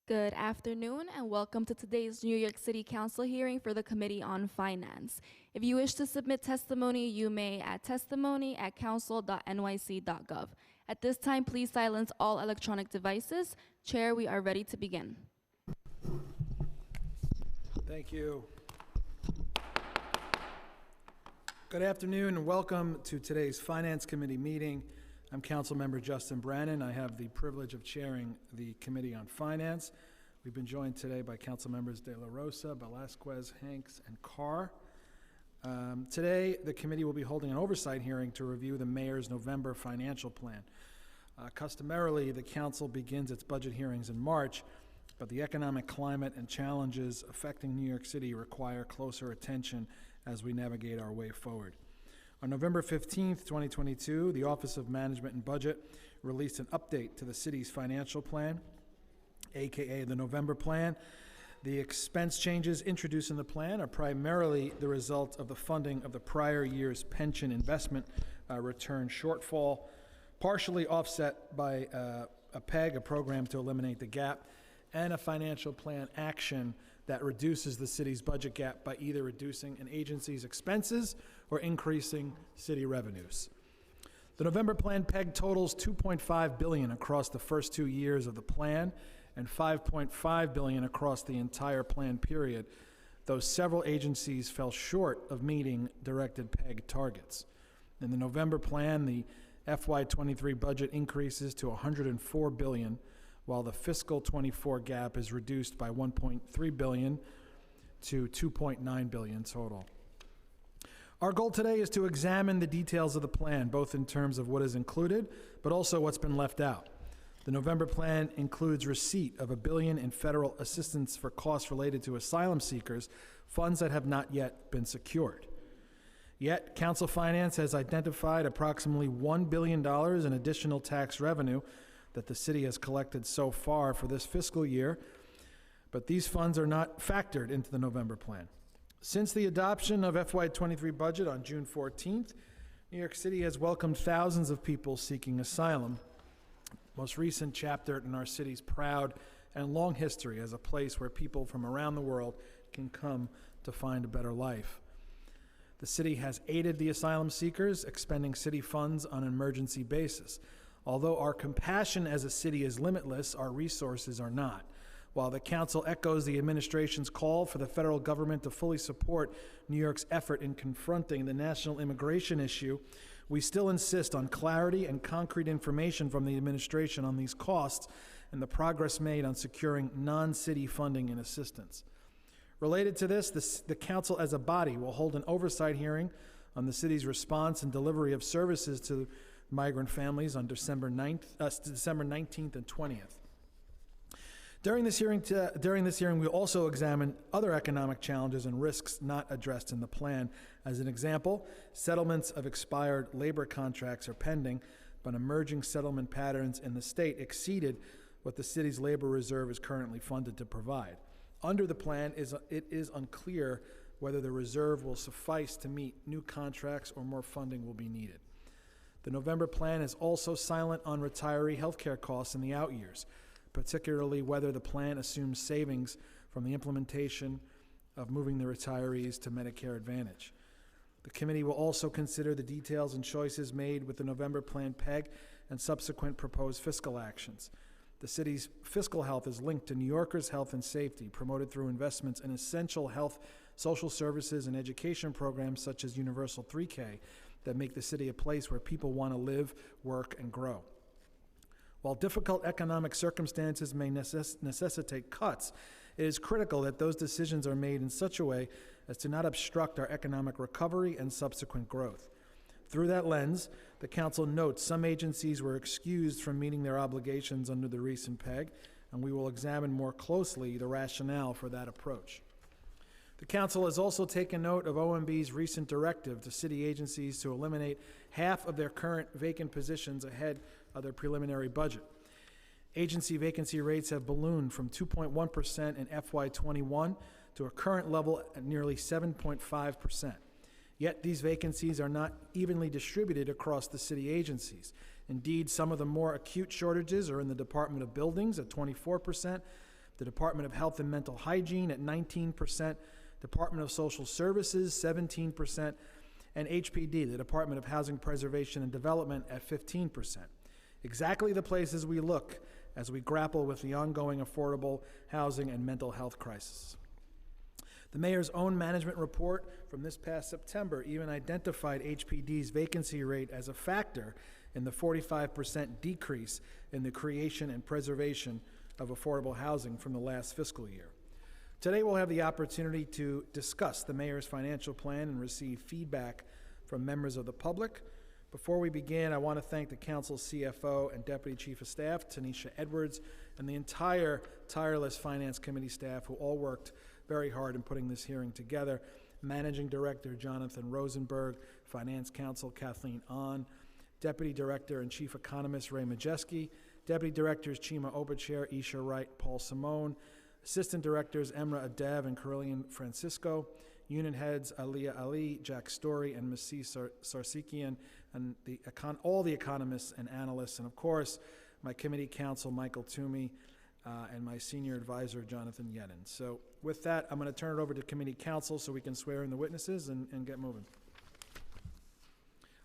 Good afternoon and welcome to today's New York City Council hearing for the Committee on Finance. If you wish to submit testimony, you may at testimony@council.nyc.gov. At this time, please silence all electronic devices. Chair, we are ready to begin. Thank you. Good afternoon and welcome to today's Finance Committee meeting. I'm Councilmember Justin Brannan. I have the privilege of chairing the Committee on Finance. We've been joined today by Council Members De La Rosa, Velasquez, Hanks, and Carr. Today, the committee will be holding an oversight hearing to review the mayor's November financial plan. Customarily, the council begins its budget hearings in March, but the economic climate and challenges affecting New York City require closer attention as we navigate our way forward. On November 15th, 2022, the Office of Management and Budget released an update to the city's financial plan, aka the November plan. The expense changes introduced in the plan are primarily the result of the funding of the prior year's pension investment return shortfall, partially offset by a PEG, a program to eliminate the gap, and a financial plan action that reduces the city's budget gap by either reducing an agency's expenses or increasing city revenues. The November plan PEG totals $2.5 billion across the first 2 years of the plan and $5.5 billion across the entire plan period, though several agencies fell short of meeting directed PEG targets. In the November plan, the FY23 budget increases to $104 billion, while the fiscal 24 gap is reduced by $1.3 billion to $2.9 billion total. Our goal today is to examine the details of the plan, both in terms of what is included, but also what's been left out. The November plan includes receipt of $1 billion in federal assistance for costs related to asylum seekers, funds that have not yet been secured. Yet, Council Finance has identified approximately $1 billion in additional tax revenue that the city has collected so far for this fiscal year, but these funds are not factored into the November plan. Since the adoption of FY23 budget on June 14th, New York City has welcomed thousands of people seeking asylum, most recent chapter in our city's proud and long history as a place where people from around the world can come to find a better life. The city has aided the asylum seekers, expending city funds on an emergency basis. Although our compassion as a city is limitless, our resources are not. While the council echoes the administration's call for the federal government to fully support New York's effort in confronting the national immigration issue, we still insist on clarity and concrete information from the administration on these costs and the progress made on securing non-city funding and assistance. Related to this, the council as a body will hold an oversight hearing on the city's response and delivery of services to migrant families on December 19th and 20th. During this hearing, we'll also examine other economic challenges and risks not addressed in the plan. As an example, settlements of expired labor contracts are pending, but emerging settlement patterns in the state exceeded what the city's labor reserve is currently funded to provide. Under the plan, it is unclear whether the reserve will suffice to meet new contracts or more funding will be needed. The November plan is also silent on retiree health care costs in the out years, particularly whether the plan assumes savings from the implementation of moving the retirees to Medicare Advantage. The committee will also consider the details and choices made with the November plan PEG and subsequent proposed fiscal actions. The city's fiscal health is linked to New Yorkers' health and safety, promoted through investments in essential health, social services, and education programs such as Universal 3K that make the city a place where people want to live, work, and grow. While difficult economic circumstances may necessitate cuts, it is critical that those decisions are made in such a way as to not obstruct our economic recovery and subsequent growth. Through that lens, the council notes some agencies were excused from meeting their obligations under the recent PEG, and we will examine more closely the rationale for that approach. The council has also taken note of OMB's recent directive to city agencies to eliminate half of their current vacant positions ahead of their preliminary budget. Agency vacancy rates have ballooned from 2.1% in FY21 to a current level at nearly 7.5%. Yet these vacancies are not evenly distributed across the city agencies. Indeed, some of the more acute shortages are in the Department of Buildings at 24%, the Department of Health and Mental Hygiene at 19%, Department of Social Services 17%, and HPD, the Department of Housing Preservation and Development, at 15%. Exactly the places we look as we grapple with the ongoing affordable housing and mental health crisis. The mayor's own management report from this past September even identified HPD's vacancy rate as a factor in the 45% decrease in the creation and preservation of affordable housing from the last fiscal year. Today we'll have the opportunity to discuss the mayor's financial plan and receive feedback from members of the public. Before we begin, I want to thank the council's CFO and Deputy Chief of Staff, Tanisha Edwards, and the entire tireless Finance Committee staff who all worked very hard in putting this hearing together. Managing Director Jonathan Rosenberg, Finance Counsel Kathleen Ahn, Deputy Director and Chief Economist Ray Majeski, Deputy Directors Chima Oberchair, Isha Wright, Paul Simone, Assistant Directors Emra Adev and Caroline Francisco, Unit Heads Aliyah Ali, Jack Story, and Masi Sarsikian, and all the economists and analysts, and of course, my committee counsel, Michael Toomey, and my senior advisor, Jonathan Yedin. So with that, I'm going to turn it over to committee counsel so we can swear in the witnesses and get moving.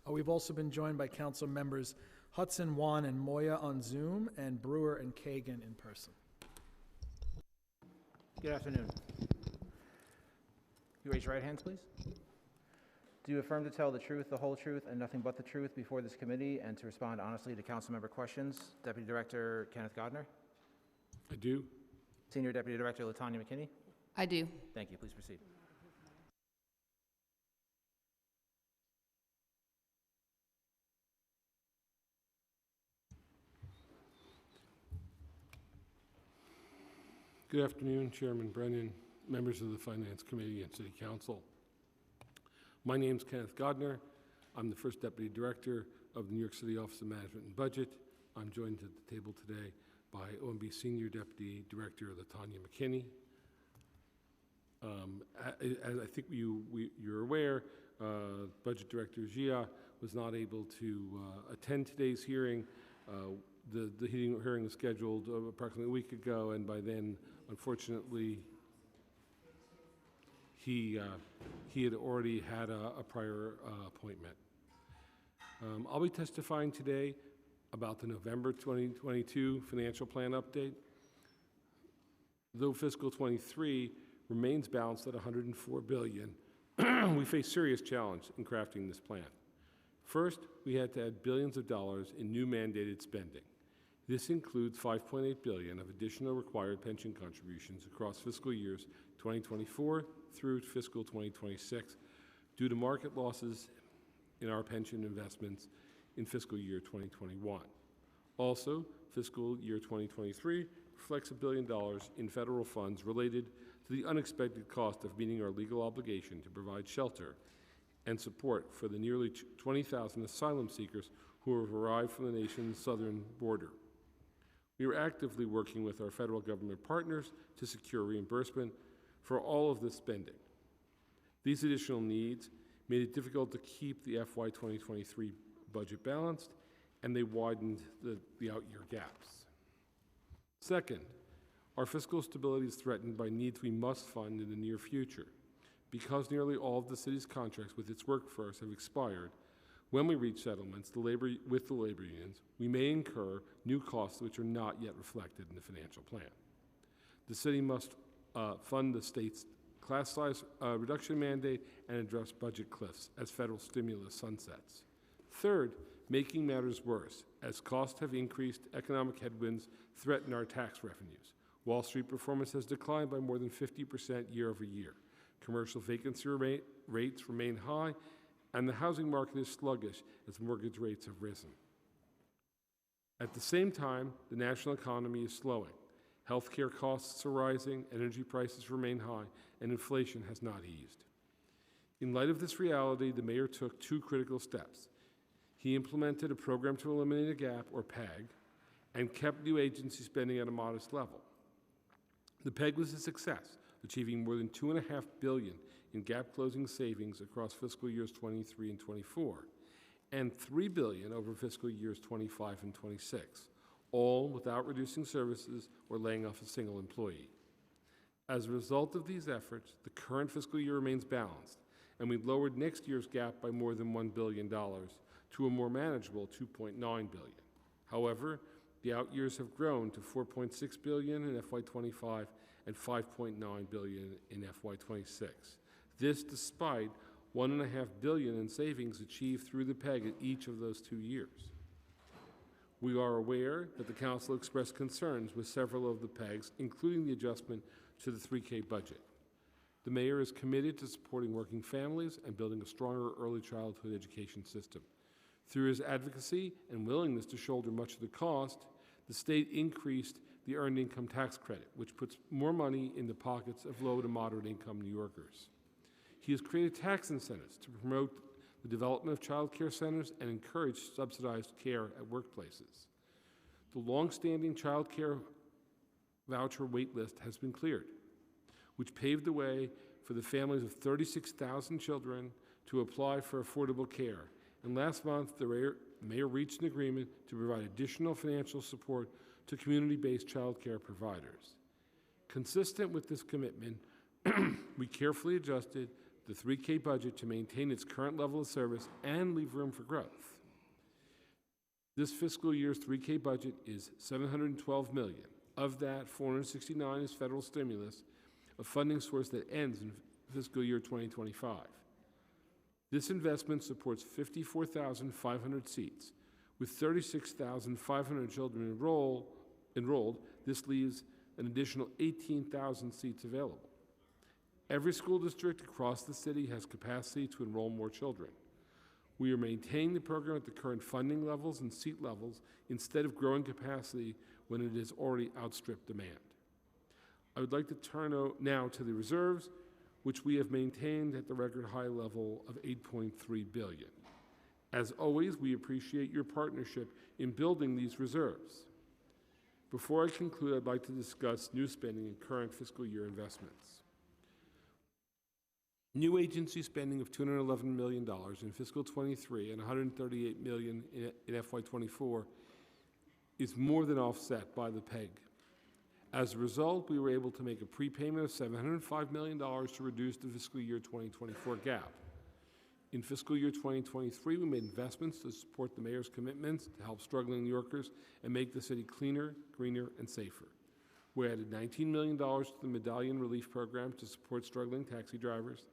We've also been joined by council members Hudson, Wan, and Moya on Zoom, and Brewer and Kagan in person. Good afternoon. You raise your right hands, please. Do you affirm to tell the truth, the whole truth, and nothing but the truth before this committee, and to respond honestly to council member questions? Deputy Director Kenneth Godner. I do. Senior Deputy Director Latanya McKinney. I do. Thank you. Please proceed. Good afternoon, Chairman Brennan, members of the Finance Committee and City Council. My name is Kenneth Godner. I'm the first Deputy Director of the New York City Office of Management and Budget. I'm joined at the table today by OMB Senior Deputy Director Latanya McKinney. As I think you're aware, Budget Director Gia was not able to attend today's hearing. The hearing was scheduled approximately a week ago, and by then, unfortunately, he had already had a prior appointment. I'll be testifying today about the November 2022 financial plan update. Though fiscal 23 remains balanced at $104 billion, we face serious challenge in crafting this plan. First, we had to add billions of dollars in new mandated spending. This includes $5.8 billion of additional required pension contributions across fiscal years 2024 through fiscal 2026 due to market losses in our pension investments in fiscal year 2021. Also, fiscal year 2023 reflects $1 billion in federal funds related to the unexpected cost of meeting our legal obligation to provide shelter and support for the nearly 20,000 asylum seekers who have arrived from the nation's southern border. We are actively working with our federal government partners to secure reimbursement for all of this spending. These additional needs made it difficult to keep the FY 2023 budget balanced, and they widened the out-year gaps. Second, our fiscal stability is threatened by needs we must fund in the near future. Because nearly all of the city's contracts with its workforce have expired, when we reach settlements with the labor unions, we may incur new costs which are not yet reflected in the financial plan. The city must fund the state's class size reduction mandate and address budget cliffs as federal stimulus sunsets. Third, making matters worse, as costs have increased, economic headwinds threaten our tax revenues. Wall Street performance has declined by more than 50% year over year. Commercial vacancy rates remain high, and the housing market is sluggish as mortgage rates have risen. At the same time, the national economy is slowing. Healthcare costs are rising, energy prices remain high, and inflation has not eased. In light of this reality, the mayor took two critical steps. He implemented a program to eliminate a gap, or PEG, and kept new agency spending at a modest level. The PEG was a success, achieving more than $2.5 billion in gap closing savings across fiscal years 23 and 24, and $3 billion over fiscal years 25 and 26, all without reducing services or laying off a single employee. As a result of these efforts, the current fiscal year remains balanced, and we've lowered next year's gap by more than $1 billion to a more manageable $2.9 billion. However, the out years have grown to $4.6 billion in FY25 and $5.9 billion in FY26. This despite $1.5 billion in savings achieved through the PEG in each of those 2 years. We are aware that the Council expressed concerns with several of the PEGs, including the adjustment to the 3K budget. The Mayor is committed to supporting working families and building a stronger early childhood education system. Through his advocacy and willingness to shoulder much of the cost, the state increased the Earned Income Tax Credit, which puts more money in the pockets of low to moderate income New Yorkers. He has created tax incentives to promote the development of child care centers and encourage subsidized care at workplaces. The long-standing child care voucher wait list has been cleared, which paved the way for the families of 36,000 children to apply for affordable care. And last month, the Mayor reached an agreement to provide additional financial support to community-based child care providers. Consistent with this commitment, we carefully adjusted the 3K budget to maintain its current level of service and leave room for growth. This fiscal year's 3K budget is $712 million. Of that, $469 million is federal stimulus, a funding source that ends in fiscal year 2025. This investment supports 54,500 seats. With 36,500 children enrolled, this leaves an additional 18,000 seats available. Every school district across the city has capacity to enroll more children. We are maintaining the program at the current funding levels and seat levels instead of growing capacity when it has already outstripped demand. I would like to turn now to the reserves, which we have maintained at the record high level of $8.3 billion. As always, we appreciate your partnership in building these reserves. Before I conclude, I'd like to discuss new spending and current fiscal year investments. New agency spending of $211 million in fiscal 23 and $138 million in FY24 is more than offset by the PEG. As a result, we were able to make a prepayment of $705 million to reduce the fiscal year 2024 gap. In fiscal year 2023, we made investments to support the Mayor's commitments to help struggling New Yorkers and make the city cleaner, greener, and safer. We added $19 million to the Medallion Relief Program to support struggling taxi drivers.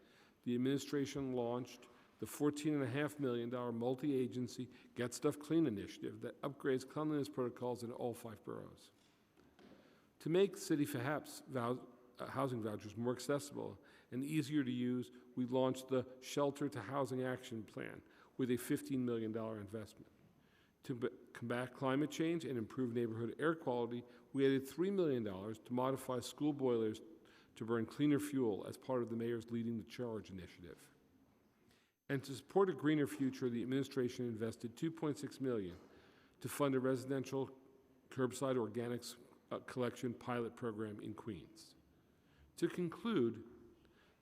The administration launched the $14.5 million multi-agency Get Stuff Clean initiative that upgrades cleanliness protocols in all 5 boroughs. To make City for HAPS housing vouchers more accessible and easier to use, we launched the Shelter to Housing Action Plan with a $15 million investment. To combat climate change and improve neighborhood air quality, we added $3 million to modify school boilers to burn cleaner fuel as part of the Mayor's Leading the Charge initiative. And to support a greener future, the administration invested $2.6 million to fund a residential curbside organics collection pilot program in Queens. To conclude,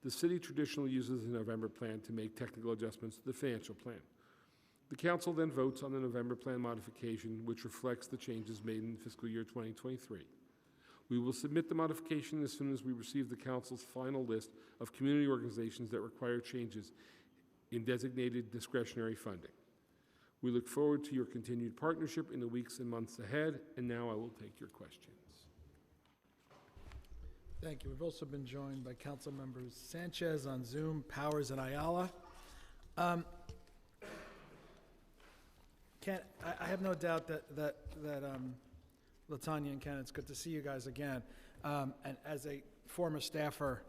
the city traditionally uses the November plan to make technical adjustments to the financial plan. The council then votes on the November plan modification, which reflects the changes made in fiscal year 2023. We will submit the modification as soon as we receive the council's final list of community organizations that require changes in designated discretionary funding. We look forward to your continued partnership in the weeks and months ahead, and now I will take your questions. Thank you. We've also been joined by Council Members Sanchez on Zoom, Powers, and Ayala. Ken, I have no doubt that LaTanya and Ken, it's good to see you guys again. And as a former staffer,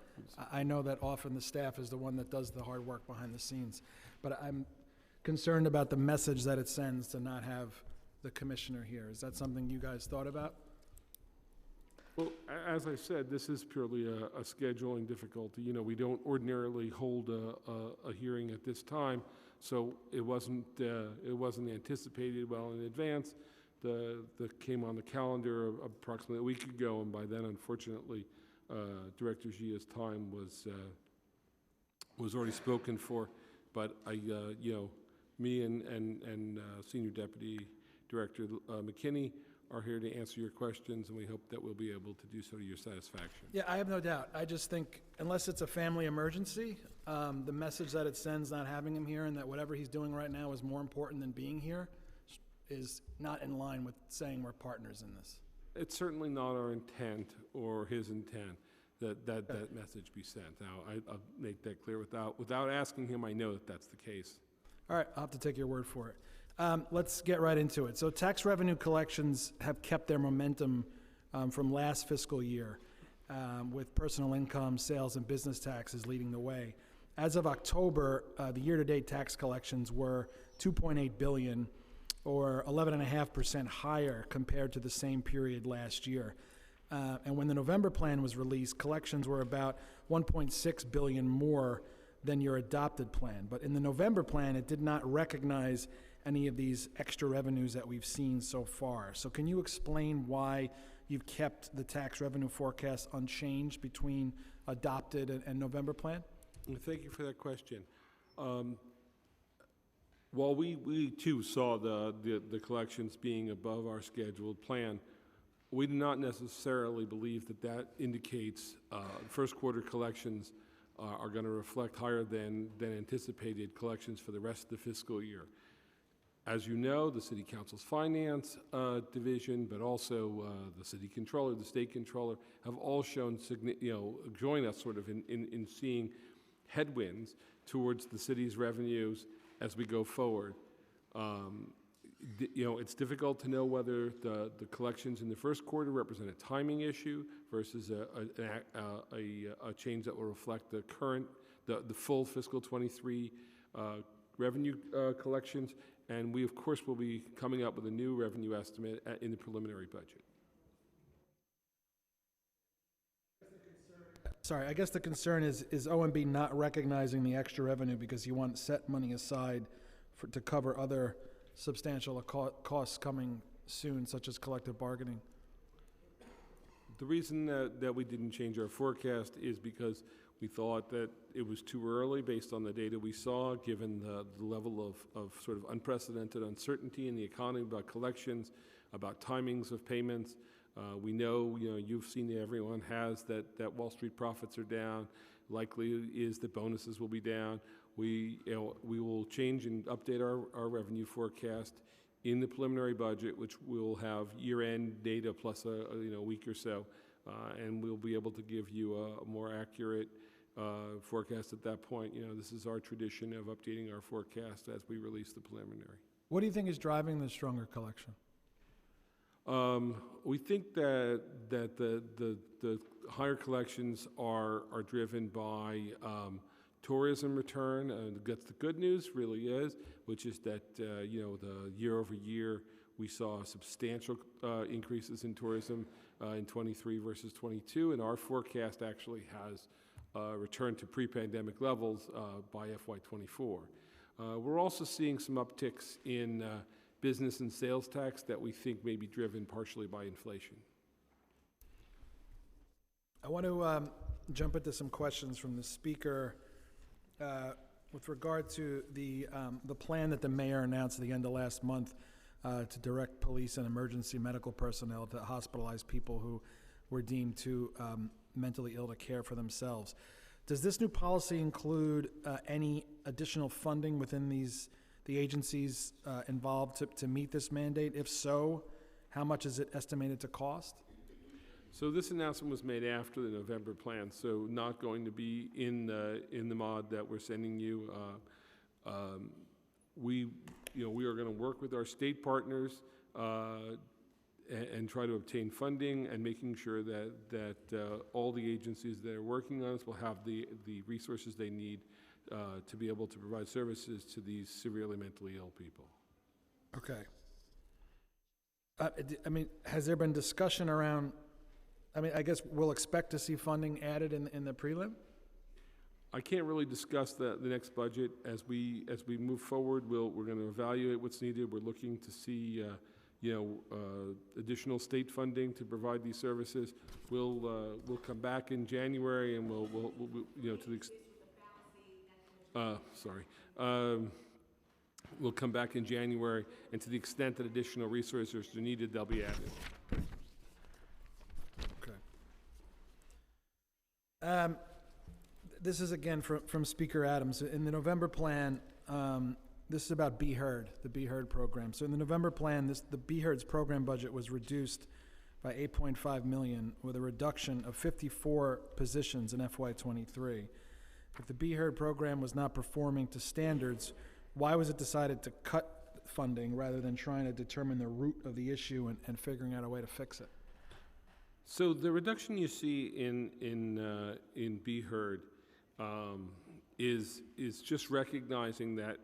I know that often the staff is the one that does the hard work behind the scenes. But I'm concerned about the message that it sends to not have the commissioner here. Is that something you guys thought about? Well, as I said, this is purely a scheduling difficulty. You know, we don't ordinarily hold a hearing at this time, so it wasn't anticipated well in advance. That came on the calendar approximately a week ago, and by then, unfortunately, Director Gia's time was already spoken for. But me and Senior Deputy Director McKinney are here to answer your questions, and we hope that we'll be able to do so to your satisfaction. Yeah, I have no doubt. I just think, unless it's a family emergency, the message that it sends not having him here, and that whatever he's doing right now is more important than being here, is not in line with saying we're partners in this. It's certainly not our intent or his intent that message be sent. Now, I'll make that clear without asking him. I know that that's the case. All right, I'll have to take your word for it. Let's get right into it. So tax revenue collections have kept their momentum from last fiscal year, with personal income, sales, and business taxes leading the way. As of October, the year-to-date tax collections were $2.8 billion, or 11.5% higher compared to the same period last year. And when the November plan was released, collections were about $1.6 billion more than your adopted plan. But in the November plan, it did not recognize any of these extra revenues that we've seen so far. So can you explain why you've kept the tax revenue forecast unchanged between adopted and November plan? Well, thank you for that question. While we too saw the collections being above our scheduled plan, we do not necessarily believe that indicates first quarter collections are going to reflect higher than anticipated collections for the rest of the fiscal year. As you know, the City Council's Finance Division, but also the City Controller, the State Controller, have all shown, join us sort of in seeing headwinds towards the city's revenues as we go forward. It's difficult to know whether the collections in the first quarter represent a timing issue versus a change that will reflect the full fiscal 23 revenue collections. And we, of course, will be coming up with a new revenue estimate in the preliminary budget. Sorry, I guess the concern is OMB not recognizing the extra revenue because you want to set money aside to cover other substantial costs coming soon, such as collective bargaining. The reason that we didn't change our forecast is because we thought that it was too early based on the data we saw, given the level of sort of unprecedented uncertainty in the economy about collections, about timings of payments. We know, you've seen, everyone has, that Wall Street profits are down. Likely is that bonuses will be down. We will change and update our revenue forecast in the preliminary budget, which will have year-end data plus a week or so, and we'll be able to give you a more accurate forecast at that point. This is our tradition of updating our forecast as we release the preliminary. What do you think is driving the stronger collection? We think that the higher collections are driven by tourism return. That's the good news, really is, which is that the year over year we saw substantial increases in tourism in 23 versus 22, and our forecast actually has returned to pre-pandemic levels by FY24. We're also seeing some upticks in business and sales tax that we think may be driven partially by inflation. I want to jump into some questions from the speaker with regard to the plan that the mayor announced at the end of last month to direct police and emergency medical personnel to hospitalize people who were deemed too mentally ill to care for themselves. Does this new policy include any additional funding within the agencies involved to meet this mandate? If so, how much is it estimated to cost? So this announcement was made after the November plan, so not going to be in the mod that we're sending you. We are going to work with our state partners and try to obtain funding, and making sure that all the agencies that are working on this will have the resources they need to be able to provide services to these severely mentally ill people. Okay. Has there been discussion around, I guess we'll expect to see funding added in the prelim? I can't really discuss the next budget. As we move forward, we're going to evaluate what's needed. We're looking to see additional state funding to provide these services. We'll come back in January, and we'll to the will come back in January, and to the extent that additional resources are needed, they'll be added. Okay. This is again from Speaker Adams. In the November plan, this is about Be Heard, the Be Heard program. So in the November plan, the Be Heard's program budget was reduced by $8.5 million with a reduction of 54 positions in FY23. If the Be Heard program was not performing to standards, why was it decided to cut funding rather than trying to determine the root of the issue and figuring out a way to fix it? So the reduction you see in Be Heard is just recognizing that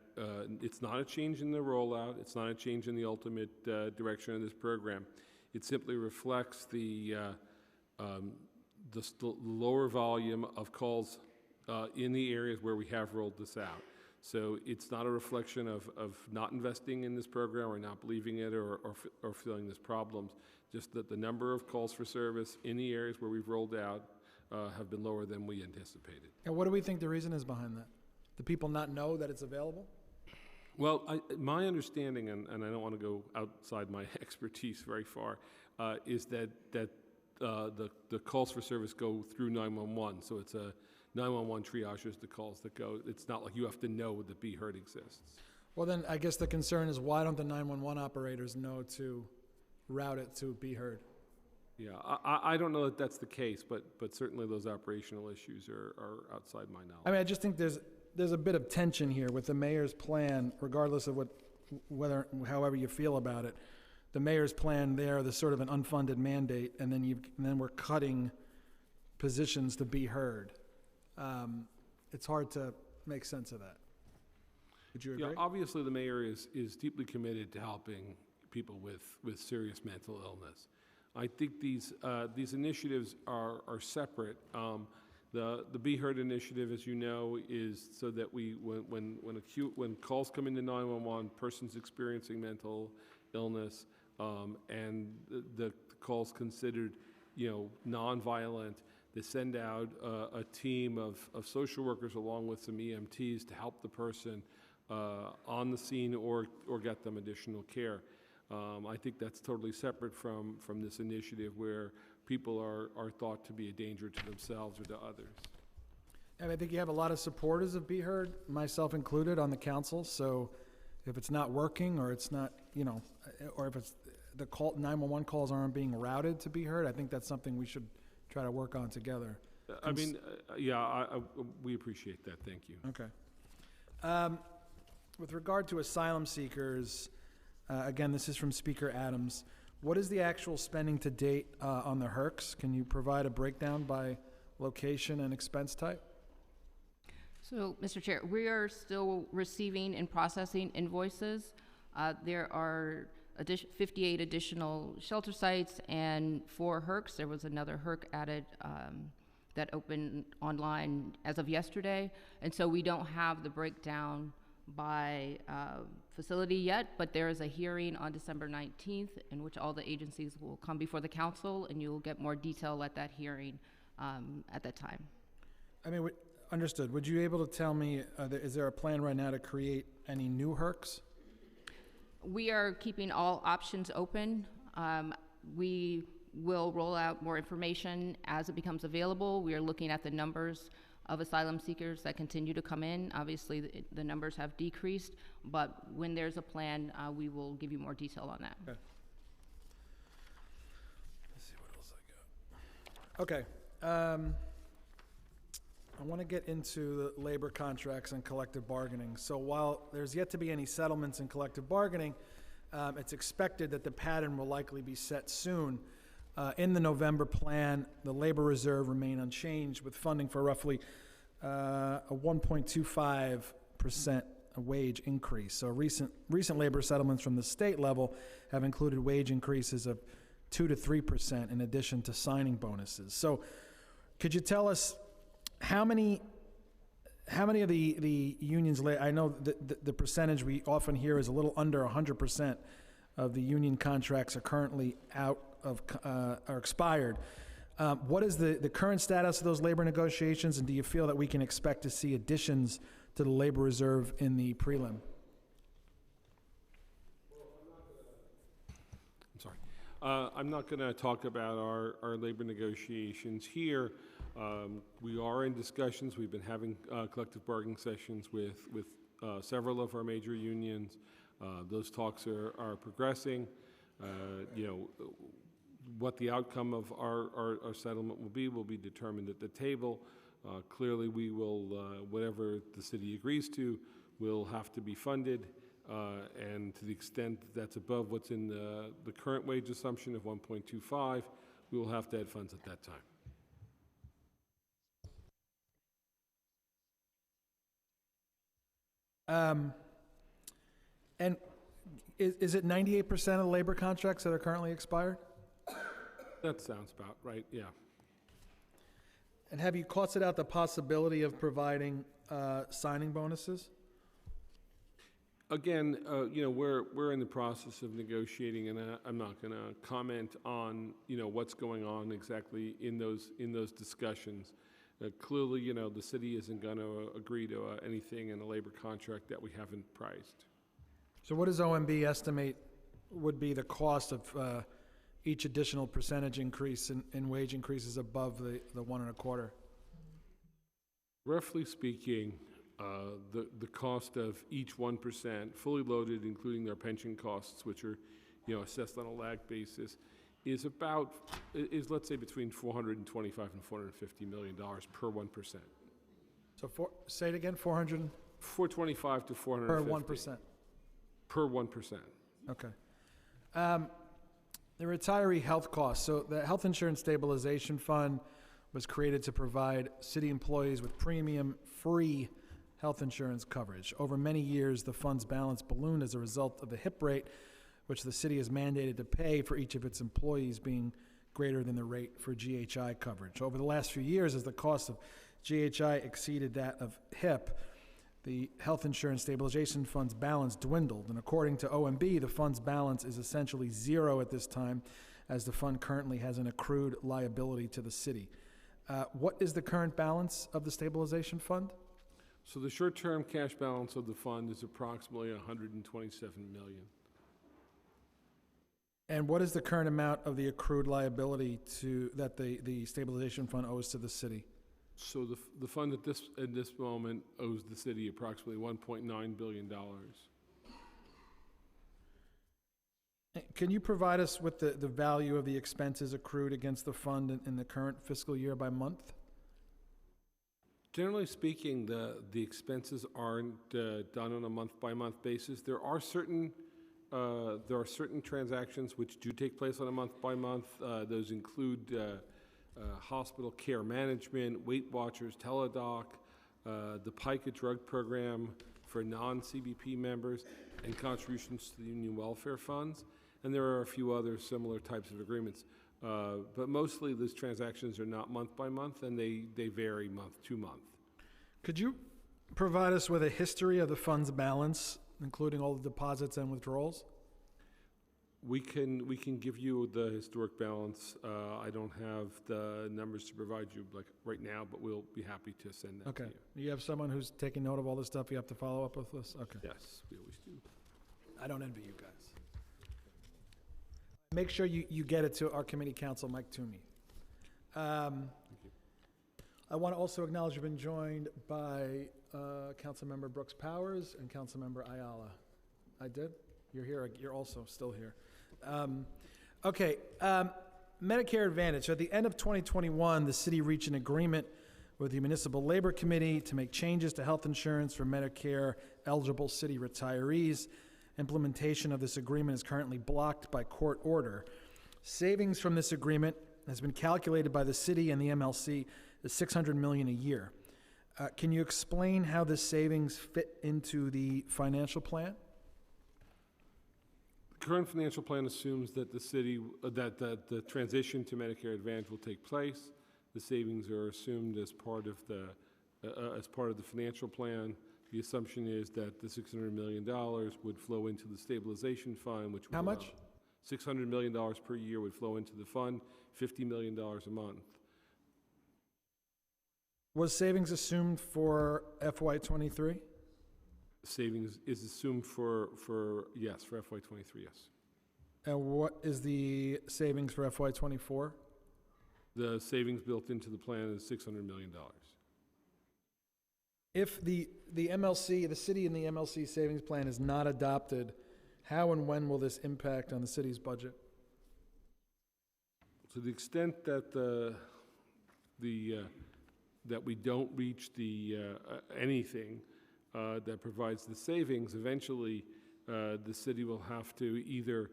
it's not a change in the rollout, it's not a change in the ultimate direction of this program. It simply reflects the lower volume of calls in the areas where we have rolled this out. So it's not a reflection of not investing in this program or not believing it or feeling there's problems, just that the number of calls for service in the areas where we've rolled out have been lower than we anticipated. And what do we think the reason is behind that? Do people not know that it's available? Well, my understanding, and I don't want to go outside my expertise very far, is that the calls for service go through 911. So it's a 911 triages the calls that go. It's not like you have to know that Be Heard exists. Well, then I guess the concern is why don't the 911 operators know to route it to Be Heard? Yeah, I don't know that that's the case, but certainly those operational issues are outside my knowledge. I mean, I just think there's a bit of tension here with the mayor's plan, regardless of however you feel about it. The mayor's plan there, there's sort of an unfunded mandate, and then we're cutting positions to Be Heard. It's hard to make sense of that. Would you agree? Yeah, obviously the mayor is deeply committed to helping people with serious mental illness. I think these initiatives are separate. The Be Heard initiative, as you know, is so that when calls come into 911, persons experiencing mental illness, and the calls considered, nonviolent, they send out a team of social workers along with some EMTs to help the person on the scene or get them additional care. I think that's totally separate from this initiative where people are thought to be a danger to themselves or to others. And I think you have a lot of supporters of Be Heard, myself included, on the council. So if it's not working or it's not, or if it's the 911 calls aren't being routed to Be Heard, I think that's something we should try to work on together. We appreciate that. Thank you. Okay. With regard to asylum seekers, again, this is from Speaker Adams. What is the actual spending to date on the HERCs? Can you provide a breakdown by location and expense type? So, Mr. Chair, we are still receiving and processing invoices. There are 58 additional shelter sites and 4 HERCs. There was another HERC added that opened online as of yesterday. And so we don't have the breakdown by facility yet, but there is a hearing on December 19th in which all the agencies will come before the council, and you'll get more detail at that hearing at that time. I mean, understood. Would you be able to tell me, is there a plan right now to create any new HERCs? We are keeping all options open. We will roll out more information as it becomes available. We are looking at the numbers of asylum seekers that continue to come in. Obviously, the numbers have decreased, but when there's a plan, we will give you more detail on that. Okay. Let's see what else I got. Okay. I want to get into the labor contracts and collective bargaining. So while there's yet to be any settlements in collective bargaining, it's expected that the pattern will likely be set soon. In the November plan, the labor reserve remained unchanged with funding for roughly a 1.25% wage increase. So recent labor settlements from the state level have included wage increases of 2 to 3% in addition to signing bonuses. So could you tell us how many of the unions, I know the percentage we often hear is a little under 100% of the union contracts are currently out of, are expired. What is the current status of those labor negotiations, and do you feel that we can expect to see additions to the labor reserve in the prelim? I'm not going to talk about our labor negotiations here. We are in discussions. We've been having collective bargaining sessions with several of our major unions. Those talks are progressing. You know, what the outcome of our settlement will be determined at the table. Clearly, we will, whatever the city agrees to, will have to be funded. And to the extent that's above what's in the current wage assumption of 1.25, we will have to add funds at that time. And is it 98% of the labor contracts that are currently expired? That sounds about right, yeah. And have you costed out the possibility of providing signing bonuses? Again, you know, we're in the process of negotiating, and I'm not going to comment on, you know, what's going on exactly in those discussions. Clearly, you know, the city isn't going to agree to anything in a labor contract that we haven't priced. So what does OMB estimate would be the cost of each additional percentage increase in wage increases above the 1.25? Roughly speaking, the cost of each 1%, fully loaded, including their pension costs, which are, you know, assessed on a lag basis, is let's say between $425 and $450 million per 1%. So say it again, 400 425 to 450 per 1%. per 1%. Okay. The retiree health costs. So the Health Insurance Stabilization Fund was created to provide city employees with premium-free health insurance coverage. Over many years, the fund's balance ballooned as a result of the HIP rate, which the city is mandated to pay for each of its employees being greater than the rate for GHI coverage. Over the last few years, as the cost of GHI exceeded that of HIP, the Health Insurance Stabilization Fund's balance dwindled, and according to OMB, the fund's balance is essentially zero at this time, as the fund currently has an accrued liability to the city. What is the current balance of the stabilization fund? So the short-term cash balance of the fund is approximately $127 million. And what is the current amount of the accrued liability that the stabilization fund owes to the city? So the fund at this moment owes the city approximately $1.9 billion. Can you provide us with the value of the expenses accrued against the fund in the current fiscal year by month? Generally speaking, the expenses aren't done on a month-by-month basis. There are certain transactions which do take place on a month-by-month. Those include hospital care management, Weight Watchers, Teledoc, the PICA drug program for non-CBP members, and contributions to the union welfare funds. And there are a few other similar types of agreements. But mostly those transactions are not month by month, and they vary month to month. Could you provide us with a history of the fund's balance, including all the deposits and withdrawals? We can give you the historic balance. I don't have the numbers to provide you like right now, but we'll be happy to send that to you. You have someone who's taking note of all this stuff you have to follow up with us? Okay. Yes, we always do. I don't envy you guys. Make sure you get it to our committee counsel, Mike Toomey. Thank you. I want to also acknowledge we've been joined by Councilmember Brooks Powers and Councilmember Ayala. I did? You're here. You're also still here. Medicare Advantage. So at the end of 2021, the city reached an agreement with the Municipal Labor Committee to make changes to health insurance for Medicare-eligible city retirees. Implementation of this agreement is currently blocked by court order. Savings from this agreement has been calculated by the city and the MLC as $600 million a year. Can you explain how this savings fit into the financial plan? The current financial plan assumes that the city, that the transition to Medicare Advantage will take place. The savings are assumed as part of the financial plan. The assumption is that the $600 million would flow into the stabilization fund, which would How much? $600 million per year would flow into the fund, $50 million a month. Was savings assumed for FY23? Savings is assumed for FY23, yes. And what is the savings for FY '24? The savings built into the plan is $600 million. If the MLC, the city and the MLC savings plan is not adopted, how and when will this impact on the city's budget? To the extent that that we don't reach anything that provides the savings, eventually the city will have to either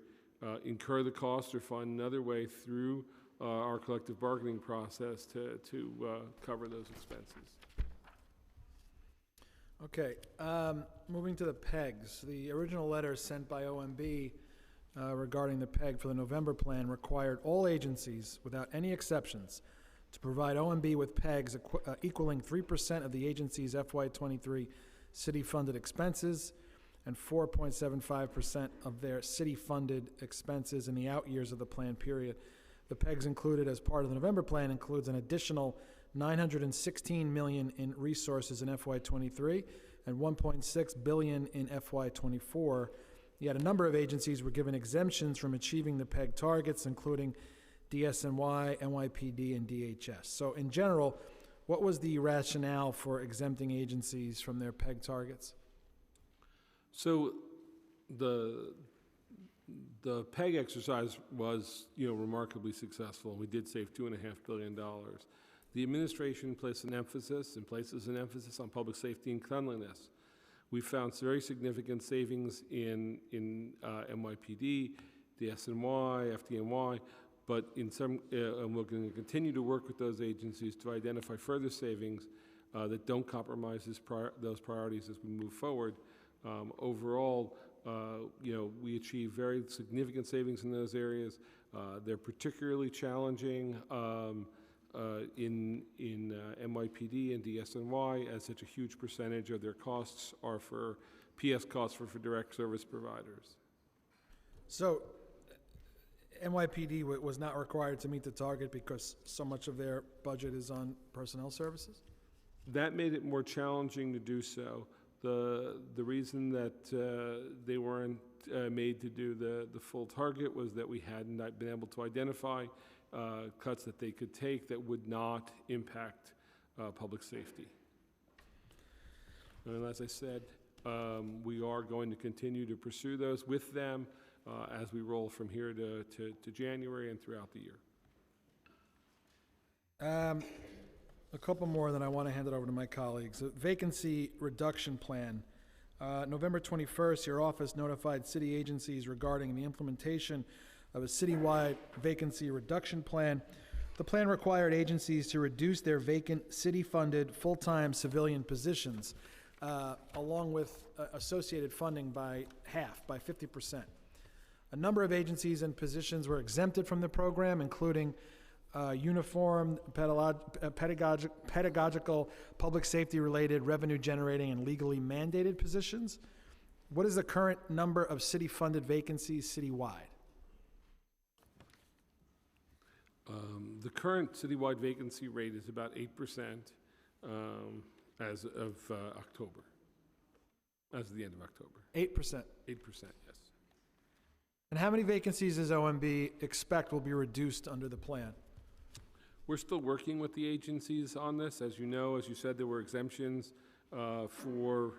incur the cost or find another way through our collective bargaining process to cover those expenses. Okay, moving to the PEGs. The original letter sent by OMB regarding the PEG for the November plan required all agencies, without any exceptions, to provide OMB with PEGs equaling 3% of the agency's FY23 city-funded expenses and 4.75% of their city-funded expenses in the out years of the plan period. The PEGs included as part of the November plan includes an additional $916 million in resources in FY23 and $1.6 billion in FY24. Yet a number of agencies were given exemptions from achieving the PEG targets, including DSNY, NYPD, and DHS. So in general, what was the rationale for exempting agencies from their PEG targets? So the PEG exercise was, remarkably successful. We did save $2.5 billion. The administration places an emphasis on public safety and cleanliness. We found very significant savings in NYPD, DSNY, FDNY, but in some, and we're going to continue to work with those agencies to identify further savings that don't compromise those priorities as we move forward. Overall, we achieve very significant savings in those areas. They're particularly challenging in NYPD and DSNY, as such a huge percentage of their costs are for PS costs for direct service providers. So NYPD was not required to meet the target because so much of their budget is on personnel services? That made it more challenging to do so. The reason that they weren't made to do the full target was that we hadn't been able to identify cuts that they could take that would not impact public safety. And as I said, we are going to continue to pursue those with them as we roll from here to January and throughout the year. A couple more, then I want to hand it over to my colleagues. A vacancy reduction plan. November 21st, your office notified city agencies regarding the implementation of a citywide vacancy reduction plan. The plan required agencies to reduce their vacant city-funded full-time civilian positions, along with associated funding by half, by 50%. A number of agencies and positions were exempted from the program, including uniform, pedagogical, public safety-related, revenue-generating, and legally mandated positions. What is the current number of city-funded vacancies citywide? The current citywide vacancy rate is about 8% as of October, as of the end of October. 8%. 8%, yes. And how many vacancies does OMB expect will be reduced under the plan? We're still working with the agencies on this. As you know, as you said, there were exemptions for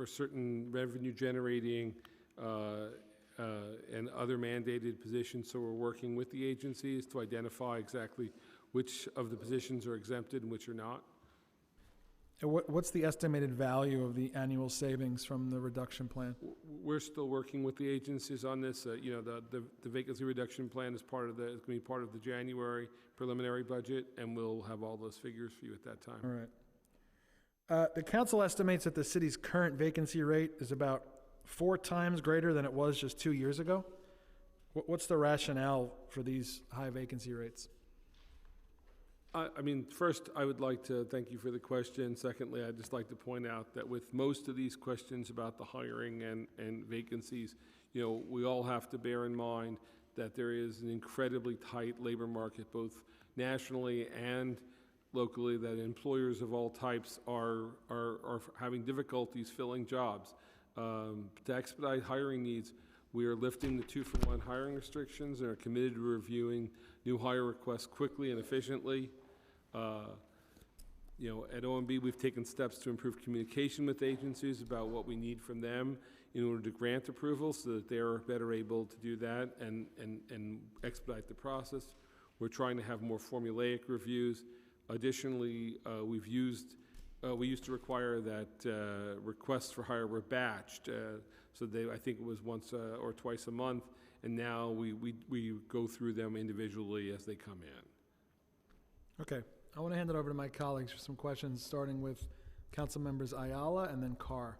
certain revenue-generating and other mandated positions. So we're working with the agencies to identify exactly which of the positions are exempted and which are not. And what's the estimated value of the annual savings from the reduction plan? We're still working with the agencies on this. The vacancy reduction plan is going to be part of the January preliminary budget, and we'll have all those figures for you at that time. All right. The council estimates that the city's current vacancy rate is about 4 times greater than it was just 2 years ago. What's the rationale for these high vacancy rates? First, I would like to thank you for the question. Secondly, I'd just like to point out that with most of these questions about the hiring and vacancies, we all have to bear in mind that there is an incredibly tight labor market, both nationally and locally, that employers of all types are having difficulties filling jobs. To expedite hiring needs, We are lifting the 2-for-1 hiring restrictions and are committed to reviewing new hire requests quickly and efficiently. At OMB, we've taken steps to improve communication with agencies about what we need from them in order to grant approval so that they're better able to do that and expedite the process. We're trying to have more formulaic reviews. Additionally, we used to require that requests for hire were batched, so I think it was once or twice a month, and now we go through them individually as they come in. Okay, I want to hand it over to my colleagues for some questions, starting with Council Members Ayala and then Carr.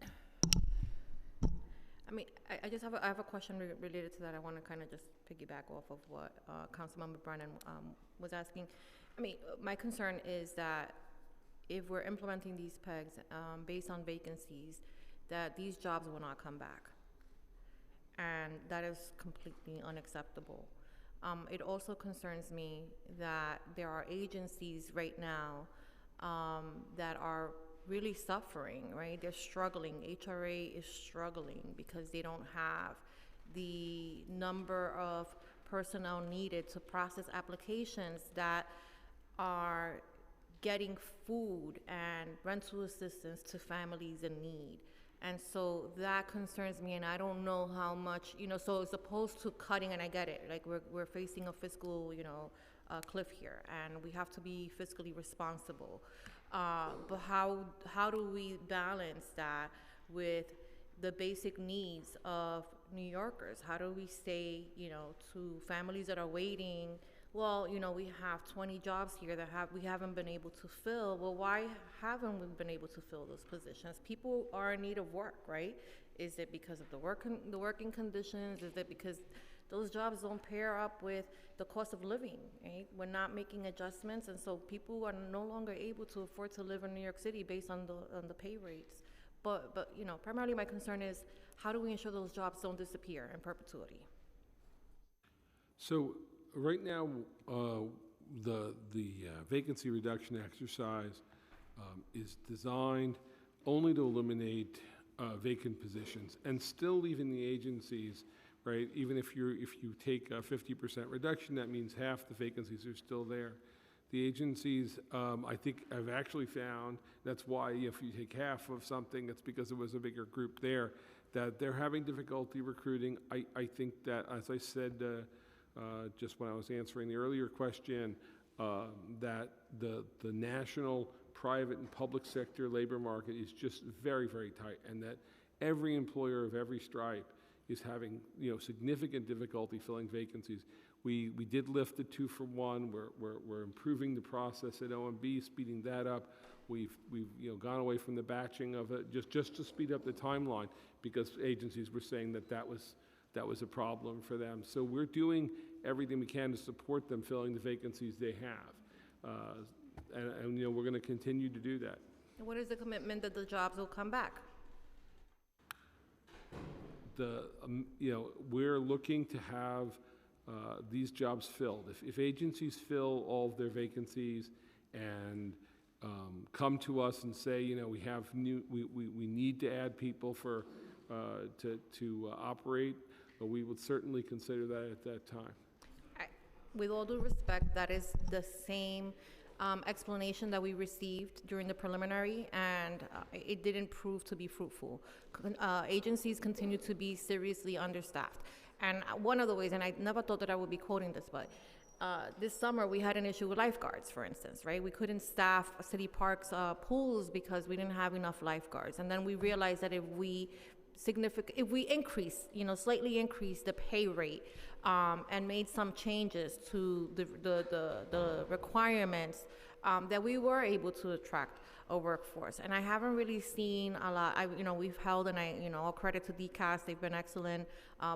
I mean, I just have a question related to that. I want to kind of just piggyback off of what Councilmember Brennan was asking. I mean, my concern is that if we're implementing these PEGs based on vacancies, that these jobs will not come back. And that is completely unacceptable. It also concerns me that there are agencies right now that are really suffering, right? They're struggling. HRA is struggling because they don't have the number of personnel needed to process applications that are getting food and rental assistance to families in need. And so that concerns me, and I don't know how much, so as opposed to cutting, and I get it, like we're facing a fiscal, cliff here, and we have to be fiscally responsible. But how do we balance that with the basic needs of New Yorkers? How do we say, to families that are waiting, well, we have 20 jobs here that we haven't been able to fill. Well, why haven't we been able to fill those positions? People are in need of work, right? Is it because of the working conditions? Is it because those jobs don't pair up with the cost of living, right? We're not making adjustments, and so people are no longer able to afford to live in New York City based on the pay rates. But primarily my concern is, how do we ensure those jobs don't disappear in perpetuity? So right now, the vacancy reduction exercise is designed only to eliminate vacant positions and still leaving the agencies, right? Even if you take a 50% reduction, that means half the vacancies are still there. The agencies, I think, have actually found, that's why if you take half of something, it's because there was a bigger group there, that they're having difficulty recruiting. I think that, as I said just when I was answering the earlier question, that the national private and public sector labor market is just very, very tight, and that every employer of every stripe is having significant difficulty filling vacancies. We did lift the 2-for-1. We're improving the process at OMB, speeding that up. We've gone away from the batching of it just to speed up the timeline, because agencies were saying that was a problem for them. So we're doing everything we can to support them filling the vacancies they have, and we're going to continue to do that. And what is the commitment that the jobs will come back? We're looking to have these jobs filled. If agencies fill all of their vacancies and come to us and say, we have we need to add people for to operate, but we would certainly consider that at that time. With all due respect, that is the same explanation that we received during the preliminary, and it didn't prove to be fruitful. Agencies continue to be seriously understaffed. And one of the ways, and I never thought that I would be quoting this, but this summer we had an issue with lifeguards, for instance, right? We couldn't staff City Park's pools because we didn't have enough lifeguards. And then we realized that if we increase, slightly increase the pay rate and made some changes to the requirements, that we were able to attract a workforce. And I haven't really seen a lot. We've held, and all credit to DCAS, they've been excellent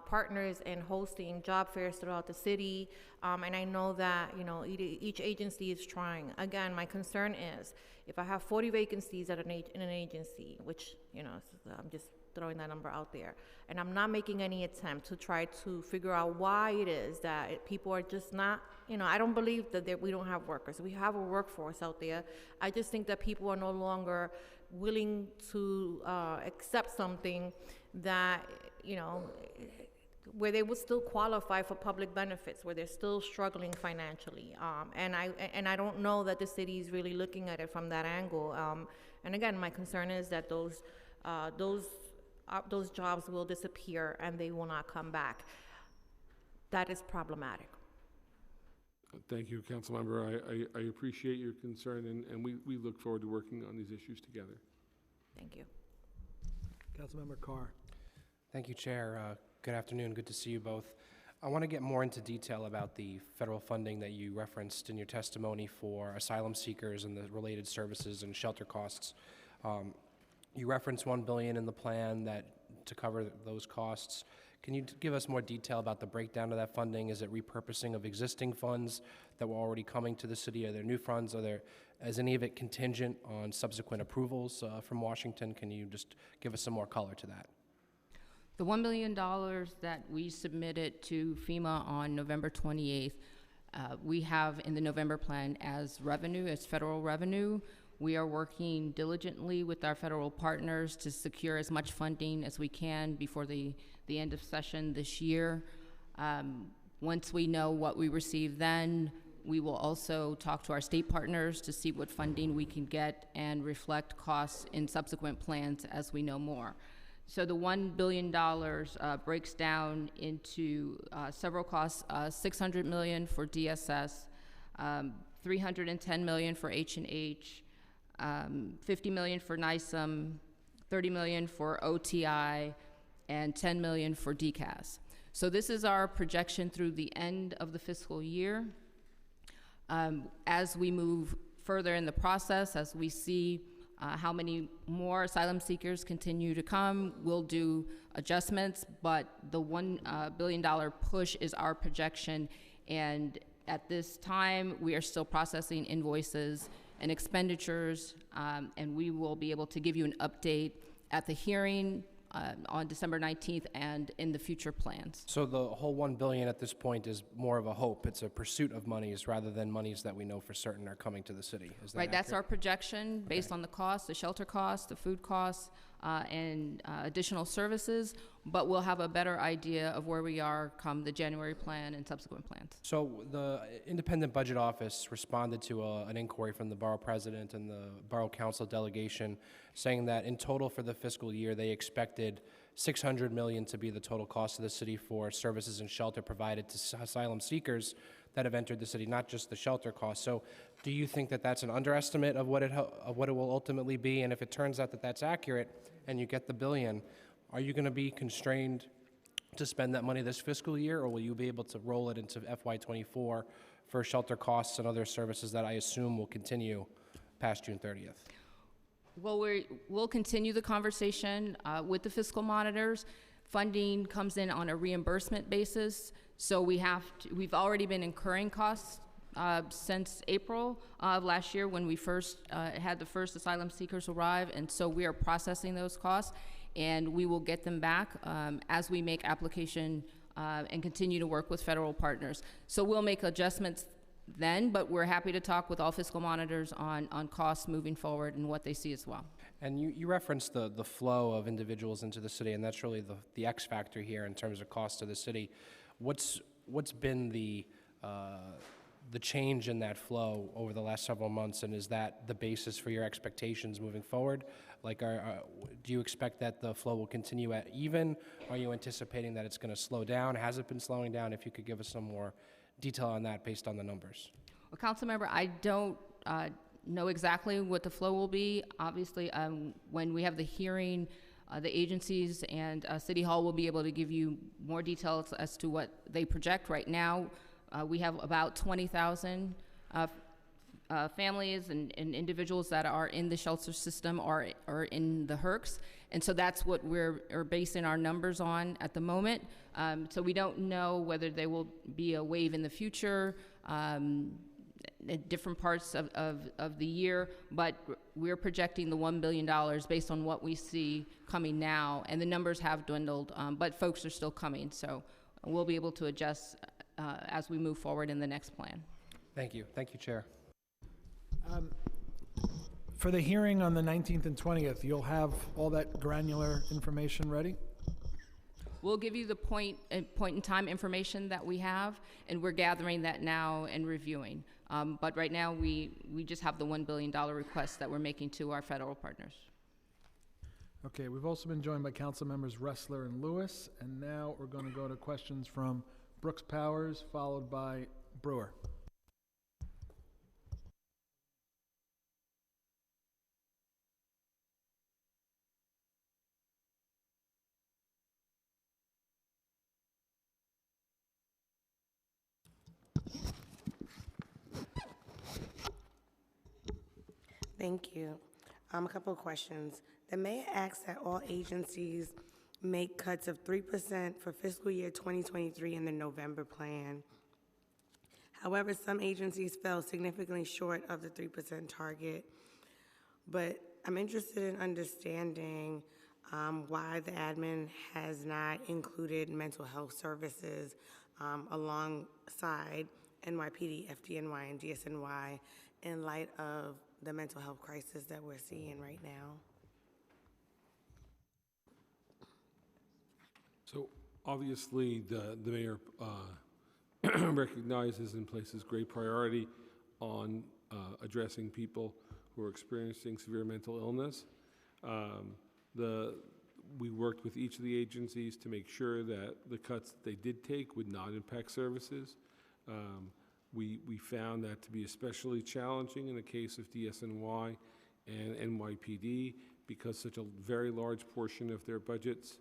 partners in hosting job fairs throughout the city. And I know that, each agency is trying. Again, my concern is, if I have 40 vacancies in an agency, which, I'm just throwing that number out there, and I'm not making any attempt to try to figure out why it is that people are just not, I don't believe that we don't have workers. We have a workforce out there. I just think that people are no longer willing to accept something that, you know, where they would still qualify for public benefits, where they're still struggling financially. And I don't know that the city is really looking at it from that angle. And again, my concern is that those jobs will disappear and they will not come back. That is problematic. Thank you, Councilmember. I appreciate your concern, and we look forward to working on these issues together. Thank you. Councilmember Carr. Thank you, Chair. Good afternoon. Good to see you both. I want to get more into detail about the federal funding that you referenced in your testimony for asylum seekers and the related services and shelter costs. You referenced $1 billion in the plan to cover those costs. Can you give us more detail about the breakdown of that funding? Is it repurposing of existing funds that were already coming to the city? Are there new funds? Is any of it contingent on subsequent approvals from Washington? Can you just give us some more color to that? The $1 million that we submitted to FEMA on November 28th, we have in the November plan as revenue, as federal revenue. We are working diligently with our federal partners to secure as much funding as we can before the end of session this year. Once we know what we receive then, we will also talk to our state partners to see what funding we can get and reflect costs in subsequent plans as we know more. So the $1 billion breaks down into several costs, $600 million for DSS, $310 million for H&H, $50 million for NISM, $30 million for OTI, and $10 million for DCAS. So this is our projection through the end of the fiscal year. As we move further in the process, as we see how many more asylum seekers continue to come, we'll do adjustments, but the $1 billion push is our projection, and at this time, we are still processing invoices and expenditures, and we will be able to give you an update at the hearing on December 19th and in the future plans. So the whole $1 billion at this point is more of a hope. It's a pursuit of monies rather than monies that we know for certain are coming to the city. Is that Right, that's accurate? our projection based on the costs, the shelter costs, the food costs, and additional services, but we'll have a better idea of where we are come the January plan and subsequent plans. So the Independent Budget Office responded to an inquiry from the Borough President and the Borough Council delegation saying that in total for the fiscal year, they expected $600 million to be the total cost of the city for services and shelter provided to asylum seekers that have entered the city, not just the shelter costs. So do you think that that's an underestimate of what it will ultimately be? And if it turns out that that's accurate and you get the billion, are you going to be constrained to spend that money this fiscal year, or will you be able to roll it into FY24 for shelter costs and other services that I assume will continue past June 30th? Well, we'll continue the conversation with the fiscal monitors. Funding comes in on a reimbursement basis, so we've already been incurring costs since April of last year when we first had the first asylum seekers arrive, and so we are processing those costs, and we will get them back as we make application and continue to work with federal partners. So we'll make adjustments then, but we're happy to talk with all fiscal monitors on costs moving forward and what they see as well. And you referenced the flow of individuals into the city, and that's really the X factor here in terms of cost to the city. What's been the change in that flow over the last several months, and is that the basis for your expectations moving forward? Like, do you expect that the flow will continue at even? Are you anticipating that it's going to slow down? Has it been slowing down? If you could give us some more detail on that based on the numbers. Well, Councilmember, I don't know exactly what the flow will be. Obviously, when we have the hearing, the agencies and City Hall will be able to give you more details as to what they project. Right now, we have about 20,000 families and individuals that are in the shelter system or in the HERCs. And so that's what we're basing our numbers on at the moment. So we don't know whether there will be a wave in the future at different parts of the year, but we're projecting the $1 billion based on what we see coming now. And the numbers have dwindled, but folks are still coming. So we'll be able to adjust as we move forward in the next plan. Thank you. Thank you, Chair. for the hearing on the 19th and 20th, you'll have all that granular information ready? We'll give you the point in time information that we have, and we're gathering that now and reviewing. But right now, we just have the $1 billion request that we're making to our federal partners. Okay, we've also been joined by council members Ressler and Lewis, and now we're going to go to questions from Brooks Powers, followed by Brewer. Thank you. A couple of questions. The mayor asks that all agencies make cuts of 3% for fiscal year 2023 in the November plan. However, some agencies fell significantly short of the 3% target. But I'm interested in understanding why the admin has not included mental health services alongside NYPD, FDNY, and DSNY in light of the mental health crisis that we're seeing right now. So obviously, the mayor recognizes and places great priority on addressing people who are experiencing severe mental illness. We worked with each of the agencies to make sure that the cuts that they did take would not impact services. We found that to be especially challenging in the case of DSNY and NYPD because such a very large portion of their budgets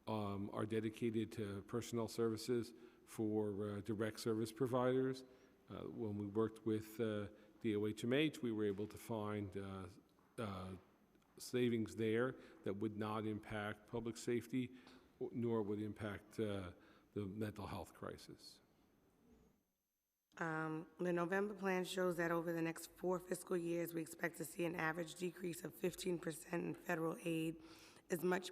are dedicated to personnel services for direct service providers. When we worked with DOHMH, we were able to find savings there that would not impact public safety, nor would impact the mental health crisis. The November plan shows that over the next 4 fiscal years, we expect to see an average decrease of 15% in federal aid, as much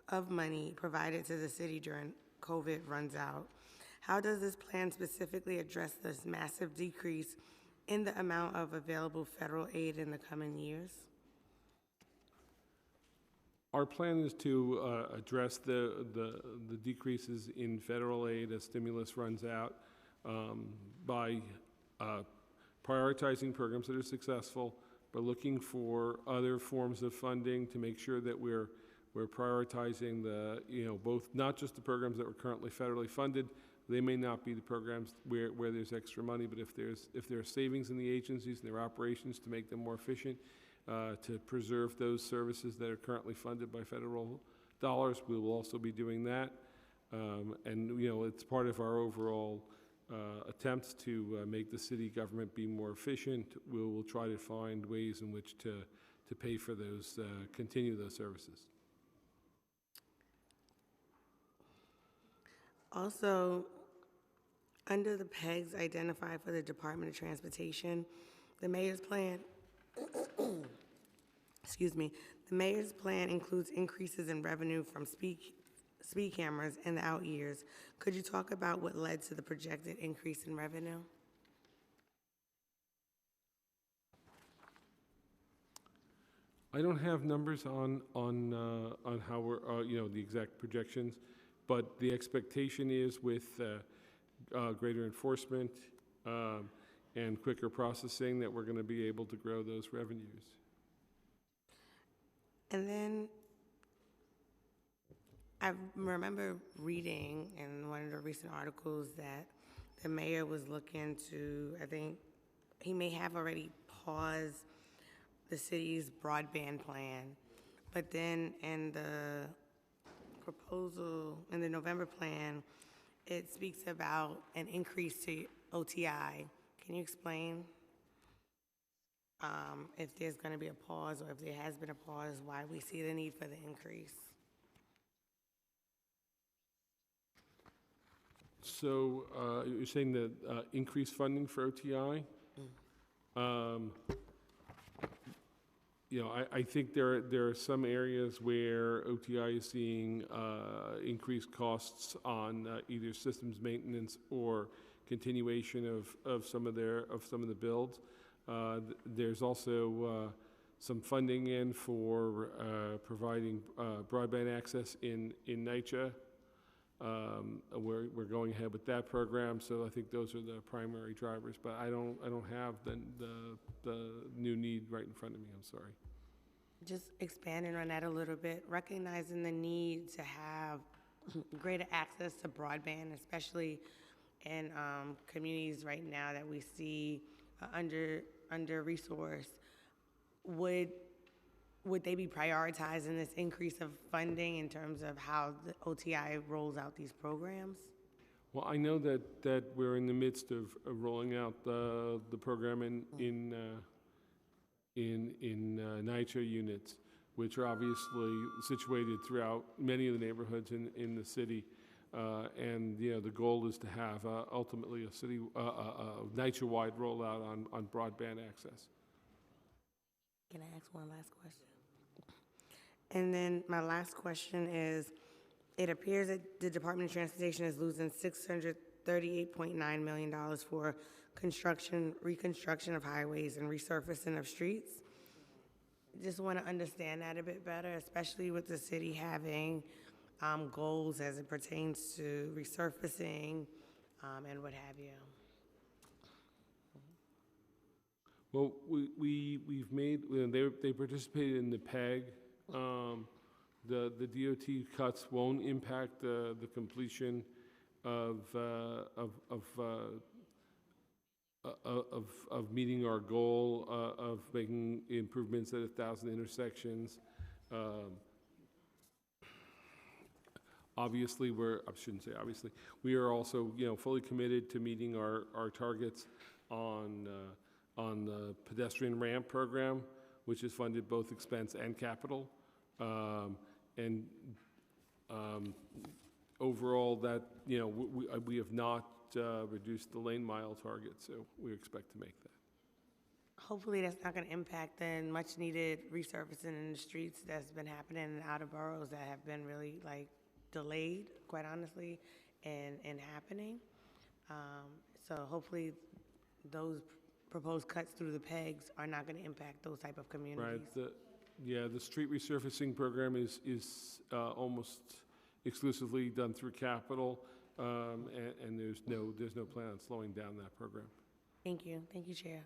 of money provided to the city during COVID runs out. How does this plan specifically address this massive decrease in the amount of available federal aid in the coming years? Our plan is to address the decreases in federal aid as stimulus runs out by prioritizing programs that are successful, by looking for other forms of funding to make sure that we're prioritizing both, not just the programs that were currently federally funded. They may not be the programs where there's extra money, but if there are savings in the agencies and their operations to make them more efficient, to preserve those services that are currently funded by federal dollars, we will also be doing that. And it's part of our overall attempts to make the city government be more efficient. We will try to find ways in which to pay for those, continue those services. Also, under the pegs identified for the Department of Transportation, the mayor's plan, the mayor's plan includes increases in revenue from speed cameras in the out years. Could you talk about what led to the projected increase in revenue? I don't have numbers on how we're the exact projections, but the expectation is with greater enforcement and quicker processing that we're going to be able to grow those revenues. And then I remember reading in one of the recent articles that the mayor was looking to, I think he may have already paused the city's broadband plan, but then in the proposal, in the November plan, it speaks about an increase to OTI. Can you explain if there's going to be a pause, or if there has been a pause, why we see the need for the increase? So you're saying that increased funding for OTI? I think there are some areas where OTI is seeing increased costs on either systems maintenance or continuation of some of the builds. There's also some funding in for providing broadband access in NYCHA. We're going ahead with that program, so I think those are the primary drivers. But I don't have the new need right in front of me. I'm sorry. Just expanding on that a little bit, recognizing the need to have greater access to broadband, especially in communities right now that we see under-resourced. Would they be prioritizing this increase of funding in terms of how the OTI rolls out these programs? Well, I know that we're in the midst of rolling out the program in NYCHA units, which are obviously situated throughout many of the neighborhoods in the city. And the goal is to have ultimately a city NYCHA-wide rollout on broadband access. Can I ask one last question? And then my last question is, it appears that the Department of Transportation is losing $638.9 million for reconstruction of highways and resurfacing of streets. Just want to understand that a bit better, especially with the city having goals as it pertains to resurfacing and what have you. Well, we've made, they participated in the PEG. The DOT cuts won't impact the completion of meeting our goal of making improvements at 1,000 intersections. Obviously, I shouldn't say obviously, we are also fully committed to meeting our targets on the pedestrian ramp program, which is funded both expense and capital. Overall, that we have not reduced the lane mile target, so we expect to make that. Hopefully that's not going to impact the much needed resurfacing in the streets that's been happening in outer boroughs that have been really delayed, quite honestly, and happening. So hopefully those proposed cuts through the PEGs are not going to impact those type of communities. Right. The street resurfacing program is almost exclusively done through capital, and there's no plan on slowing down that program. Thank you. Thank you, Chair.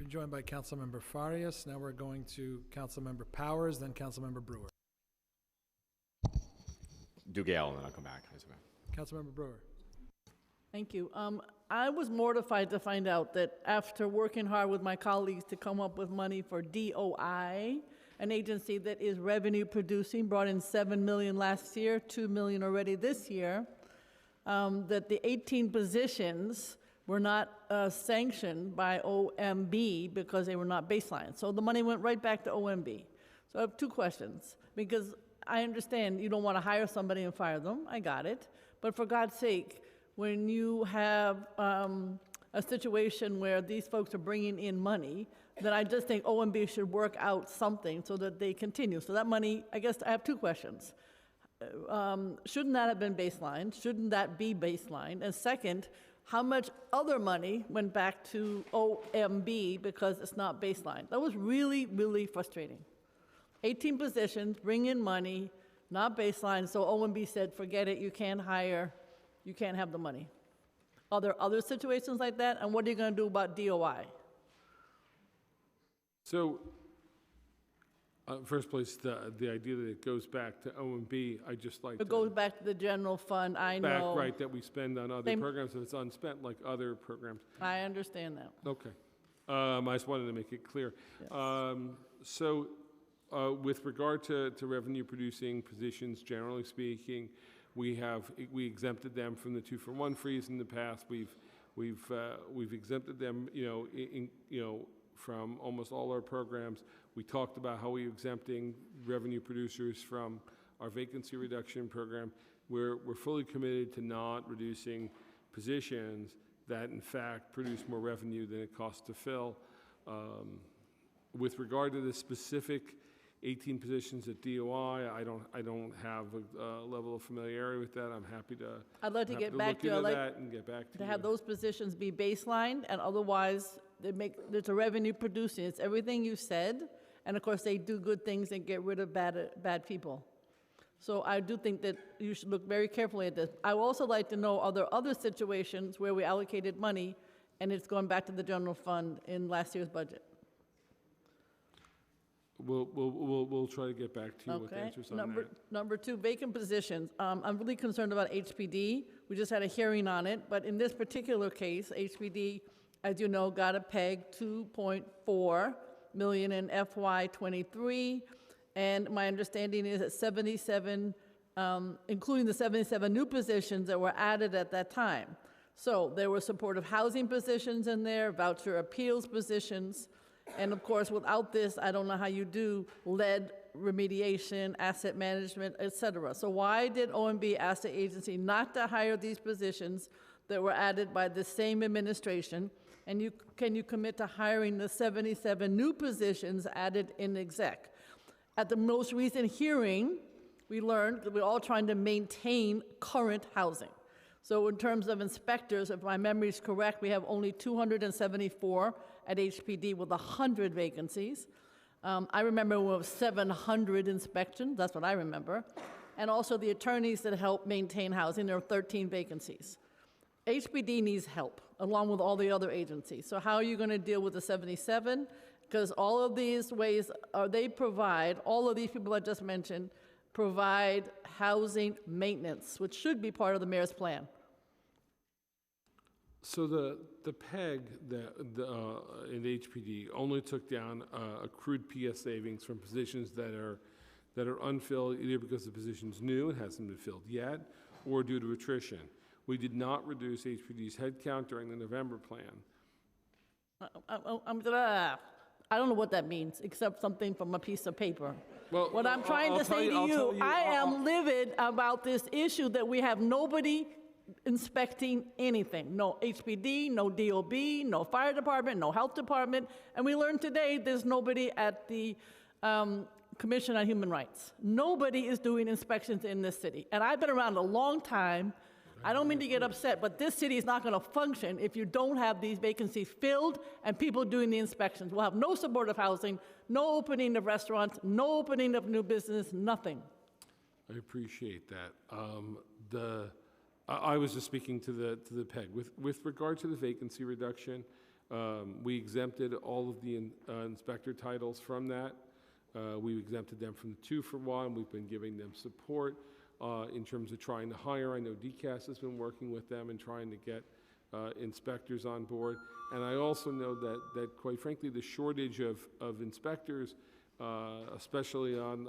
We're joined by Councilmember Farias. Now we're going to Councilmember Powers, then Councilmember Brewer. Dugale, and then I'll come back. Councilmember Brewer. Thank you. I was mortified to find out that after working hard with my colleagues to come up with money for DOI, an agency that is revenue producing, brought in $7 million last year, $2 million already this year, that the 18 positions were not sanctioned by OMB because they were not baseline. So the money went right back to OMB. So I have two questions, because I understand you don't want to hire somebody and fire them. I got it. But for God's sake, when you have a situation where these folks are bringing in money, then I just think OMB should work out something so that they continue. So that money, I guess I have two questions. Shouldn't that have been baseline? Shouldn't that be baseline? And second, how much other money went back to OMB because it's not baseline? That was really, really frustrating. 18 positions, bring in money, not baseline, so OMB said, forget it, you can't hire, you can't have the money. Are there other situations like that? And what are you going to do about DOI? So, first place, the idea that it goes back to OMB, I just like It goes back to the general fund, I know. Right, that we spend on other programs if it's unspent like other programs. I understand that. Okay. I just wanted to make it clear. Yes. With regard to revenue producing positions, generally speaking, we exempted them from the 2-for-1 freeze in the past. We've exempted them, from almost all our programs. We talked about how we're exempting revenue producers from our vacancy reduction program. We're fully committed to not reducing positions that in fact produce more revenue than it costs to fill. With regard to the specific 18 positions at DOI. I don't have a level of familiarity with that. I'm happy to. I'd like to happy get back look to you. into I'd like that and get back to to you. have those positions be baselined, and otherwise, it's a revenue producing. It's everything you said, and of course, they do good things and get rid of bad people. So I do think that you should look very carefully at this. I would also like to know, are there other situations where we allocated money and it's going back to the general fund in last year's budget? We'll try to get back to you with answers on that. Number two, vacant positions. I'm really concerned about HPD. We just had a hearing on it, but in this particular case, HPD, as you know, got a PEG 2.4 million in FY23, and my understanding is that 77, including the 77 new positions that were added at that time. So there were supportive housing positions in there, voucher appeals positions, and of course, without this, I don't know how you do lead remediation, asset management, et cetera. So why did OMB ask the agency not to hire these positions that were added by the same administration? And can you commit to hiring the 77 new positions added in exec? At the most recent hearing, we learned that we're all trying to maintain current housing. So in terms of inspectors, if my memory is correct, we have only 274 at HPD with 100 vacancies. I remember we have 700 inspections, that's what I remember. And also the attorneys that help maintain housing, there are 13 vacancies. HPD needs help, along with all the other agencies. So how are you going to deal with the 77? Because all of these ways, they provide, all of these people I just mentioned, provide housing maintenance, which should be part of the mayor's plan. So the PEG in HPD only took down accrued PS savings from positions that are unfilled, either because the position's new and hasn't been filled yet, or due to attrition. We did not reduce HPD's headcount during the November plan. I don't know what that means, except something from a piece of paper. Well, what I'm trying to say to you, I am livid about this issue that we have nobody inspecting anything. No HPD, no DOB, no fire department, no health department. And we learned today there's nobody at the Commission on Human Rights. Nobody is doing inspections in this city. And I've been around a long time. I don't mean to get upset, but this city is not going to function if you don't have these vacancies filled and people doing the inspections. We'll have no supportive housing, no opening of restaurants, no opening of new business, nothing. I appreciate that. I was just speaking to the PEG. With regard to the vacancy reduction, we exempted all of the inspector titles from that. We exempted them from the 2-for-1. We've been giving them support in terms of trying to hire. I know DCAS has been working with them and trying to get inspectors on board. And I also know that quite frankly, the shortage of inspectors, especially I'm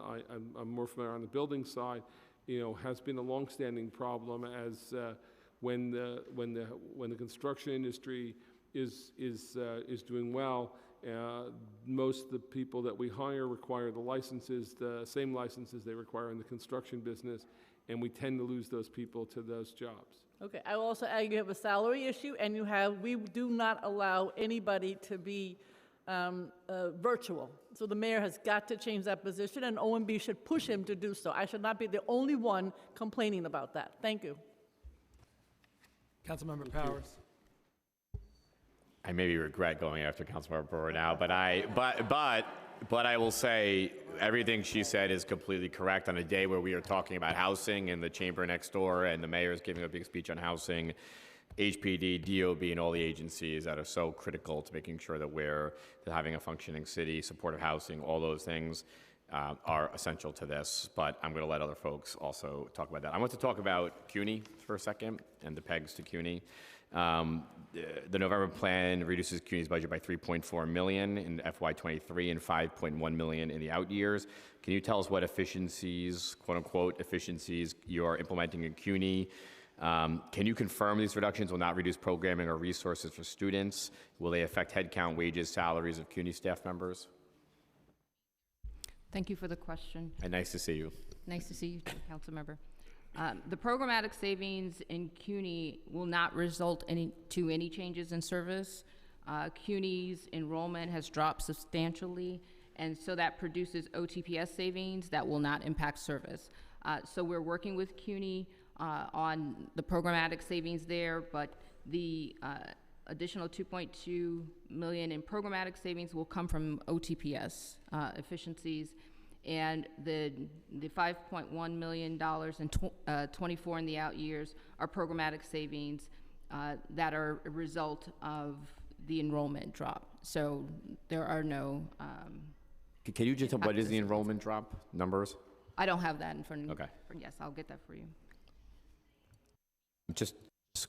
more familiar on the building side, has been a longstanding problem as when the construction industry is doing well. Most of the people that we hire require the same licenses they require in the construction business, and we tend to lose those people to those jobs. Okay, I will also add you have a salary issue, and we do not allow anybody to be virtual. So the mayor has got to change that position, and OMB should push him to do so. I should not be the only one complaining about that. Thank you. Councilmember Powers. I maybe regret going after Councilmember Brewer now, but I will say everything she said is completely correct on a day where we are talking about housing in the chamber next door and the mayor is giving a big speech on housing. HPD, DOB, and all the agencies that are so critical to making sure that we're having a functioning city, supportive housing, all those things are essential to this, but I'm going to let other folks also talk about that. I want to talk about CUNY for a second and the pegs to CUNY. The November plan reduces CUNY's budget by $3.4 million in FY23 and $5.1 million in the out years. Can you tell us what efficiencies, quote unquote, efficiencies you are implementing in CUNY? Can you confirm these reductions will not reduce programming or resources for students? Will they affect headcount, wages, salaries of CUNY staff members? Thank you for the question. And nice to see you. Nice to see you too, Councilmember. The programmatic savings in CUNY will not result to any changes in service. CUNY's enrollment has dropped substantially, and so that produces OTPS savings that will not impact service. So we're working with CUNY on the programmatic savings there, but the additional 2.2 million in programmatic savings will come from OTPS efficiencies, and the $5.1 million in 24 in the out years are programmatic savings that are a result of the enrollment drop. So there are no. Can you just tell what is the enrollment drop numbers? I don't have that in front of me. Okay. Yes, I'll get that for you. Just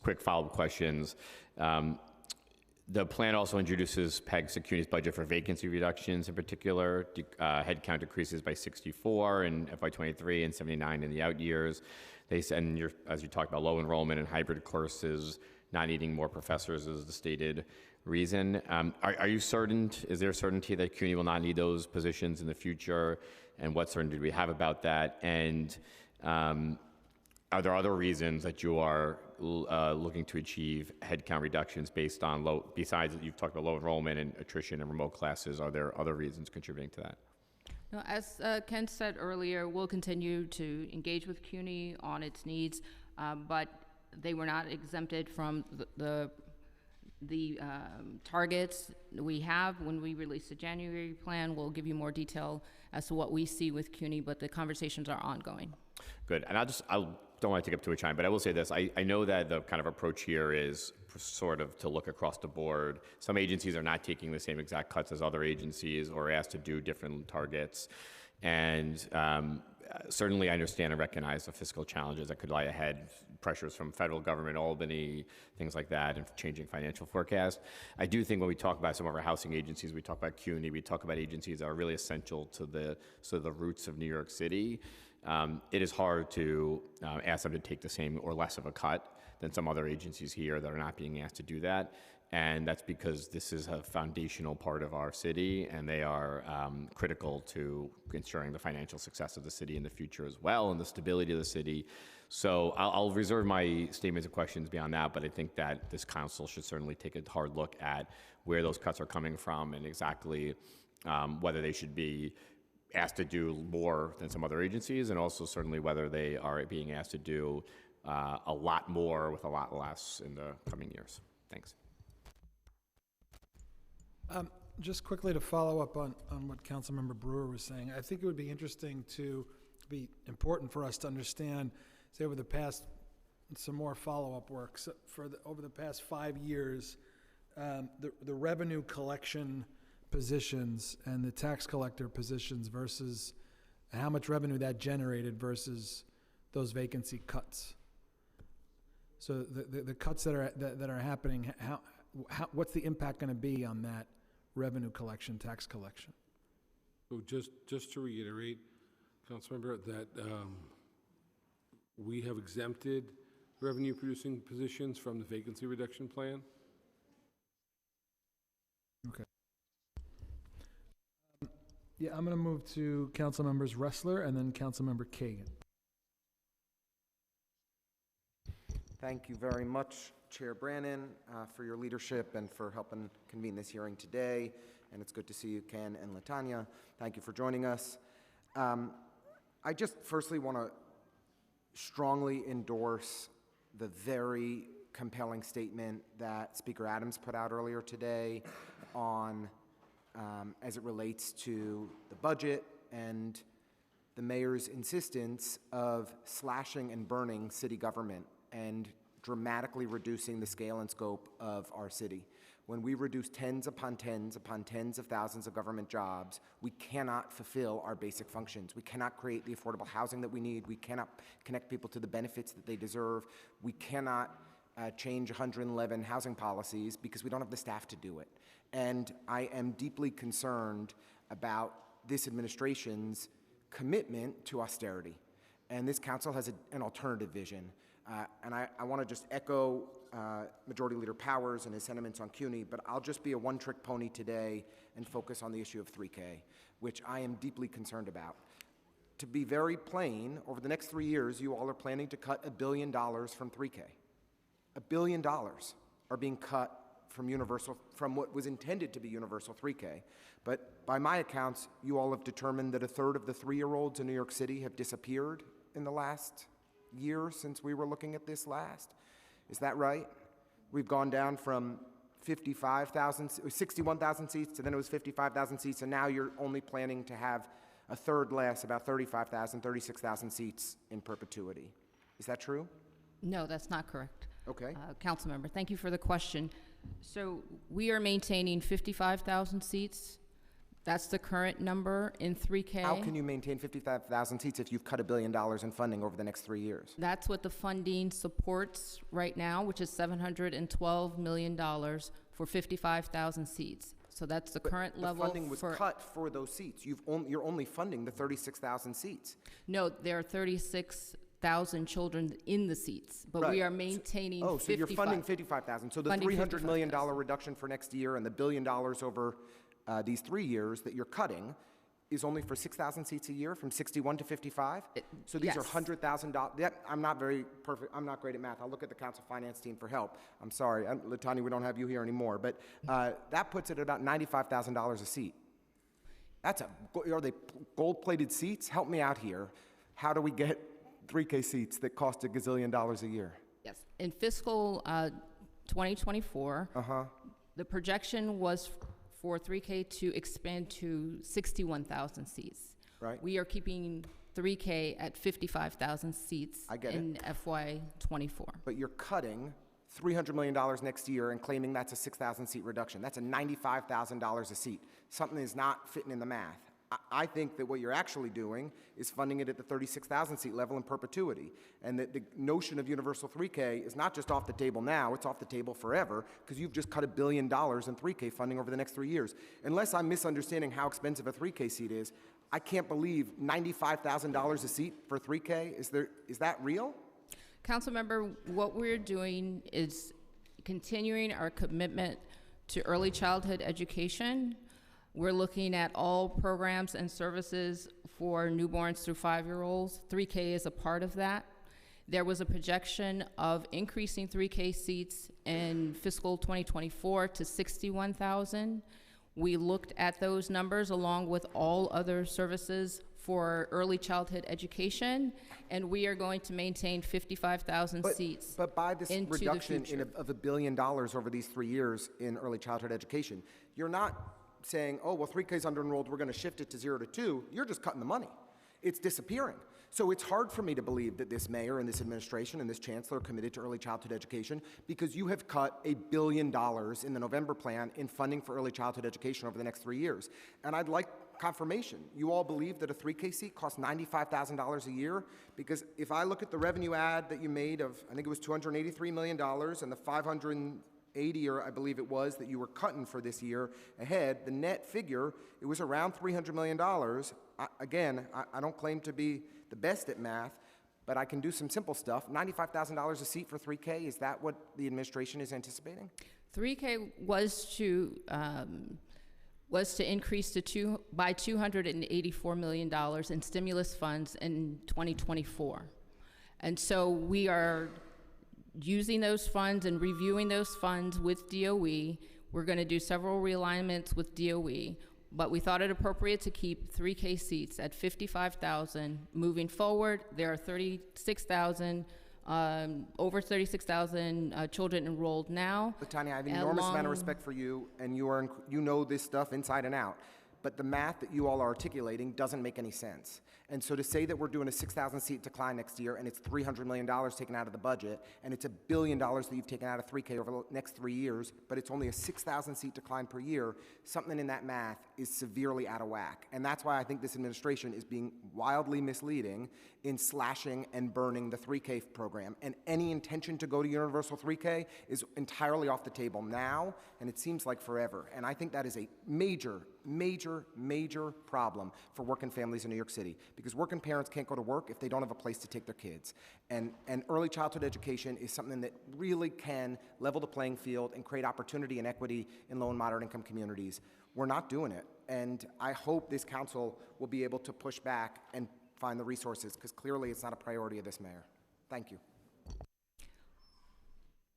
quick follow-up questions. The plan also introduces PEG's CUNY's budget for vacancy reductions in particular. Headcount decreases by 64 in FY23 and 79 in the out years. They said, and as you talked about, low enrollment and hybrid courses, not needing more professors is the stated reason. Are you certain, is there certainty that CUNY will not need those positions in the future? And what certainty do we have about that? And are there other reasons that you are looking to achieve headcount reductions based on besides you've talked about low enrollment and attrition and remote classes, are there other reasons contributing to that? No, as Ken said earlier, we'll continue to engage with CUNY on its needs, but they were not exempted from the targets we have. When we release the January plan, we'll give you more detail as to what we see with CUNY, but the conversations are ongoing. Good, and I don't want to take up too much time, but I will say this. I know that the kind of approach here is sort of to look across the board. Some agencies are not taking the same exact cuts as other agencies or asked to do different targets. And certainly I understand and recognize the fiscal challenges that could lie ahead, pressures from federal government, Albany, things like that, and changing financial forecast. I do think when we talk about some of our housing agencies, we talk about CUNY, we talk about agencies that are really essential to the roots of New York City. It is hard to ask them to take the same or less of a cut than some other agencies here that are not being asked to do that. And that's because this is a foundational part of our city, and they are critical to ensuring the financial success of the city in the future as well, and the stability of the city. So I'll reserve my statements and questions beyond that, but I think that this council should certainly take a hard look at where those cuts are coming from and exactly whether they should be asked to do more than some other agencies, and also certainly whether they are being asked to do a lot more with a lot less in the coming years. Thanks. Just quickly to follow up on what Councilmember Brewer was saying, I think it would be interesting to be important for us to understand, say over the past, some more follow-up work. So over the past 5 years, the revenue collection positions and the tax collector positions versus how much revenue that generated versus those vacancy cuts. So the cuts that are happening, what's the impact going to be on that revenue collection, tax collection? So just to reiterate, Councilmember, that we have exempted revenue-producing positions from the vacancy reduction plan. Okay. Yeah, I'm going to move to Councilmembers Ressler and then Councilmember Kagan. Thank you very much, Chair Brannan, for your leadership and for helping convene this hearing today. And it's good to see you, Ken and Latanya. Thank you for joining us. I just firstly want to strongly endorse the very compelling statement that Speaker Adams put out earlier today on as it relates to the budget and the mayor's insistence of slashing and burning city government and dramatically reducing the scale and scope of our city. When we reduce tens upon tens of thousands of government jobs, we cannot fulfill our basic functions. We cannot create the affordable housing that we need. We cannot connect people to the benefits that they deserve. We cannot change 111 housing policies because we don't have the staff to do it. And I am deeply concerned about this administration's commitment to austerity. And this council has an alternative vision. And I want to just echo Majority Leader Powers and his sentiments on CUNY, but I'll just be a one-trick pony today and focus on the issue of 3K, which I am deeply concerned about. To be very plain, over the next 3 years, you all are planning to cut $1 billion from 3K. $1 billion are being cut from what was intended to be universal 3K. But by my accounts, you all have determined that a third of the 3-year-olds in New York City have disappeared in the last year since we were looking at this last. Is that right? We've gone down from 61,000 seats, to then it was 55,000 seats, and now you're only planning to have a third less, about 35,000, 36,000 seats in perpetuity. Is that true? No, that's not correct. Okay. Councilmember, thank you for the question. So we are maintaining 55,000 seats. That's the current number in 3K. How can you maintain 55,000 seats if you've cut $1 billion in funding over the next 3 years? That's what the funding supports right now, which is $712 million for 55,000 seats. So that's the current level. The funding was cut for those seats. You're only funding the 36,000 seats. No, there are 36,000 children in the seats, but we are maintaining 55. So you're funding 55,000. So the $300 million reduction for next year and the $1 billion over these 3 years that you're cutting is only for 6,000 seats a year, from 61 to 55? So these are $100,000. Yep, I'm not very perfect. I'm not great at math. I'll look at the council finance team for help. I'm sorry. Latanya, we don't have you here anymore. But that puts it at about $95,000 a seat. Are they gold-plated seats? Help me out here. How do we get 3K seats that cost $1 gazillion a year? Yes. In fiscal 2024, the projection was for 3K to expand to 61,000 seats. Right. We are keeping 3K at 55,000 seats in FY24. But you're cutting $300 million next year and claiming that's a 6,000 seat reduction. That's a $95,000 a seat. Something is not fitting in the math. I think that what you're actually doing is funding it at the 36,000 seat level in perpetuity. And that the notion of universal 3K is not just off the table now, it's off the table forever, because you've just cut $1 billion in 3K funding over the next 3 years. Unless I'm misunderstanding how expensive a 3K seat is, I can't believe $95,000 a seat for 3K. Is that real? Councilmember, what we're doing is continuing our commitment to early childhood education. We're looking at all programs and services for newborns through 5-year-olds. 3K is a part of that. There was a projection of increasing 3K seats in fiscal 2024 to 61,000. We looked at those numbers along with all other services for early childhood education, and we are going to maintain 55,000 seats. But by this into reduction the future. of $1 billion over these 3 years in early childhood education, you're not saying, oh, well, 3K is under-enrolled, we're going to shift it to 0 to 2. You're just cutting the money. It's disappearing. So it's hard for me to believe that this mayor and this administration and this chancellor are committed to early childhood education, because you have cut $1 billion in the November plan in funding for early childhood education over the next 3 years. And I'd like confirmation. You all believe that a 3K seat costs $95,000 a year? Because if I look at the revenue add that you made of, I think it was $283 million, and the 580, or I believe it was, that you were cutting for this year ahead, the net figure, it was around $300 million. I don't claim to be the best at math, but I can do some simple stuff. $95,000 a seat for 3K, is that what the administration is anticipating? 3K was to increase by $284 million in stimulus funds in 2024. And so we are using those funds and reviewing those funds with DOE. We're going to do several realignments with DOE, but we thought it appropriate to keep 3K seats at 55,000. Moving forward, there are 36,000, over 36,000 children enrolled now. Latanya, I have an enormous amount of respect for you, and you know this stuff inside and out. But the math that you all are articulating doesn't make any sense. And so to say that we're doing a 6,000 seat decline next year, and it's $300 million taken out of the budget, and it's $1 billion that you've taken out of 3K over the next 3 years, but it's only a 6,000 seat decline per year, something in that math is severely out of whack. And that's why I think this administration is being wildly misleading in slashing and burning the 3K program. And any intention to go to universal 3K is entirely off the table now, and it seems like forever. And I think that is a major, major, major problem for working families in New York City, because working parents can't go to work if they don't have a place to take their kids. And early childhood education is something that really can level the playing field and create opportunity and equity in low and moderate income communities. We're not doing it. And I hope this council will be able to push back and find the resources, because clearly it's not a priority of this mayor. Thank you.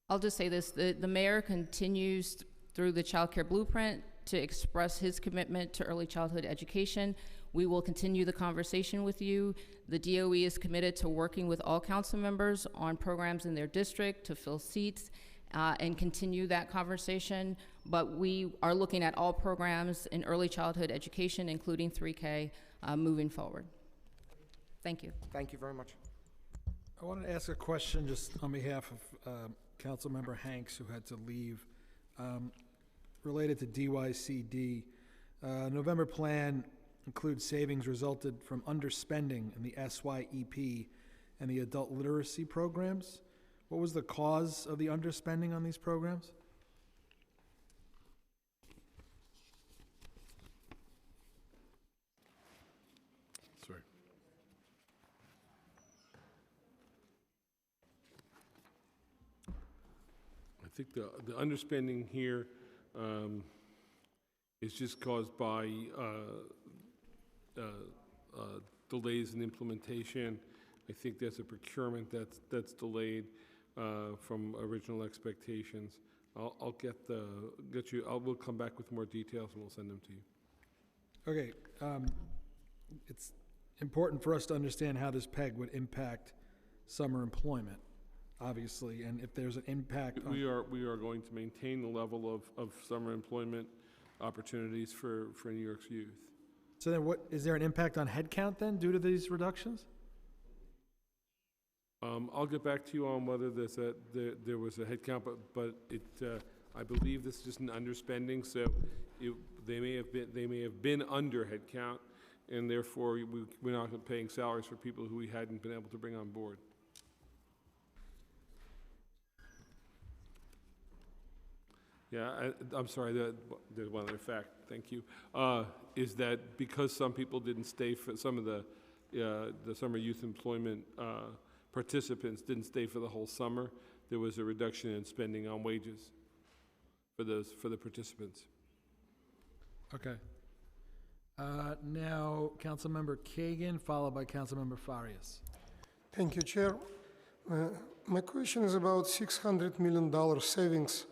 I'll just say this, the mayor continues through the Child Care Blueprint to express his commitment to early childhood education. We will continue the conversation with you. The DOE is committed to working with all council members on programs in their district to fill seats and continue that conversation. But we are looking at all programs in early childhood education, including 3K, moving forward. Thank you. Thank you very much. I wanted to ask a question just on behalf of Councilmember Hanks, who had to leave, related to DYCD. November plan includes savings resulted from underspending in the SYEP and the adult literacy programs. What was the cause of the underspending on these programs? Sorry. I think the underspending here is just caused by delays in implementation. I think there's a procurement that's delayed from original expectations. We'll come back with more details and we'll send them to you. Okay, it's important for us to understand how this PEG would impact summer employment, obviously, and if there's an impact on... We are going to maintain the level of summer employment opportunities for New York's youth. So then what, is there an impact on headcount then due to these reductions? I'll get back to you on whether there was a headcount, but I believe this is just an underspending, so they may have been under headcount, and therefore we're not paying salaries for people who we hadn't been able to bring on board. Yeah, I'm sorry, there's one other fact, thank you, is that because some people didn't stay for some of the summer youth employment participants didn't stay for the whole summer, there was a reduction in spending on wages for the participants. Okay. Now, Councilmember Kagan, followed by Councilmember Farias. Thank you, Chair. My question is about $600 million savings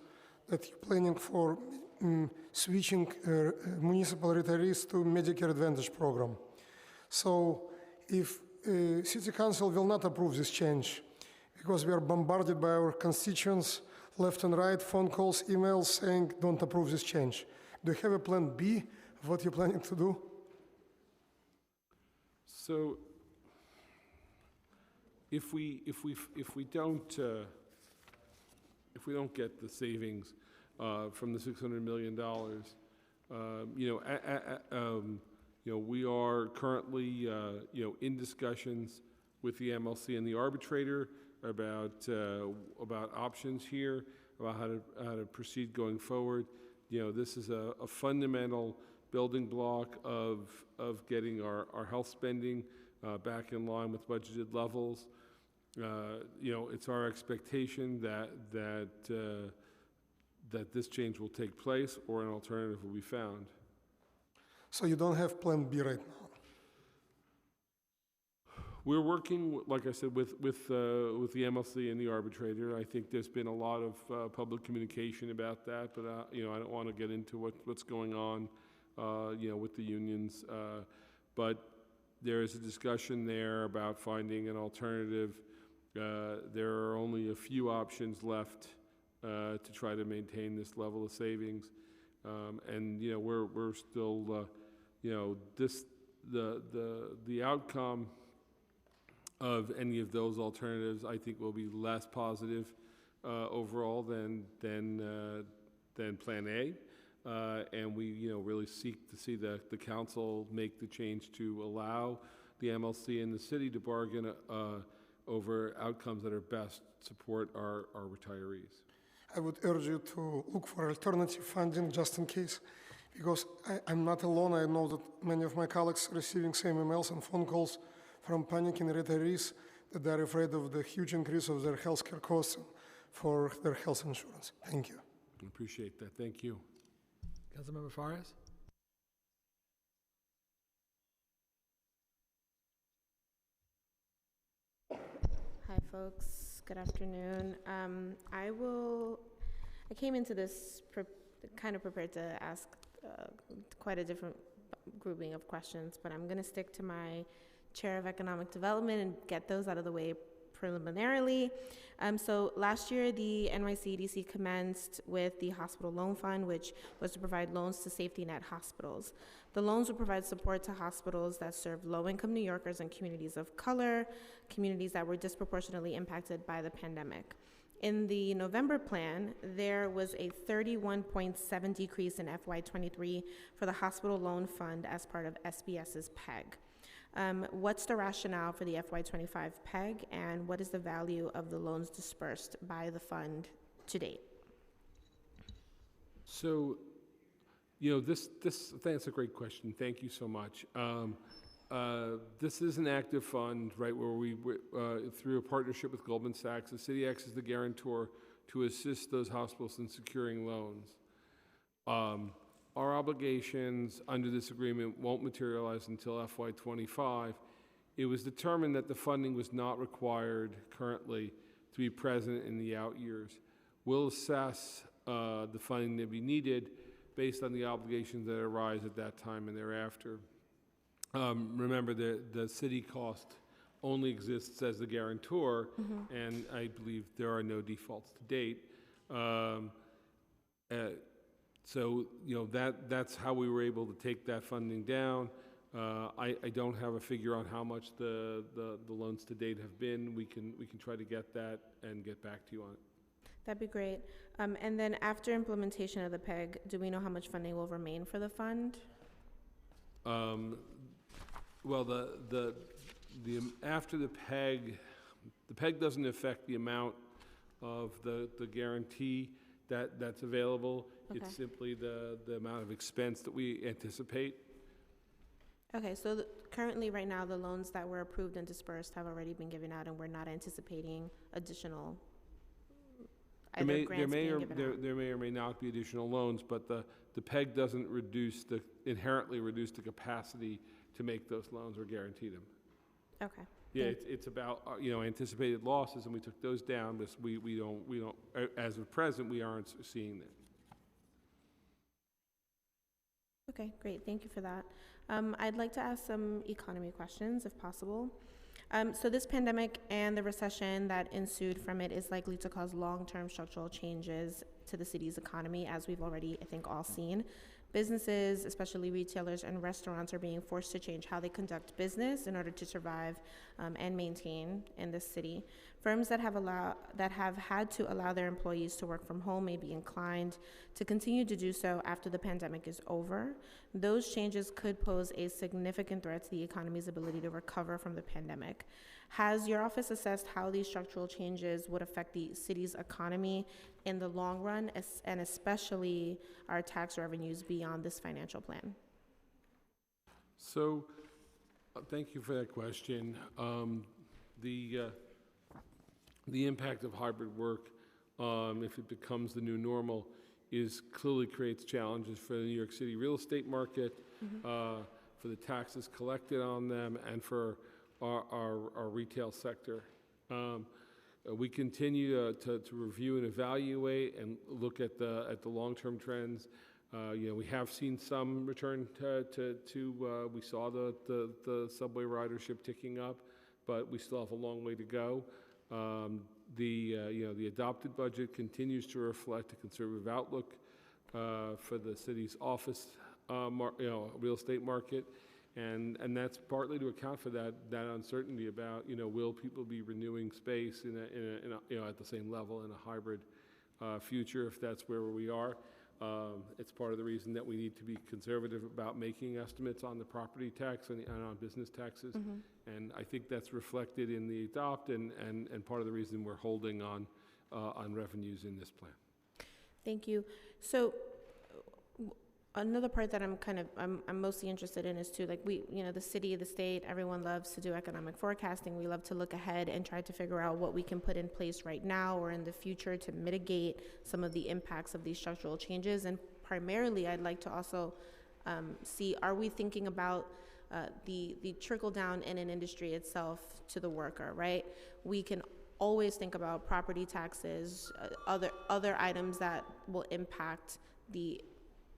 that you're planning for switching municipal retirees to Medicare Advantage program. So if City Council will not approve this change, because we are bombarded by our constituents left and right, phone calls, emails saying don't approve this change. Do you have a plan B of what you're planning to do? So if we don't get the savings from the $600 million, we are currently in discussions with the MLC and the arbitrator about options here, about how to proceed going forward. This is a fundamental building block of getting our health spending back in line with budgeted levels. It's our expectation that this change will take place or an alternative will be found. So you don't have plan B right now? We're working, like I said, with the MLC and the arbitrator. I think there's been a lot of public communication about that, but I don't want to get into what's going on, with the unions. But there is a discussion there about finding an alternative. There are only a few options left to try to maintain this level of savings, and we're still, the outcome of any of those alternatives, I think, will be less positive overall than Plan A, and we really seek to see the council make the change to allow the MLC and the city to bargain over outcomes that are best support our retirees. I would urge you to look for alternative funding just in case, because I'm not alone. I know that many of my colleagues are receiving same emails and phone calls from panicking retirees that they're afraid of the huge increase of their healthcare costs for their health insurance. Thank you. I appreciate that. Thank you. Councilmember Farias? Hi, folks. Good afternoon. I came into this kind of prepared to ask quite a different grouping of questions, but I'm going to stick to my Chair of Economic Development and get those out of the way preliminarily. So last year, the NYCDC commenced with the Hospital Loan Fund, which was to provide loans to safety net hospitals. The loans would provide support to hospitals that serve low-income New Yorkers and communities of color, communities that were disproportionately impacted by the pandemic. In the November plan, there was a 31.7 decrease in FY23 for the Hospital Loan Fund as part of SBS's PEG. What's the rationale for the FY25 PEG, and what is the value of the loans dispersed by the fund to date? So, that's a great question. Thank you so much. This is an active fund, right, where we, through a partnership with Goldman Sachs, the city acts as the guarantor to assist those hospitals in securing loans. Our obligations under this agreement won't materialize until FY25. It was determined that the funding was not required currently to be present in the out years. We'll assess the funding that be needed based on the obligations that arise at that time and thereafter. Remember, the city cost only exists as the guarantor, and I believe there are no defaults to date. So, that's how we were able to take that funding down. I don't have a figure on how much the loans to date have been. We can try to get that and get back to you on it. That'd be great. And then after implementation of the PEG, do we know how much funding will remain for the fund? Well, after the PEG doesn't affect the amount of the guarantee that's available. Okay. It's simply the amount of expense that we anticipate. Okay, so currently, right now, the loans that were approved and dispersed have already been given out, and we're not anticipating additional There may or may not be additional loans, but the PEG doesn't inherently reduce the capacity to make those loans or guarantee them. Okay. Yeah, it's about anticipated losses, and we took those down, but we don't as of present we aren't seeing that. Okay, great. Thank you for that. I'd like to ask some economy questions, if possible. So this pandemic and the recession that ensued from it is likely to cause long-term structural changes to the city's economy, as we've already, I think, all seen. Businesses, especially retailers and restaurants, are being forced to change how they conduct business in order to survive and maintain in this city. Firms that have had to allow their employees to work from home may be inclined to continue to do so after the pandemic is over. Those changes could pose a significant threat to the economy's ability to recover from the pandemic. Has your office assessed how these structural changes would affect the city's economy in the long run, and especially our tax revenues beyond this financial plan? So, thank you for that question. The impact of hybrid work, if it becomes the new normal, clearly creates challenges for the New York City real estate market, for the taxes collected on them, and for our retail sector. We continue to review and evaluate and look at the long-term trends. We have seen some return we saw the subway ridership ticking up, but we still have a long way to go. The adopted budget continues to reflect a conservative outlook for the city's office real estate market. And that's partly to account for that uncertainty about, will people be renewing space at the same level in a hybrid future, if that's where we are. It's part of the reason that we need to be conservative about making estimates on the property tax and on business taxes. And I think that's reflected in the adopt and part of the reason we're holding on revenues in this plan. Thank you. So another part that I'm mostly interested in is too, like the city, the state, everyone loves to do economic forecasting. We love to look ahead and try to figure out what we can put in place right now or in the future to mitigate some of the impacts of these structural changes. And primarily, I'd like to also see, are we thinking about the trickle down in an industry itself to the worker, right? We can always think about property taxes, other items that will impact the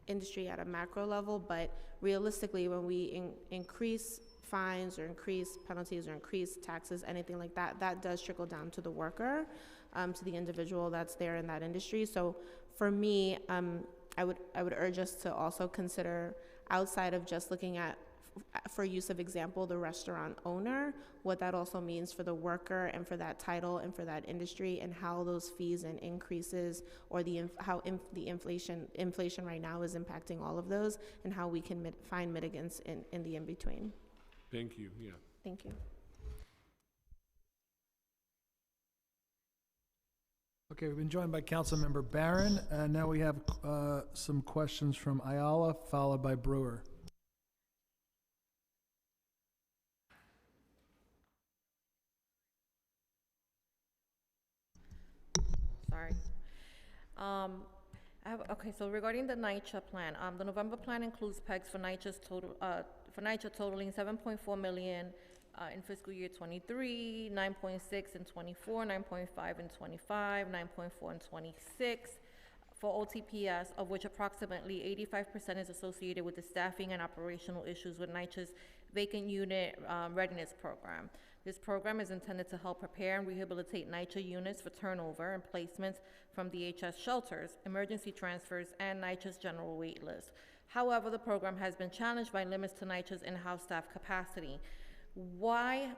industry at a macro level, but realistically, when we increase fines or increase penalties or increase taxes, anything like that, that does trickle down to the worker, to the individual that's there in that industry. So for me, I would urge us to also consider, outside of just looking at, for use of example, the restaurant owner, what that also means for the worker and for that title and for that industry, and how those fees and increases, or the inflation right now is impacting all of those, and how we can find mitigants in the in-between. Thank you, yeah. Thank you. Okay, we've been joined by Councilmember Barron, and now we have some questions from Ayala, followed by Brewer. Sorry. So regarding the NYCHA plan, the November plan includes pegs for NYCHA's total, for NYCHA totaling 7.4 million in fiscal year 23, 9.6 in 24, 9.5 in 25, 9.4 in 26 for OTPS, of which approximately 85% is associated with the staffing and operational issues with NYCHA's vacant unit readiness program. This program is intended to help prepare and rehabilitate NYCHA units for turnover and placements from DHS shelters, emergency transfers, and NYCHA's general wait list. However, the program has been challenged by limits to NYCHA's in-house staff capacity. Why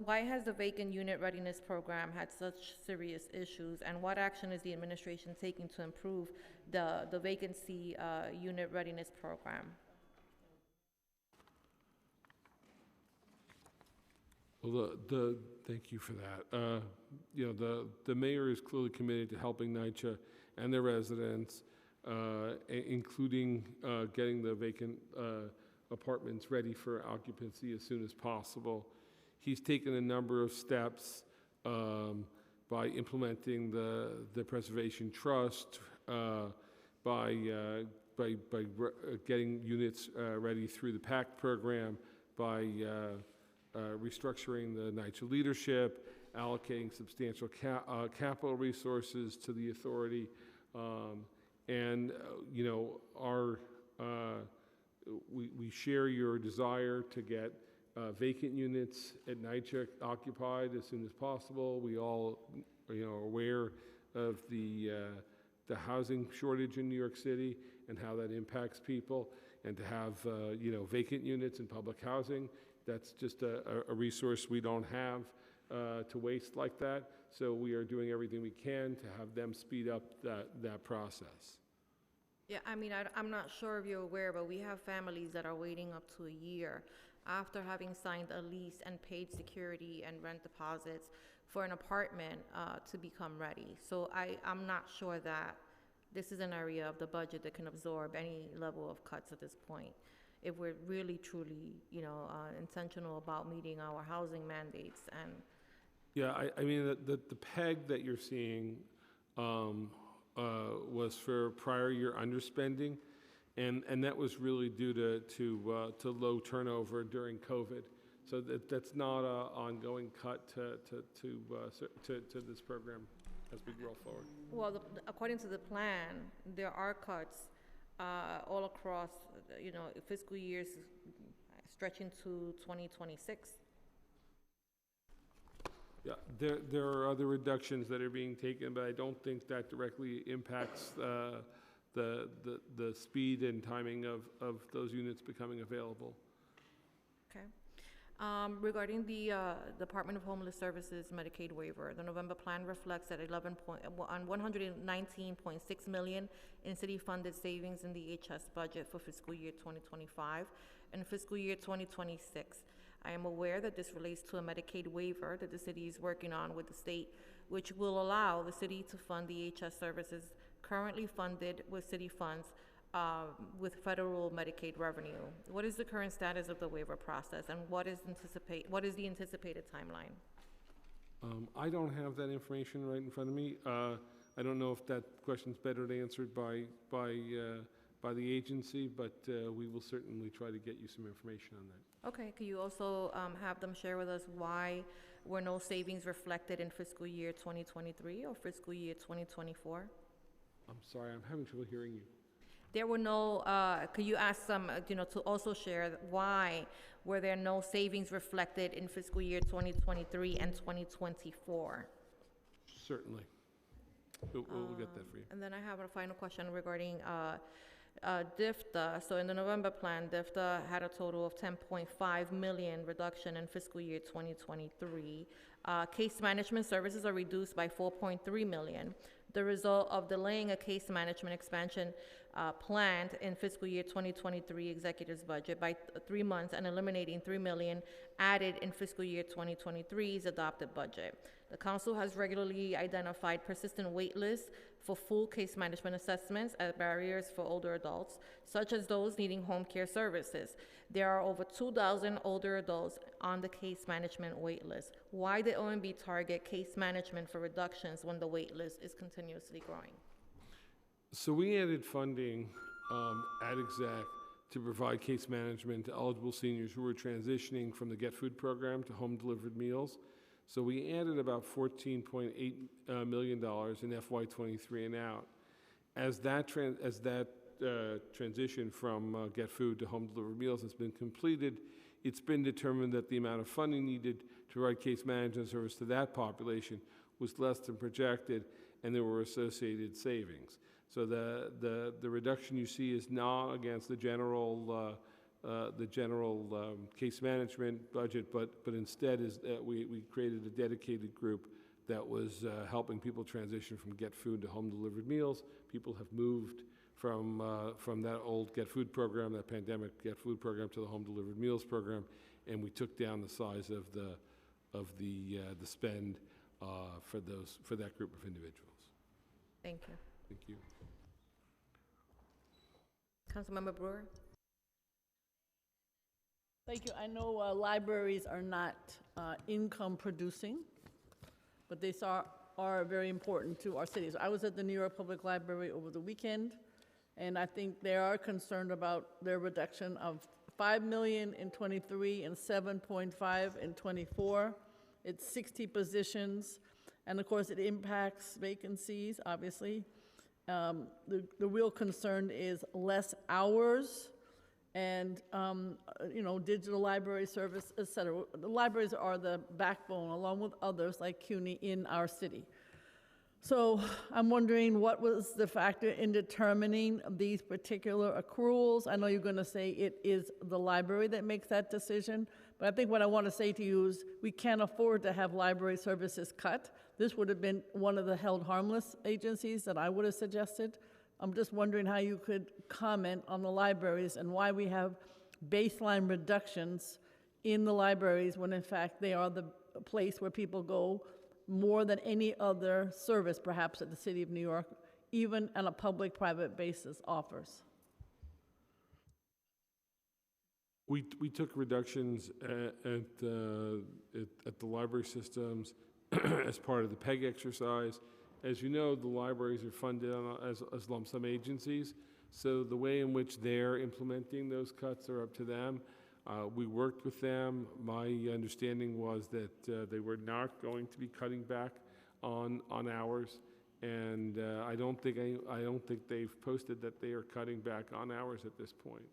has the vacant unit readiness program had such serious issues, and what action is the administration taking to improve the vacancy unit readiness program? Well, thank you for that. The mayor is clearly committed to helping NYCHA and their residents, including getting the vacant apartments ready for occupancy as soon as possible. He's taken a number of steps by implementing the Preservation Trust, by getting units ready through the PACT program, by restructuring the NYCHA leadership, allocating substantial capital resources to the authority, we share your desire to get vacant units at NYCHA occupied as soon as possible. We all, are aware of the housing shortage in New York City and how that impacts people, and to have vacant units in public housing. That's just a resource we don't have to waste like that. So we are doing everything we can to have them speed up that process. Yeah, I'm not sure if you're aware, but we have families that are waiting up to a year after having signed a lease and paid security and rent deposits for an apartment to become ready. So I'm not sure that this is an area of the budget that can absorb any level of cuts at this point, if we're really, truly, intentional about meeting our housing mandates. And yeah, the peg that you're seeing was for prior year underspending, and that was really due to low turnover during COVID. So that's not an ongoing cut to this program as we roll forward. Well, according to the plan, there are cuts all across, fiscal years stretching to 2026. Yeah, there are other reductions that are being taken, but I don't think that directly impacts the speed and timing of those units becoming available. Okay. Regarding the Department of Homeless Services Medicaid waiver, the November plan reflects that 119.6 million in city-funded savings in the HS budget for fiscal year 2025 and fiscal year 2026. I am aware that this relates to a Medicaid waiver that the city is working on with the state, which will allow the city to fund the HS services currently funded with city funds with federal Medicaid revenue. What is the current status of the waiver process, and what is the anticipated timeline? I don't have that information right in front of me. I don't know if that question's better answered by the agency, but we will certainly try to get you some information on that. Okay, could you also have them share with us why were no savings reflected in fiscal year 2023 or fiscal year 2024? I'm sorry, I'm having trouble hearing you. There were no, could you ask some, to also share why were there no savings reflected in fiscal year 2023 and 2024? Certainly. We'll get that for you. And then I have a final question regarding DIFTA. So in the November plan, DIFTA had a total of 10.5 million reduction in fiscal year 2023. Case management services are reduced by 4.3 million. The result of delaying a case management expansion planned in fiscal year 2023 executive's budget by 3 months and eliminating 3 million added in fiscal year 2023's adopted budget. The council has regularly identified persistent wait lists for full case management assessments as barriers for older adults, such as those needing home care services. There are over 2,000 older adults on the case management wait list. Why did OMB target case management for reductions when the wait list is continuously growing? So we added funding at Exec to provide case management to eligible seniors who were transitioning from the Get Food program to home-delivered meals. So we added about $14.8 million in FY23 and out. As that transition from Get Food to home-delivered meals has been completed, it's been determined that the amount of funding needed to provide case management service to that population was less than projected, and there were associated savings. So the reduction you see is not against the general case management budget, but instead is that we created a dedicated group that was helping people transition from Get Food to home-delivered meals. People have moved from that old Get Food program, that pandemic Get Food program, to the home-delivered meals program, and we took down the size of the spend for that group of individuals. Thank you. Thank you. Councilmember Brewer? Thank you. I know libraries are not income producing, but they are very important to our cities. I was at the New York Public Library over the weekend, and I think they are concerned about their reduction of $5 million in 23 and 7.5 in 24. It's 60 positions, and of course it impacts vacancies, obviously. The real concern is less hours and, digital library service, et cetera. The libraries are the backbone, along with others like CUNY, in our city. So I'm wondering what was the factor in determining these particular accruals? I know you're going to say it is the library that makes that decision, but I think what I want to say to you is we can't afford to have library services cut. This would have been one of the held harmless agencies that I would have suggested. I'm just wondering how you could comment on the libraries and why we have baseline reductions in the libraries when in fact they are the place where people go more than any other service perhaps that the city of New York, even on a public-private basis, offers. We took reductions at the library systems as part of the PEG exercise. As you know, the libraries are funded as lump sum agencies, so the way in which they're implementing those cuts are up to them. We worked with them. My understanding was that they were not going to be cutting back on hours, and I don't think they've posted that they are cutting back on hours at this point.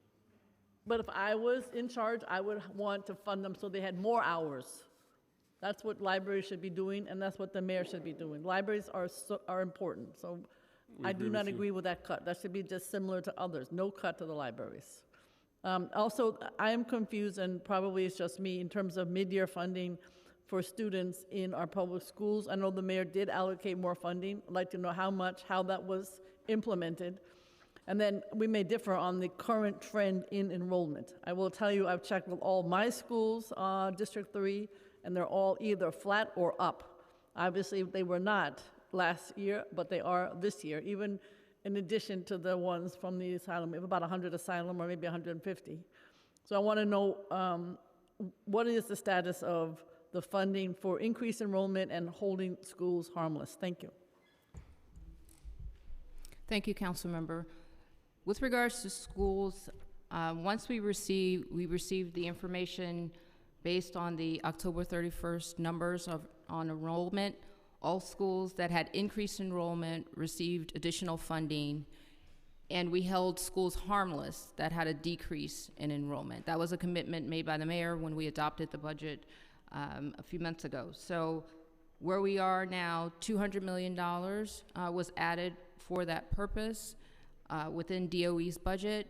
But if I was in charge, I would want to fund them so they had more hours. That's what libraries should be doing, and that's what the mayor should be doing. Libraries are important, so I do not agree with that cut. That should be just similar to others. No cut to the libraries. Also, I am confused, and probably it's just me, in terms of mid-year funding for students in our public schools. I know the mayor did allocate more funding. I'd like to know how that was implemented. And then we may differ on the current trend in enrollment. I will tell you, I've checked with all my schools, District 3, and they're all either flat or up. Obviously, they were not last year, but they are this year, even in addition to the ones from the asylum. We have about 100 asylum, or maybe 150. So I want to know what is the status of the funding for increased enrollment and holding schools harmless? Thank you. Thank you, Councilmember. With regards to schools, once we received the information based on the October 31st numbers on enrollment, all schools that had increased enrollment received additional funding, and we held schools harmless that had a decrease in enrollment. That was a commitment made by the mayor when we adopted the budget a few months ago. So where we are now, $200 million was added for that purpose within DOE's budget.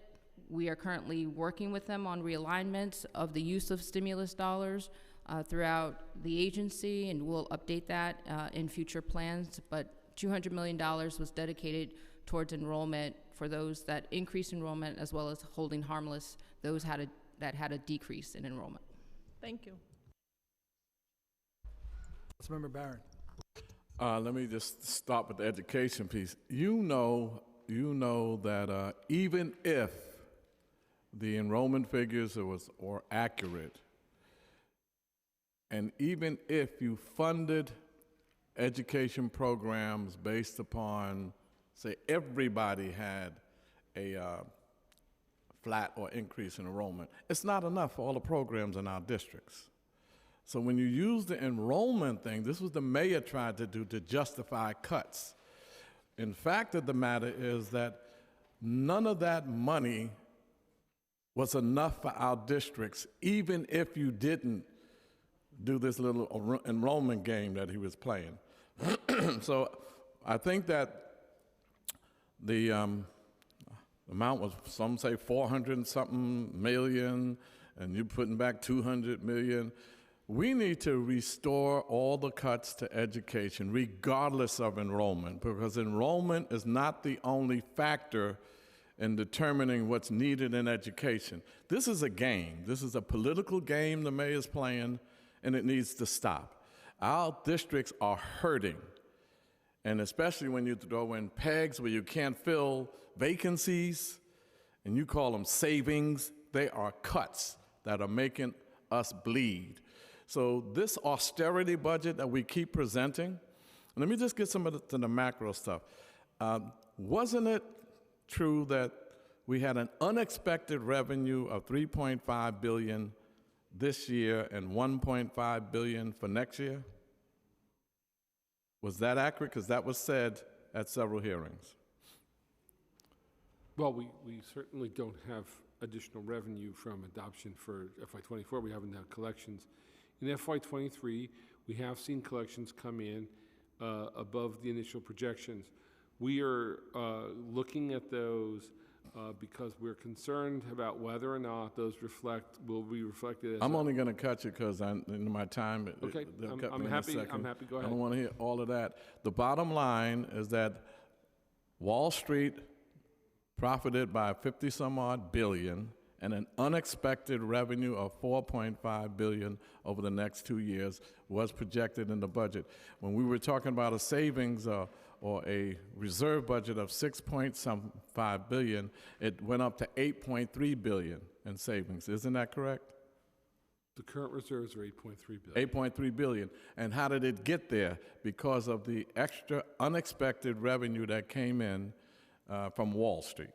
We are currently working with them on realignments of the use of stimulus dollars throughout the agency, and we'll update that in future plans. But $200 million was dedicated towards enrollment for those that increased enrollment, as well as holding harmless those that had a decrease in enrollment. Thank you. Councilmember Barron. Let me just start with the education piece. You know that even if the enrollment figures are accurate, and even if you funded education programs based upon, say, everybody had a flat or increase in enrollment, it's not enough for all the programs in our districts. So when you use the enrollment thing, this was the mayor tried to do to justify cuts. In fact of the matter is that none of that money was enough for our districts, even if you didn't do this little enrollment game that he was playing. So I think that the amount was, some say 400 and something million, and you're putting back 200 million. We need to restore all the cuts to education, regardless of enrollment, because enrollment is not the only factor in determining what's needed in education. This is a game. This is a political game the mayor's playing, and it needs to stop. Our districts are hurting, and especially when you throw in pegs where you can't fill vacancies, and you call them savings, they are cuts that are making us bleed. So this austerity budget that we keep presenting, let me just get some of the macro stuff. Wasn't it true that we had an unexpected revenue of $3.5 billion this year and $1.5 billion for next year? Was that accurate? Because that was said at several hearings. Well, we certainly don't have additional revenue from adoption for FY24. We haven't had collections. In FY23, we have seen collections come in above the initial projections. We are looking at those because we're concerned about whether or not those will be reflected as I'm only going to cut you because in my time, okay. they'll cut I'm me in happy. a second. I'm happy. Go ahead. I don't want to hear all of that. The bottom line is that Wall Street profited by 50-some-odd billion and an unexpected revenue of $4.5 billion over the next 2 years was projected in the budget. When we were talking about a savings or a reserve budget of $6.5 billion, it went up to $8.3 billion in savings. Isn't that correct? The current reserves are $8.3 billion. $8.3 billion. And how did it get there? Because of the extra unexpected revenue that came in from Wall Street.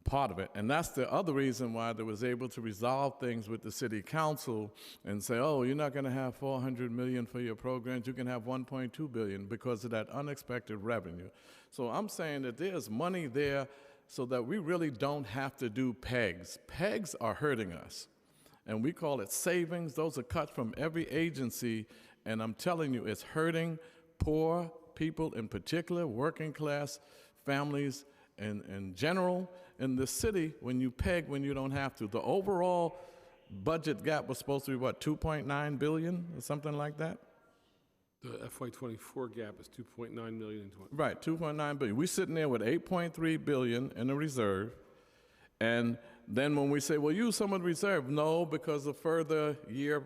Part of it. And that's the other reason why they was able to resolve things with the city council and say, oh, you're not going to have $400 million for your programs, you can have $1.2 billion because of that unexpected revenue. So I'm saying that there's money there so that we really don't have to do pegs. Pegs are hurting us. And we call it savings. Those are cuts from every agency. And I'm telling you, it's hurting poor people in particular, working class families in general, in the city when you peg when you don't have to. The overall budget gap was supposed to be, what, $2.9 billion or something like that? The FY24 gap is $2.9 million. Right, $2.9 billion. We're sitting there with $8.3 billion in the reserve, and then when we say, well, use some of the reserve, no, because the further year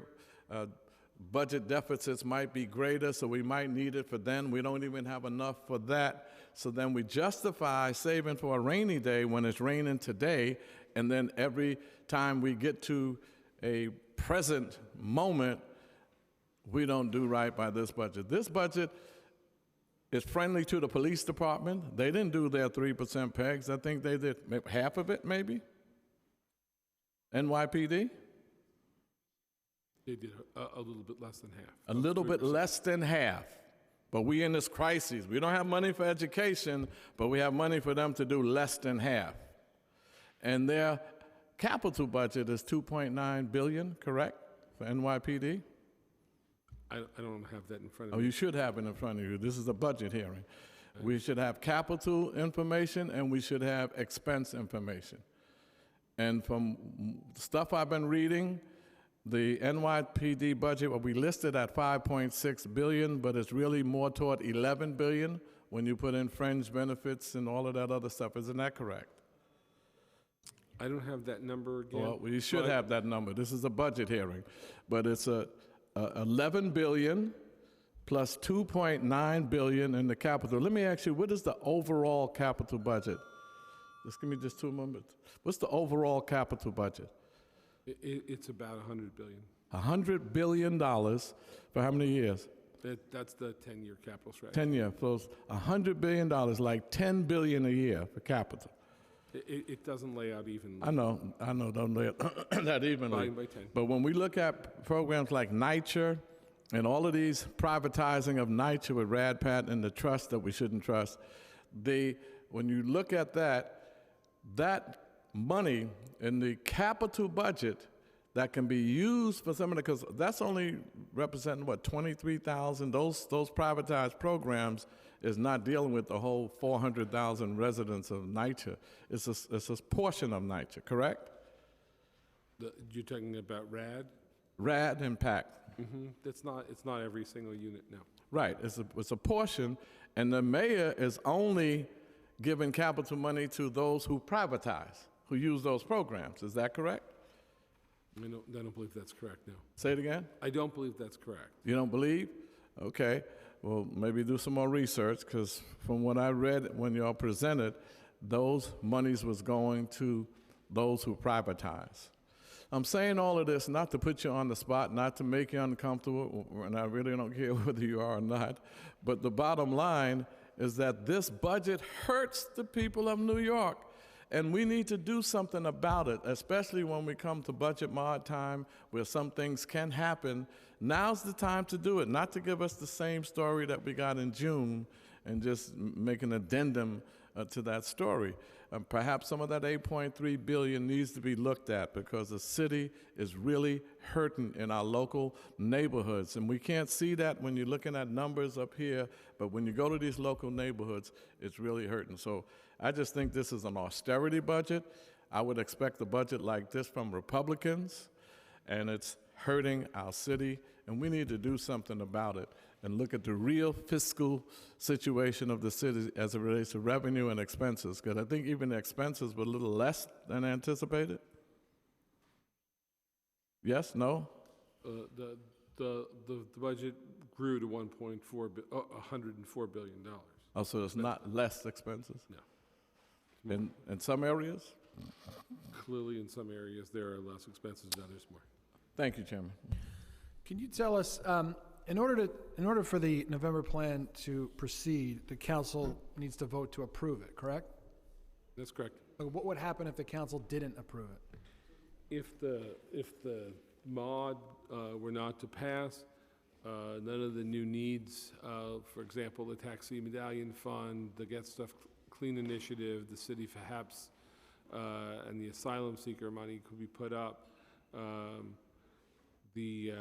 budget deficits might be greater, so we might need it for then. We don't even have enough for that. So then we justify saving for a rainy day when it's raining today, and then every time we get to a present moment, we don't do right by this budget. This budget is friendly to the police department. They didn't do their 3% pegs. I think they did half of it, maybe. NYPD? They did a little bit less than half. A little bit less than half. But we in this crisis. We don't have money for education, but we have money for them to do less than half. And their capital budget is $2.9 billion, correct, for NYPD? I don't have that in front of Oh, me. you should have it in front of you. This is a budget hearing. We should have capital information and we should have expense information. And from stuff I've been reading, the NYPD budget will be listed at $5.6 billion, but it's really more toward $11 billion when you put in fringe benefits and all of that other stuff. Isn't that correct? I don't have that number again. Well, we should but- have that number. This is a budget hearing. But it's $11 billion plus $2.9 billion in the capital. Let me ask you, what is the overall capital budget? Just give me just 2 moments. What's the overall capital budget? It's about $100 billion. $100 billion for how many years? That's the 10-year capital strategy. 10 years. So it's $100 billion, like $10 billion a year for capital. It doesn't lay out evenly. I know, don't lay it that evenly. 9 by 10. But when we look at programs like NYCHA and all of these privatizing of NYCHA with RadPat and the trust that we shouldn't trust, when you look at that money in the capital budget that can be used for some of the, because that's only representing, what, 23,000? Those privatized programs is not dealing with the whole 400,000 residents of NYCHA. It's a portion of NYCHA, correct? You're talking about RAD? RAD impact. It's not every single unit, no. Right, it's a portion, and the mayor is only giving capital money to those who privatize, who use those programs. Is that correct? I don't believe that's correct, no. Say it again? I don't believe that's correct. You don't believe? Okay. Well, maybe do some more research, because from what I read when y'all presented, those monies was going to those who privatize. I'm saying all of this not to put you on the spot, not to make you uncomfortable, and I really don't care whether you are or not, but the bottom line is that this budget hurts the people of New York. And we need to do something about it, especially when we come to budget mod time where some things can happen. Now's the time to do it, not to give us the same story that we got in June and just make an addendum to that story. Perhaps some of that $8.3 billion needs to be looked at because the city is really hurting in our local neighborhoods. And we can't see that when you're looking at numbers up here, but when you go to these local neighborhoods, it's really hurting. So I just think this is an austerity budget. I would expect a budget like this from Republicans, and it's hurting our city, and we need to do something about it and look at the real fiscal situation of the city as it relates to revenue and expenses, because I think even the expenses were a little less than anticipated. Yes, no? The budget grew to $104 billion. Oh, so it's not less expenses? No. In some areas? Clearly, in some areas, there are less expenses, in others more. Thank you, Chairman. Can you tell us, in order for the November plan to proceed, the council needs to vote to approve it, correct? That's correct. What would happen if the council didn't approve it? If the mod were not to pass, none of the new needs, for example, the taxi medallion fund, the Get Stuff Clean initiative, the city perhaps, and the asylum seeker money could be put up. In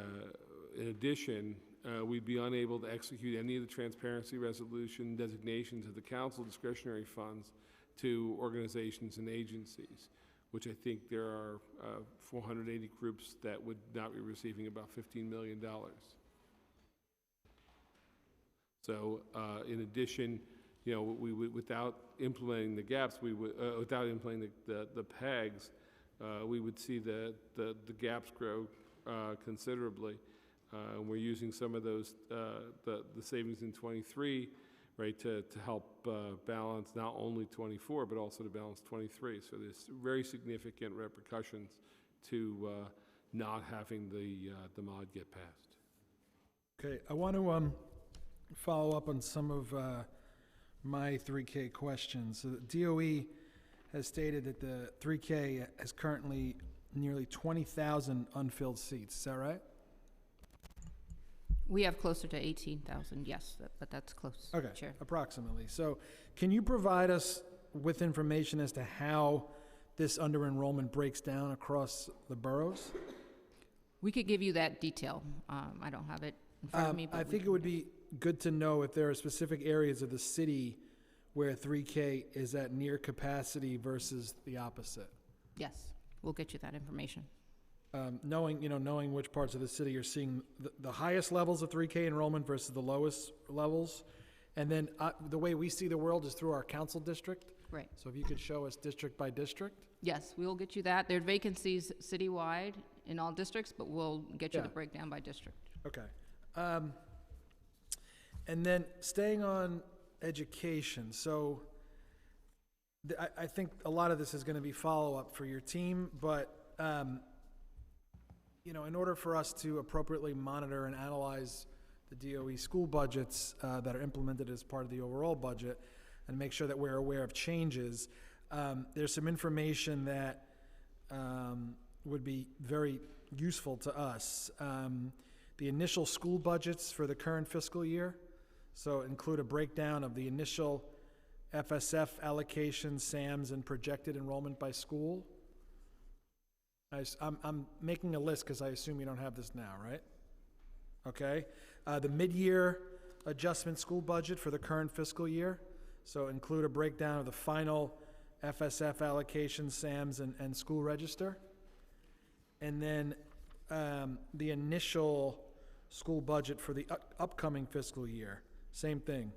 addition, we'd be unable to execute any of the transparency resolution designations of the council discretionary funds to organizations and agencies, which I think there are 480 groups that would not be receiving about $15 million. So in addition, we would, without implementing the gaps, without implementing the PEGs, we would see the gaps grow considerably. We're using some of those, the savings in 23, right, to help balance not only 24, but also to balance 23. So there's very significant repercussions to not having the mod get passed. Okay, I want to follow up on some of my 3K questions. So the DOE has stated that the 3K has currently nearly 20,000 unfilled seats. Is that right? We have closer to 18,000, yes, but that's close, Okay, Chair. approximately. So can you provide us with information as to how this under-enrollment breaks down across the boroughs? We could give you that detail. I don't have it in front of me, but I think it would be good to know if there are specific areas of the city where 3K is at near capacity versus the opposite. Yes, we'll get you that information. Knowing which parts of the city you're seeing the highest levels of 3K enrollment versus the lowest levels. And then the way we see the world is through our council district. Right. So if you could show us district by district. Yes, we will get you that. There are vacancies citywide in all districts, but we'll get you the Yeah. breakdown by district. Okay. And then staying on education, so I think a lot of this is going to be follow-up for your team, but, in order for us to appropriately monitor and analyze the DOE school budgets that are implemented as part of the overall budget and make sure that we're aware of changes, there's some information that would be very useful to us. The initial school budgets for the current fiscal year, so include a breakdown of the initial FSF allocation, SAMs, and projected enrollment by school. I'm making a list because I assume you don't have this now, right? Okay. The mid-year adjustment school budget for the current fiscal year, so include a breakdown of the final FSF allocation, SAMs, and school register. And then the initial school budget for the upcoming fiscal year, same thing.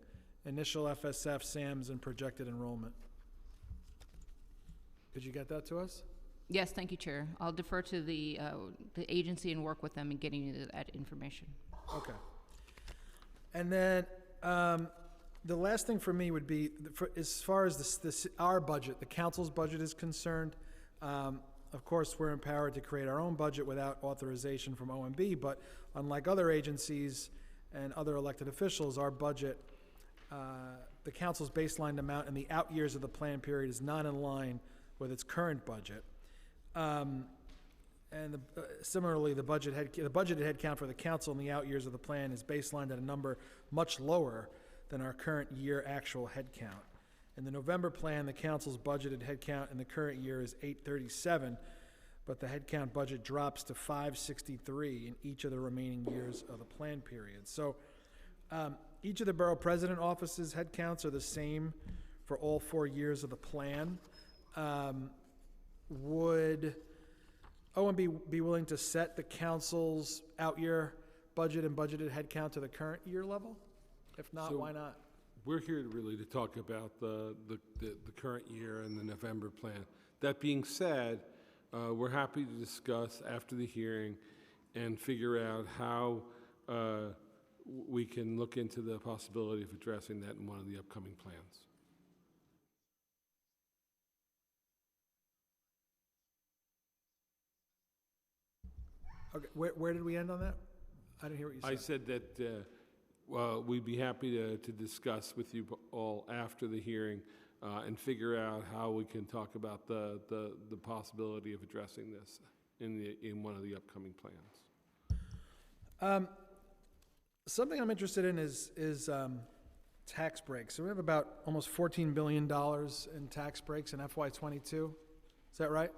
Initial FSF, SAMs, and projected enrollment. Could you get that to us? Yes, thank you, Chair. I'll defer to the agency and work with them in getting you that information. Okay. And then the last thing for me would be, as far as our budget, the council's budget is concerned, of course, we're empowered to create our own budget without authorization from OMB, but unlike other agencies and other elected officials, our budget, the council's baseline amount in the out years of the plan period is not in line with its current budget. Similarly, the budgeted headcount for the council in the out years of the plan is baselined at a number much lower than our current year actual headcount. In the November plan, the council's budgeted headcount in the current year is 837, but the headcount budget drops to 563 in each of the remaining years of the plan period. So each of the borough president offices' headcounts are the same for all 4 years of the plan. Would OMB be willing to set the council's out-year budget and budgeted headcount to the current year level? If not, why not? We're here really to talk about the current year and the November plan. That being said, we're happy to discuss after the hearing and figure out how we can look into the possibility of addressing that in one of the upcoming plans. Okay, where did we end on that? I didn't hear what you said. I said that we'd be happy to discuss with you all after the hearing and figure out how we can talk about the possibility of addressing this in one of the upcoming plans. Something I'm interested in is tax breaks. So we have about almost $14 billion in tax breaks in FY22. Is that right?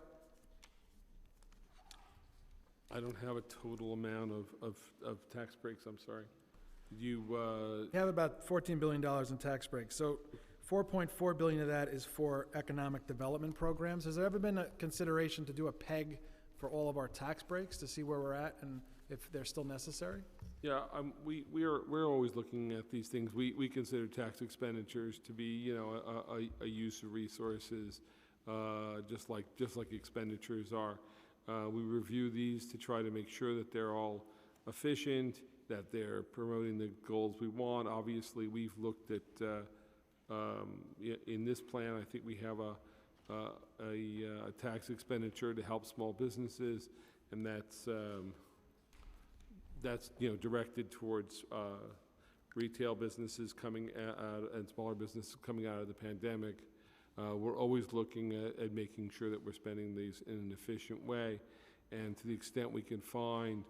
I don't have a total amount of tax breaks, I'm sorry. You We have about $14 billion in tax breaks. So $4.4 billion of that is for economic development programs. Has there ever been a consideration to do a PEG for all of our tax breaks to see where we're at and if they're still necessary? Yeah, we're always looking at these things. We consider tax expenditures to be, a use of resources, just like expenditures are. We review these to try to make sure that they're all efficient, that they're promoting the goals we want. Obviously, we've looked at in this plan. I think we have a tax expenditure to help small businesses, and that's directed towards retail businesses coming out and smaller businesses coming out of the pandemic. We're always looking at making sure that we're spending these in an efficient way, and to the extent we can find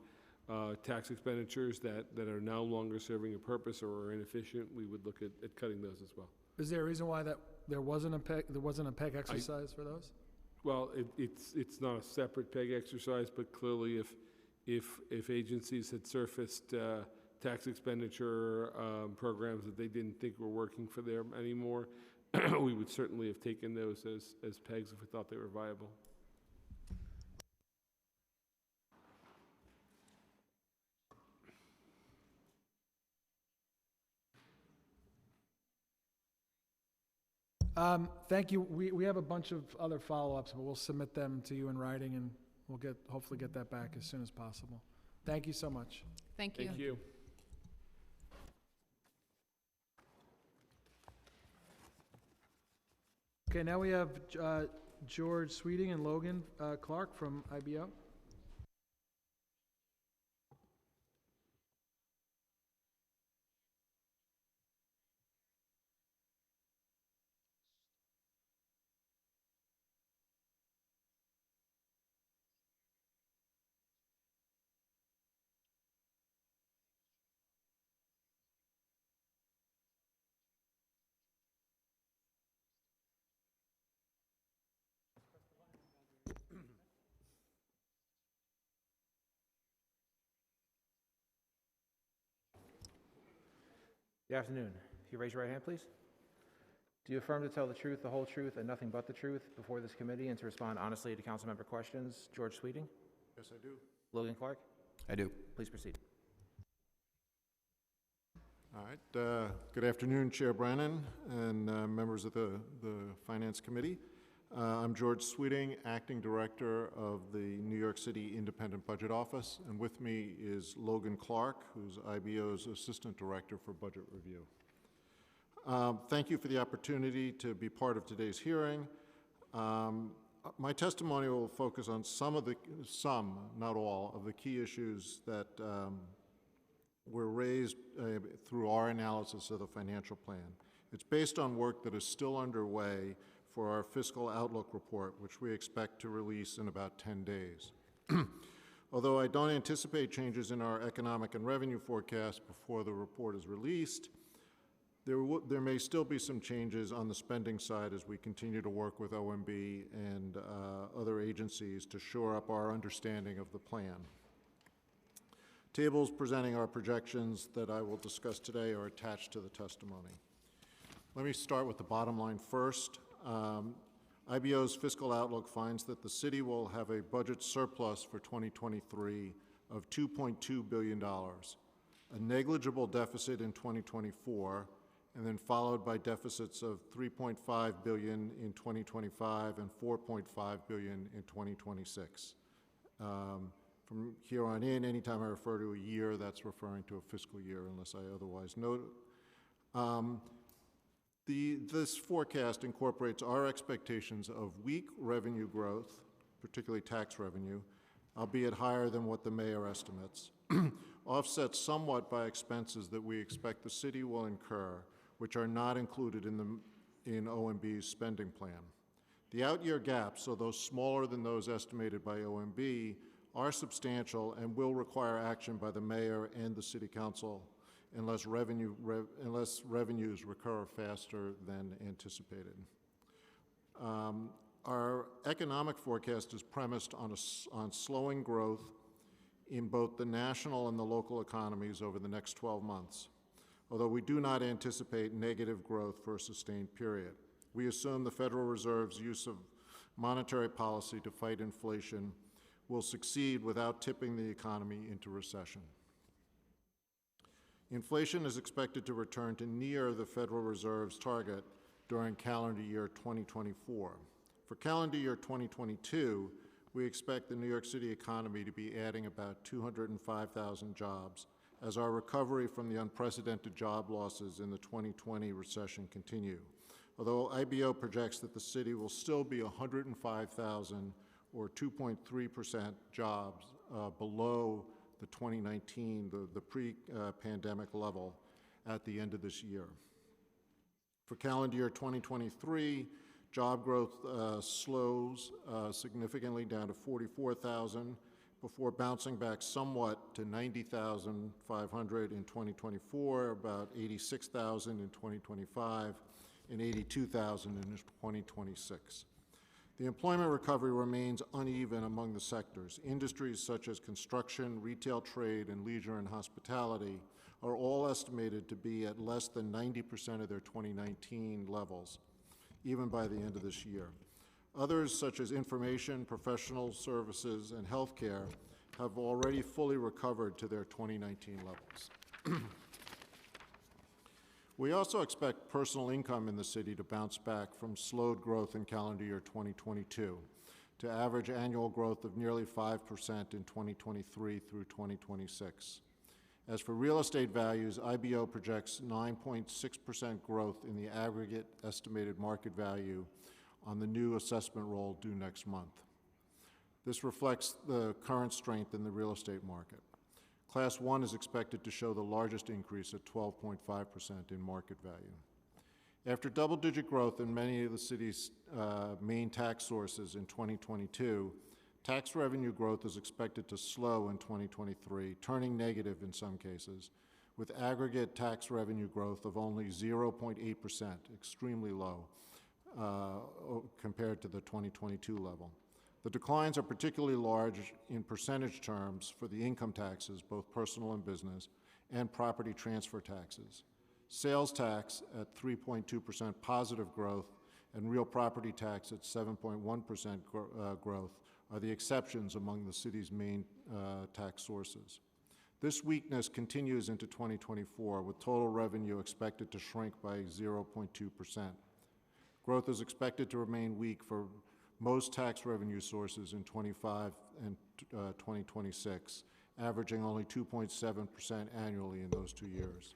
tax expenditures that are no longer serving a purpose or are inefficient, we would look at cutting those as well. Is there a reason why there wasn't a PEG exercise for those? Well, it's not a separate PEG exercise, but clearly if agencies had surfaced tax expenditure programs that they didn't think were working for them anymore, we would certainly have taken those as PEGs if we thought they were viable. Thank you. We have a bunch of other follow-ups, but we'll submit them to you in writing, and we'll hopefully get that back as soon as possible. Thank you so much. Thank you. Thank you. Okay, now we have George Sweeting and Logan Clark from IBO. Good afternoon. If you raise your right hand, please. Do you affirm to tell the truth, the whole truth, and nothing but the truth before this committee and to respond honestly to council member questions? George Sweeting? Yes, I do. Logan Clark? I do. Please proceed. All right. Good afternoon, Chair Brannan and members of the Finance Committee. I'm George Sweeting, Acting Director of the New York City Independent Budget Office, and with me is Logan Clark, who's IBO's Assistant Director for Budget Review. Thank you for the opportunity to be part of today's hearing. My testimony will focus on some, not all, of the key issues that were raised through our analysis of the financial plan. It's based on work that is still underway for our fiscal outlook report, which we expect to release in about 10 days. Although I don't anticipate changes in our economic and revenue forecast before the report is released, there may still be some changes on the spending side as we continue to work with OMB and other agencies to shore up our understanding of the plan. Tables presenting our projections that I will discuss today are attached to the testimony. Let me start with the bottom line first. IBO's fiscal outlook finds that the city will have a budget surplus for 2023 of $2.2 billion, a negligible deficit in 2024, and then followed by deficits of $3.5 billion in 2025 and $4.5 billion in 2026. From here on in, anytime I refer to a year, that's referring to a fiscal year unless I otherwise note it. This forecast incorporates our expectations of weak revenue growth, particularly tax revenue, albeit higher than what the mayor estimates, offset somewhat by expenses that we expect the city will incur, which are not included in OMB's spending plan. The out-year gaps, although smaller than those estimated by OMB, are substantial and will require action by the mayor and the city council unless revenues recur faster than anticipated. Our economic forecast is premised on slowing growth in both the national and the local economies over the next 12 months, although we do not anticipate negative growth for a sustained period. We assume the Federal Reserve's use of monetary policy to fight inflation will succeed without tipping the economy into recession. Inflation is expected to return to near the Federal Reserve's target during calendar year 2024. For calendar year 2022, we expect the New York City economy to be adding about 205,000 jobs as our recovery from the unprecedented job losses in the 2020 recession continue. Although IBO projects that the city will still be 105,000 or 2.3% jobs below the 2019, the pre-pandemic level at the end of this year. For calendar year 2023, job growth slows significantly down to 44,000 before bouncing back somewhat to 90,500 in 2024, about 86,000 in 2025, and 82,000 in 2026. The employment recovery remains uneven among the sectors. Industries such as construction, retail trade, and leisure and hospitality are all estimated to be at less than 90% of their 2019 levels, even by the end of this year. Others, such as information, professional services, and healthcare, have already fully recovered to their 2019 levels. We also expect personal income in the city to bounce back from slowed growth in calendar year 2022 to average annual growth of nearly 5% in 2023 through 2026. As for real estate values, IBO projects 9.6% growth in the aggregate estimated market value on the new assessment roll due next month. This reflects the current strength in the real estate market. Class 1 is expected to show the largest increase at 12.5% in market value. After double-digit growth in many of the city's main tax sources in 2022, tax revenue growth is expected to slow in 2023, turning negative in some cases, with aggregate tax revenue growth of only 0.8%, extremely low compared to the 2022 level. The declines are particularly large in percentage terms for the income taxes, both personal and business, and property transfer taxes. Sales tax at 3.2% positive growth and real property tax at 7.1% growth are the exceptions among the city's main tax sources. This weakness continues into 2024, with total revenue expected to shrink by 0.2%. Growth is expected to remain weak for most tax revenue sources in 25 and 2026, averaging only 2.7% annually in those 2 years.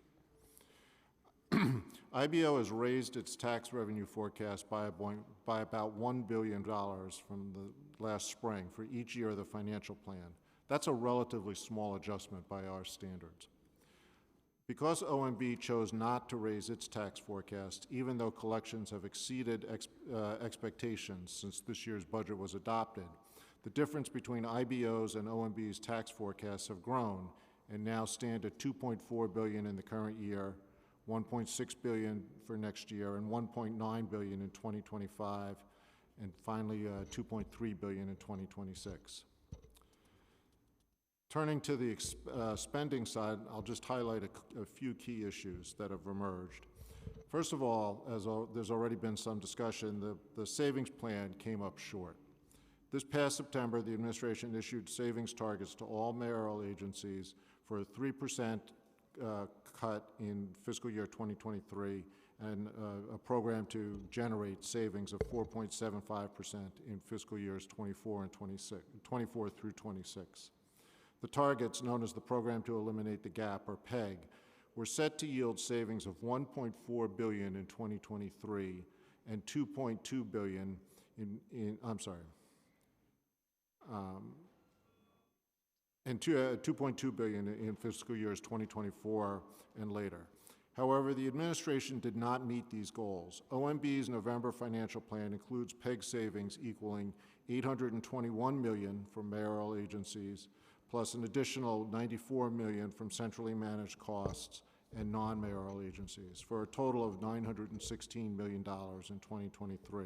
IBO has raised its tax revenue forecast by about $1 billion from the last spring for each year of the financial plan. That's a relatively small adjustment by our standards. Because OMB chose not to raise its tax forecast, even though collections have exceeded expectations since this year's budget was adopted, the difference between IBO's and OMB's tax forecasts have grown and now stand at $2.4 billion in the current year, $1.6 billion for next year, and $1.9 billion in 2025, and finally $2.3 billion in 2026. Turning to the spending side, I'll just highlight a few key issues that have emerged. First of all, as there's already been some discussion, the savings plan came up short. This past September, the administration issued savings targets to all mayoral agencies for a 3% cut in fiscal year 2023 and a program to generate savings of 4.75% in fiscal years 24 through 26. The targets, known as the Program to Eliminate the Gap, or PEG, were set to yield savings of $1.4 billion in 2023 and $2.2 billion and $2.2 billion in fiscal years 2024 and later. However, the administration did not meet these goals. OMB's November financial plan includes PEG savings equaling $821 million for mayoral agencies, plus an additional $94 million from centrally managed costs and non-mayoral agencies, for a total of $916 million in 2023.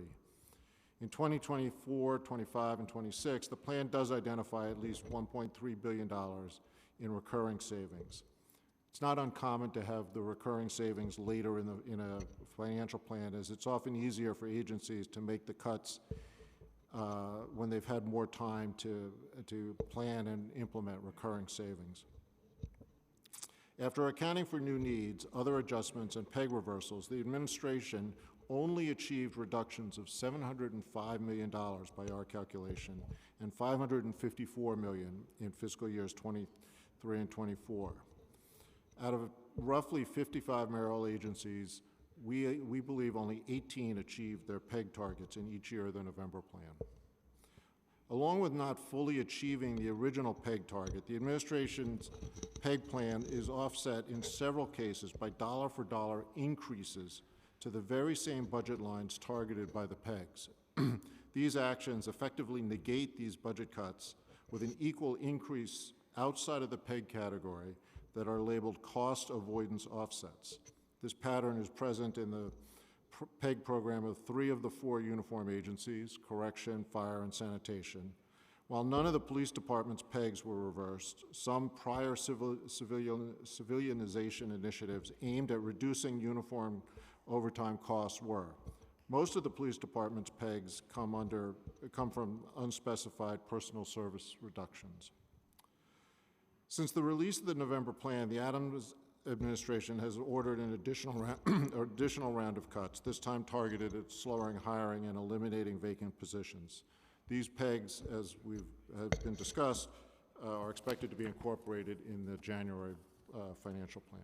In 2024, 25, and 26, the plan does identify at least $1.3 billion in recurring savings. It's not uncommon to have the recurring savings later in a financial plan, as it's often easier for agencies to make the cuts when they've had more time to plan and implement recurring savings. After accounting for new needs, other adjustments, and PEG reversals, the administration only achieved reductions of $705 million by our calculation and $554 million in fiscal years 23 and 24. Out of roughly 55 mayoral agencies, we believe only 18 achieved their PEG targets in each year of the November plan. Along with not fully achieving the original PEG target, the administration's PEG plan is offset in several cases by dollar-for-dollar increases to the very same budget lines targeted by the PEGs. These actions effectively negate these budget cuts with an equal increase outside of the PEG category that are labeled cost avoidance offsets. This pattern is present in the PEG program of 3 of the 4 uniform agencies, correction, fire, and sanitation. While none of the police department's PEGs were reversed, some prior civilianization initiatives aimed at reducing uniform overtime costs were. Most of the police department's PEGs come from unspecified personal service reductions. Since the release of the November plan, the Adams administration has ordered an additional round of cuts, this time targeted at slowing hiring and eliminating vacant positions. These PEGs, as have been discussed, are expected to be incorporated in the January financial plan.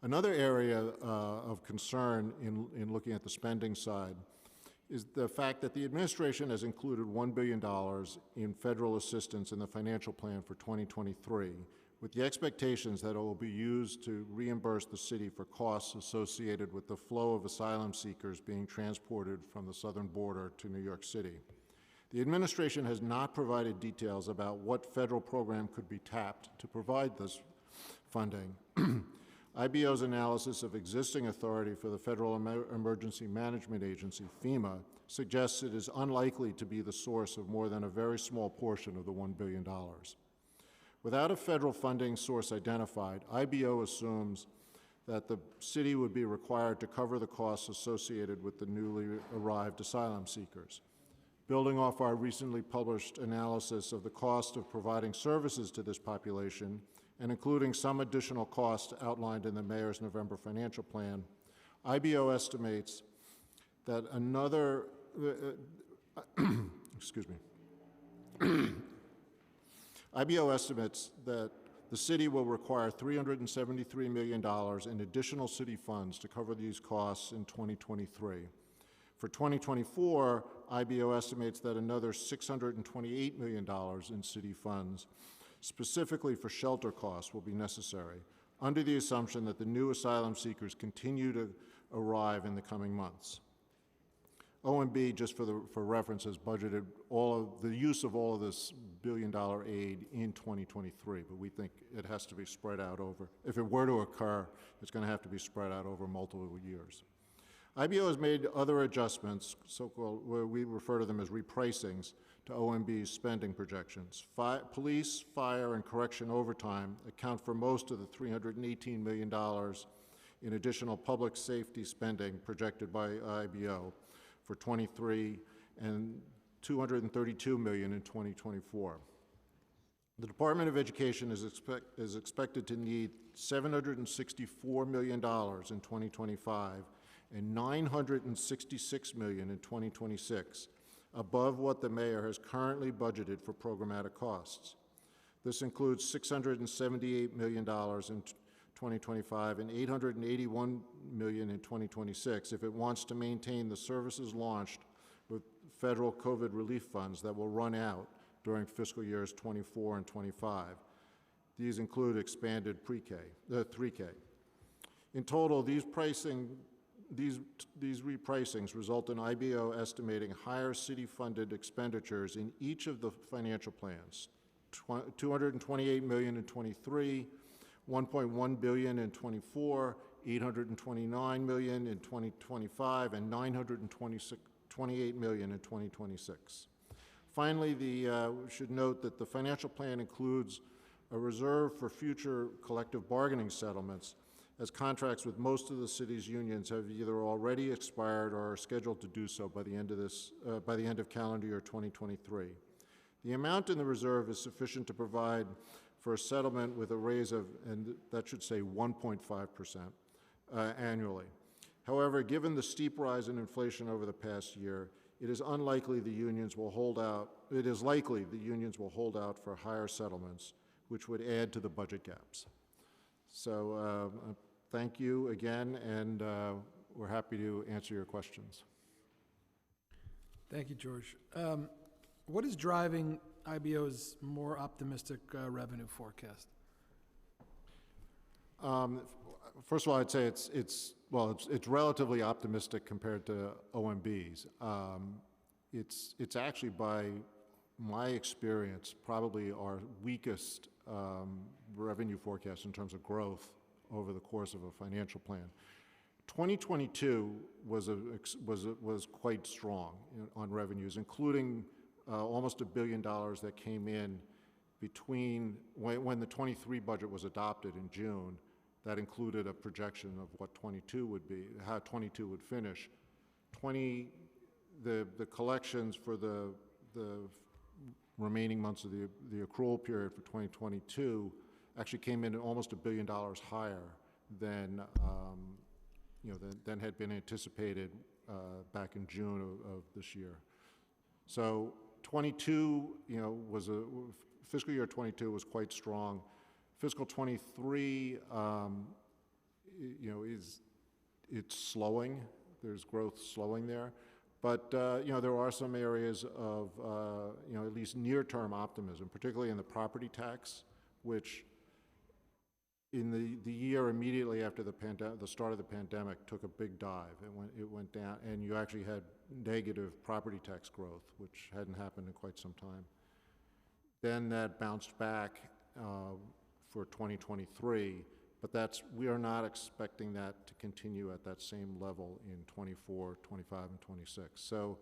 Another area of concern in looking at the spending side is the fact that the administration has included $1 billion in federal assistance in the financial plan for 2023, with the expectations that it will be used to reimburse the city for costs associated with the flow of asylum seekers being transported from the southern border to New York City. The administration has not provided details about what federal program could be tapped to provide this funding. IBO's analysis of existing authority for the Federal Emergency Management Agency, FEMA, suggests it is unlikely to be the source of more than a very small portion of the $1 billion. Without a federal funding source identified, IBO assumes that the city would be required to cover the costs associated with the newly arrived asylum seekers. Building off our recently published analysis of the cost of providing services to this population, and including some additional costs outlined in the mayor's November financial plan, IBO estimates that another, IBO estimates that the city will require $373 million in additional city funds to cover these costs in 2023. For 2024, IBO estimates that another $628 million in city funds, specifically for shelter costs, will be necessary, under the assumption that the new asylum seekers continue to arrive in the coming months. OMB, just for reference, has budgeted the use of all of this billion-dollar aid in 2023, but we think it has to be spread out over, if it were to occur, it's going to have to be spread out over multiple years. IBO has made other adjustments, so-called, where we refer to them as repricings, to OMB's spending projections. Police, fire, and correction overtime account for most of the $318 million in additional public safety spending projected by IBO for 23 and $232 million in 2024. The Department of Education is expected to need $764 million in 2025 and $966 million in 2026, above what the mayor has currently budgeted for programmatic costs. This includes $678 million in 2025 and $881 million in 2026 if it wants to maintain the services launched with federal COVID relief funds that will run out during fiscal years 24 and 25. These include expanded pre-K, 3K. In total, these repricings result in IBO estimating higher city-funded expenditures in each of the financial plans, $228 million in 23, $1.1 billion in 24, $829 million in 2025, and $928 million in 2026. Finally, we should note that the financial plan includes a reserve for future collective bargaining settlements, as contracts with most of the city's unions have either already expired or are scheduled to do so by the end of calendar year 2023. The amount in the reserve is sufficient to provide for a settlement with a raise of, and that should say 1.5% annually. However, given the steep rise in inflation over the past year, it is likely the unions will hold out for higher settlements, which would add to the budget gaps. So thank you again, and we're happy to answer your questions. Thank you, George. What is driving IBO's more optimistic revenue forecast? First of all, I'd say it's relatively optimistic compared to OMB's. It's actually by my experience, probably our weakest revenue forecast in terms of growth over the course of a financial plan. 2022 was quite strong on revenues, including almost $1 billion that came in between when the 23 budget was adopted in June. That included a projection of what 22 would be, how 22 would finish. The collections for the remaining months of the accrual period for 2022 actually came in at almost $1 billion higher than than had been anticipated back in June of this year. So 22, was fiscal year 22 was quite strong. Fiscal 23, it's slowing. There's growth slowing there. But, there are some areas of, at least near-term optimism, particularly in the property tax, which in the year immediately after the start of the pandemic took a big dive. It went down, and you actually had negative property tax growth, which hadn't happened in quite some time. Then that bounced back for 2023, but we are not expecting that to continue at that same level in 24, 25, and 26. So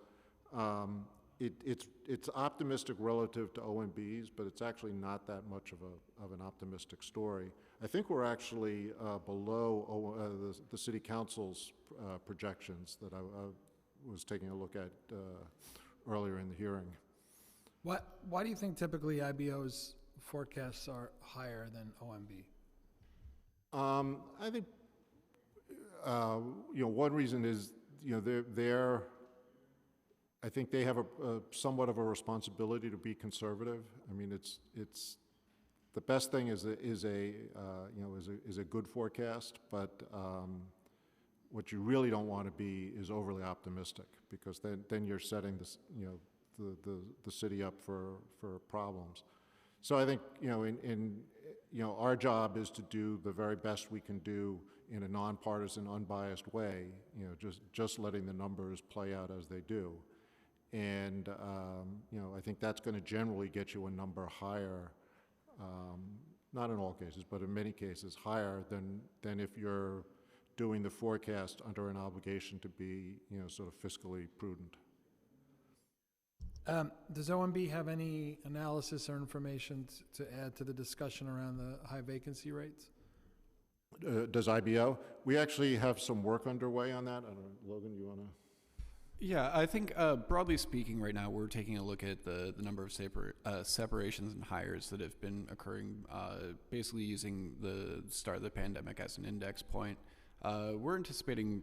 it's optimistic relative to OMBs, but it's actually not that much of an optimistic story. I think we're actually below the City Council's projections that I was taking a look at earlier in the hearing. Why do you think typically IBO's forecasts are higher than OMB? I think one reason is I think they have a somewhat of a responsibility to be conservative. I mean, it's the best thing is a good forecast, but what you really don't want to be is overly optimistic, because then you're setting this the city up for problems. So I think our job is to do the very best we can do in a nonpartisan, unbiased way. Just letting the numbers play out as they do. And, I think that's going to generally get you a number higher, not in all cases, but in many cases, higher than if you're doing the forecast under an obligation to be, sort of fiscally prudent. Does OMB have any analysis or information to add to the discussion around the high vacancy rates? Does IBO? We actually have some work underway on that. I don't know, Logan, you want to? Yeah, I think broadly speaking right now we're taking a look at the number of separations and hires that have been occurring, basically using the start of the pandemic as an index point. We're anticipating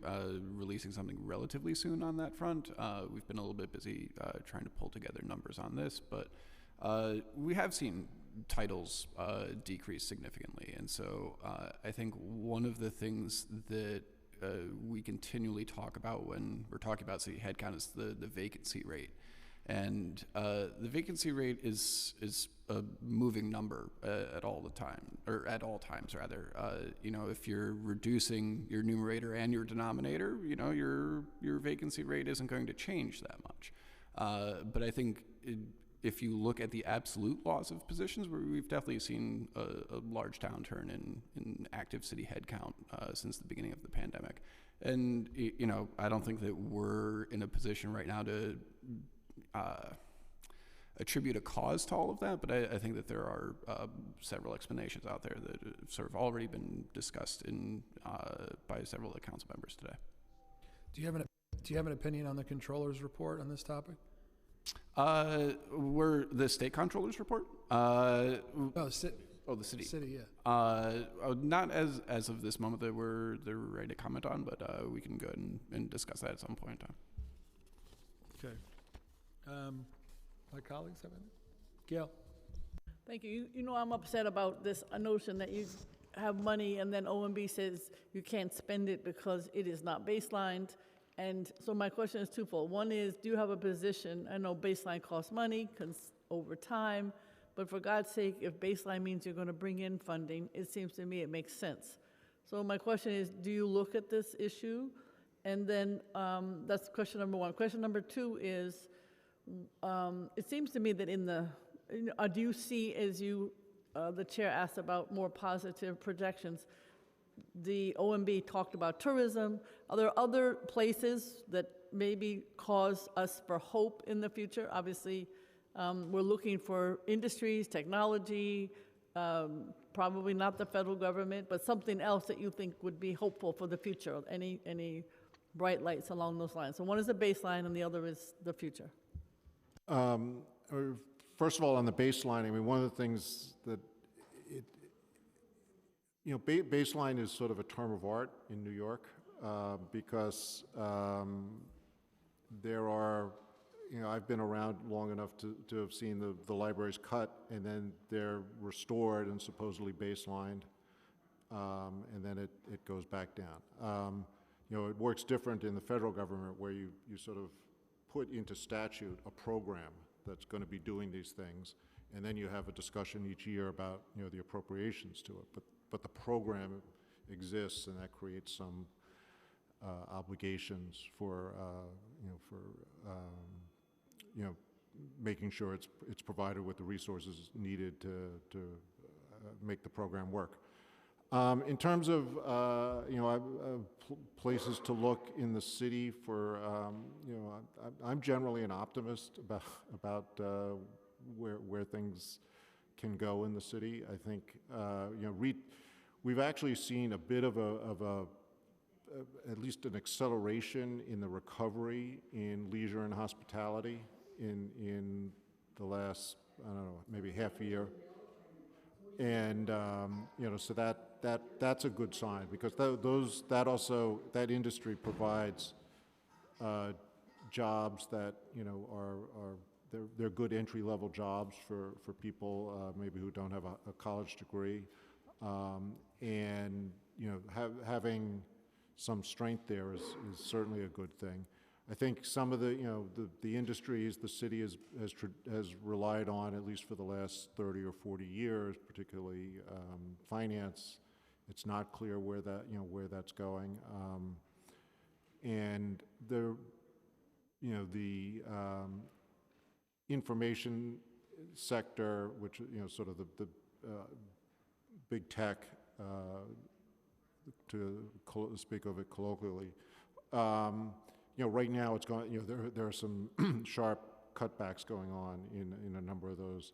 releasing something relatively soon on that front. We've been a little bit busy trying to pull together numbers on this, but we have seen titles decrease significantly. And so I think one of the things that we continually talk about when we're talking about city headcount is the vacancy rate. And the vacancy rate is a moving number at all times rather. If you're reducing your numerator and your denominator, your vacancy rate isn't going to change that much. But I think if you look at the absolute loss of positions, we've definitely seen a large downturn in active city headcount since the beginning of the pandemic. And, I don't think that we're in a position right now to attribute a cause to all of that, but I think that there are several explanations out there that have sort of already been discussed by several of the council members today. Do you have an opinion on the controller's report on this topic? We're the state controller's report? The city. City, yeah. Not as of this moment that they're ready to comment on, but we can go ahead and discuss that at some point in time. Okay. My colleagues have any? Gail? Thank you. I'm upset about this notion that you have money and then OMB says you can't spend it because it is not baselined. And so my question is twofold. One is, do you have a position? I know baseline costs money over time, but for God's sake, if baseline means you're going to bring in funding, it seems to me it makes sense. So my question is, do you look at this issue? And then that's question number one. Question number two is, It seems to me that do you see, as the chair asked about more positive projections, the OMB talked about tourism. Are there other places that maybe cause us for hope in the future? Obviously, we're looking for industries, technology, probably not the federal government, but something else that you think would be hopeful for the future. Any bright lights along those lines? So one is the baseline and the other is the future. First of all, on the baseline, I mean, one of the things that baseline is sort of a term of art in New York because there are, I've been around long enough to have seen the libraries cut and then they're restored and supposedly baselined, and then it goes back down. It works different in the federal government where you sort of put into statute a program that's going to be doing these things, and then you have a discussion each year about the appropriations to it. But the program exists, and that creates some obligations for making sure it's provided with the resources needed to make the program work. In terms of places to look in the city for, I'm generally an optimist about where things can go in the city. I think we've actually seen a bit of at least an acceleration in the recovery in leisure and hospitality in the last, I don't know, maybe half a year. And so that's a good sign because that industry provides jobs that they're good entry-level jobs for people maybe who don't have a college degree, and having some strength there is certainly a good thing. I think some of the industries the city has relied on, at least for the last 30 or 40 years, particularly finance. It's not clear where that's going, and the information sector, which sort of the big tech, to speak of it colloquially. Right now it's going. There are some sharp cutbacks going on in a number of those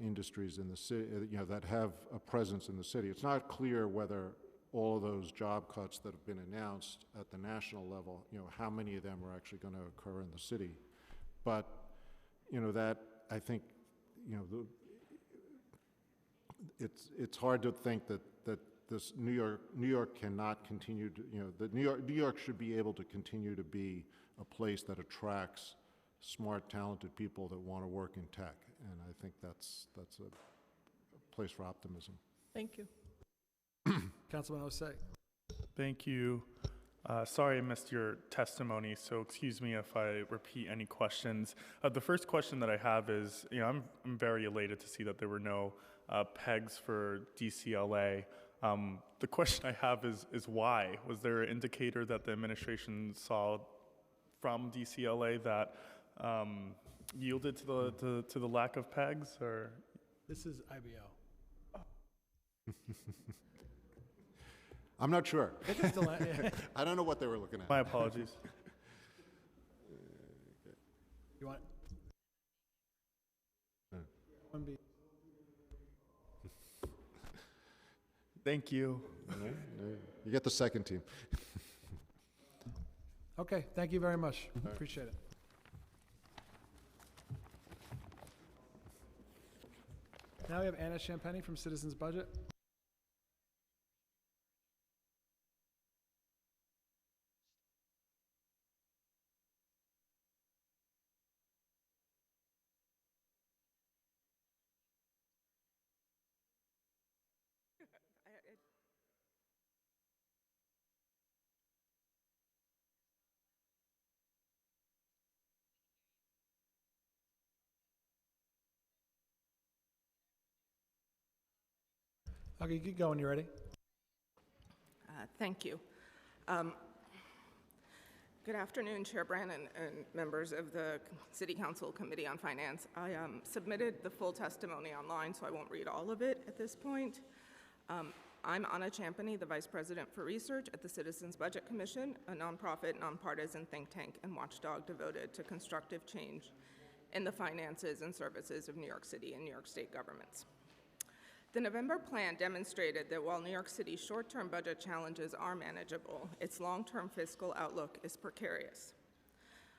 industries in the city. That have a presence in the city. It's not clear whether all of those job cuts that have been announced at the national level, how many of them are actually going to occur in the city. But that I think it's hard to think that this New York cannot continue to, that New York should be able to continue to be a place that attracts smart, talented people that want to work in tech, and I think that's a place for optimism. Thank you. Councilman Osei. Thank you. Sorry I missed your testimony, so excuse me if I repeat any questions. The first question that I have is, I'm very elated to see that there were no pegs for DCLA. The question I have is why? Was there an indicator that the administration saw from DCLA that yielded to the lack of pegs, or? This is IBO. I'm not sure. Yeah. I don't know what they were looking at. My apologies. You want? 1B. Thank you. You get the second team. Okay, thank you very much. Appreciate it. Now we have Anna Champagny from Citizens Budget. Okay, keep going. You ready? Thank you. Good afternoon, Chair Brannon and members of the City Council Committee on Finance. I submitted the full testimony online, so I won't read all of it at this point. I'm Anna Champany, the Vice President for Research at the Citizens Budget Commission, a nonprofit, nonpartisan think tank and watchdog devoted to constructive change in the finances and services of New York City and New York State governments. The November plan demonstrated that while New York City's short-term budget challenges are manageable, its long-term fiscal outlook is precarious.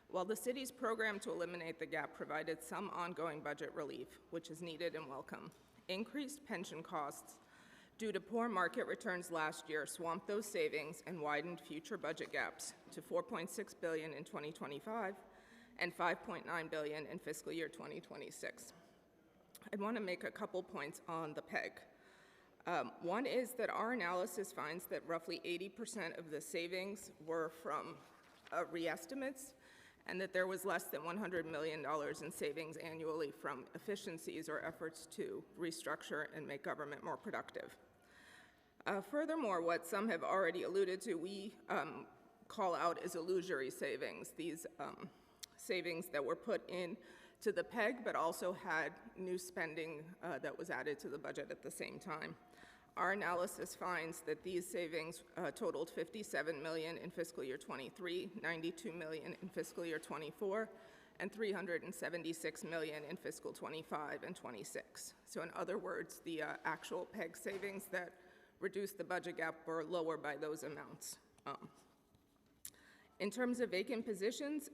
While the city's program to eliminate the gap provided some ongoing budget relief, which is needed and welcome, increased pension costs due to poor market returns last year swamped those savings and widened future budget gaps to $4.6 billion in 2025 and $5.9 billion in fiscal year 2026. I want to make a couple points on the PEG. One is that our analysis finds that roughly 80% of the savings were from re-estimates, and that there was less than $100 million in savings annually from efficiencies or efforts to restructure and make government more productive. Furthermore, what some have already alluded to, we call out as illusory savings, these savings that were put in to the PEG, but also had new spending that was added to the budget at the same time. Our analysis finds that these savings totaled $57 million in fiscal year 23, $92 million in fiscal year 24, and $376 million in fiscal 25 and 26. So in other words, the actual PEG savings that reduced the budget gap were lower by those amounts. In terms of vacant positions,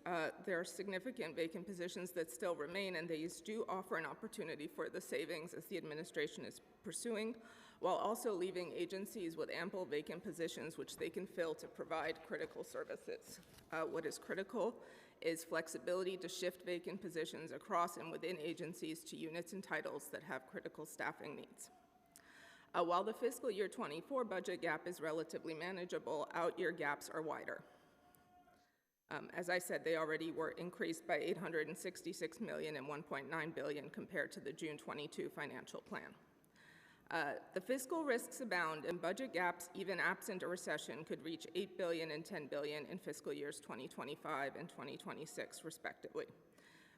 there are significant vacant positions that still remain, and these do offer an opportunity for the savings as the administration is pursuing, while also leaving agencies with ample vacant positions which they can fill to provide critical services. What is critical is flexibility to shift vacant positions across and within agencies to units and titles that have critical staffing needs. While the fiscal year 24 budget gap is relatively manageable, out-year gaps are wider. As I said, they already were increased by $866 million and $1.9 billion compared to the June 22 financial plan. The fiscal risks abound, and budget gaps, even absent a recession, could reach $8 billion and $10 billion in fiscal years 2025 and 2026, respectively.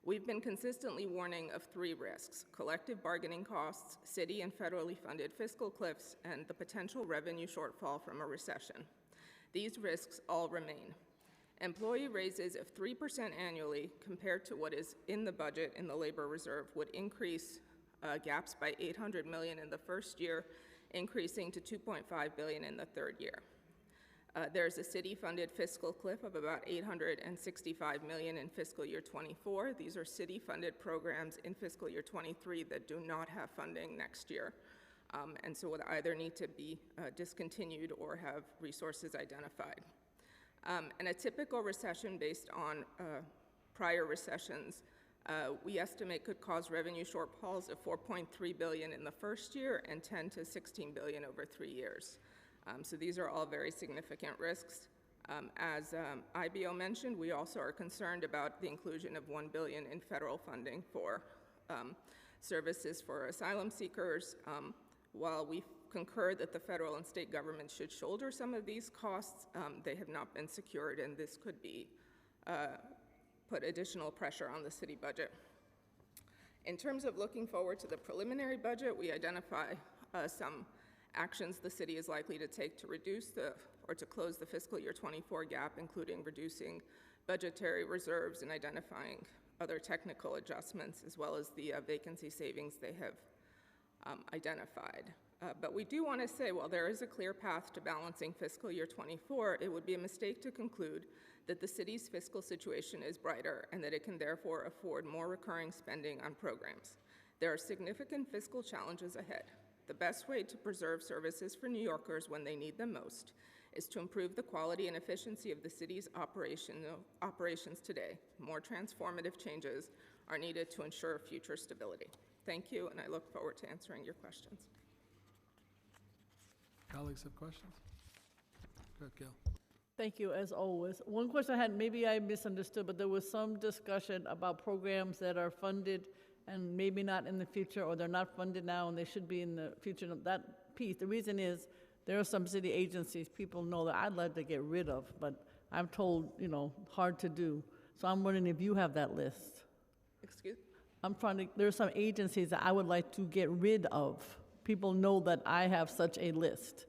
We've been consistently warning of three risks: collective bargaining costs, city and federally funded fiscal cliffs, and the potential revenue shortfall from a recession. These risks all remain. Employee raises of 3% annually compared to what is in the budget in the labor reserve would increase gaps by $800 million in the first year, increasing to $2.5 billion in the third year. There's a city-funded fiscal cliff of about $865 million in fiscal year 24. These are city-funded programs in fiscal year 23 that do not have funding next year, and so would either need to be discontinued or have resources identified. And a typical recession based on prior recessions, we estimate could cause revenue shortfalls of $4.3 billion in the first year and $10 to $16 billion over 3 years. So these are all very significant risks. As IBO mentioned, we also are concerned about the inclusion of $1 billion in federal funding for services for asylum seekers. While we concur that the federal and state governments should shoulder some of these costs, they have not been secured, and this could be put additional pressure on the city budget. In terms of looking forward to the preliminary budget, we identify some actions the city is likely to take to reduce or to close the fiscal year 24 gap, including reducing budgetary reserves and identifying other technical adjustments, as well as the vacancy savings they have identified. But we do want to say, while there is a clear path to balancing fiscal year 24, it would be a mistake to conclude that the city's fiscal situation is brighter and that it can therefore afford more recurring spending on programs. There are significant fiscal challenges ahead. The best way to preserve services for New Yorkers when they need them most is to improve the quality and efficiency of the city's operations today. More transformative changes are needed to ensure future stability. Thank you, and I look forward to answering your questions. Colleagues have questions? Go ahead, Gail. Thank you, as always. One question I had, maybe I misunderstood, but there was some discussion about programs that are funded and maybe not in the future, or they're not funded now and they should be in the future. That piece, the reason is there are some city agencies people know that I'd like to get rid of, but I'm told, hard to do. So I'm wondering if you have that list. Excuse? There's some agencies that I would like to get rid of. People know that I have such a list,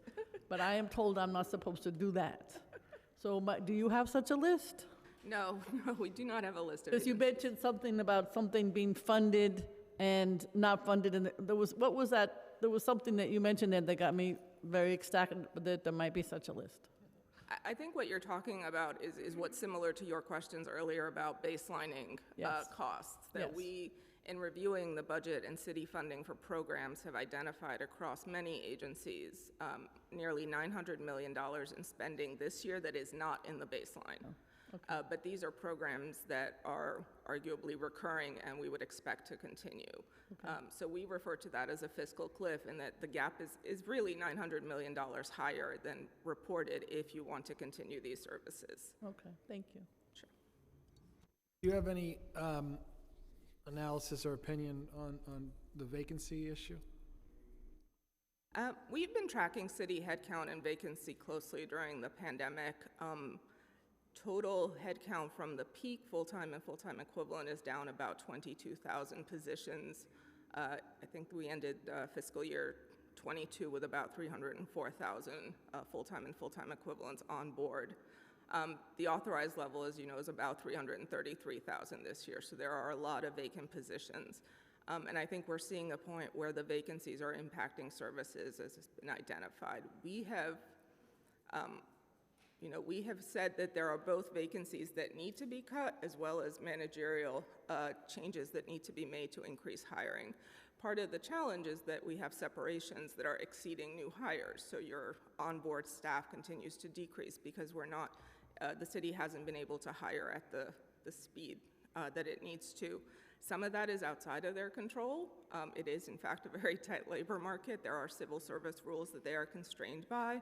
but I am told I'm not supposed to do that. So do you have such a list? No, we do not have a list of Because you mentioned something about something being funded and not funded, and what was that? There was something that you mentioned there that got me very ecstatic that there might be such a list. I think what you're talking about is what's similar to your questions earlier about baselining costs. That Yes. we, in reviewing the budget and city funding for programs, have identified across many agencies nearly $900 million in spending this year that is not in the baseline. But these are programs that are arguably recurring and we would expect to continue. So we refer to that as a fiscal cliff, and that the gap is really $900 million higher than reported if you want to continue these services. Okay, thank you. Sure. Do you have any analysis or opinion on the vacancy issue? We've been tracking city headcount and vacancy closely during the pandemic. Total headcount from the peak full-time and full-time equivalent is down about 22,000 positions. I think we ended fiscal year 22 with about 304,000 full-time and full-time equivalents on board. The authorized level, as you know, is about 333,000 this year, so there are a lot of vacant positions. And I think we're seeing a point where the vacancies are impacting services, as has been identified. We have said that there are both vacancies that need to be cut as well as managerial changes that need to be made to increase hiring. Part of the challenge is that we have separations that are exceeding new hires, so your onboard staff continues to decrease because the city hasn't been able to hire at the speed that it needs to. Some of that is outside of their control. It is, in fact, a very tight labor market. There are civil service rules that they are constrained by.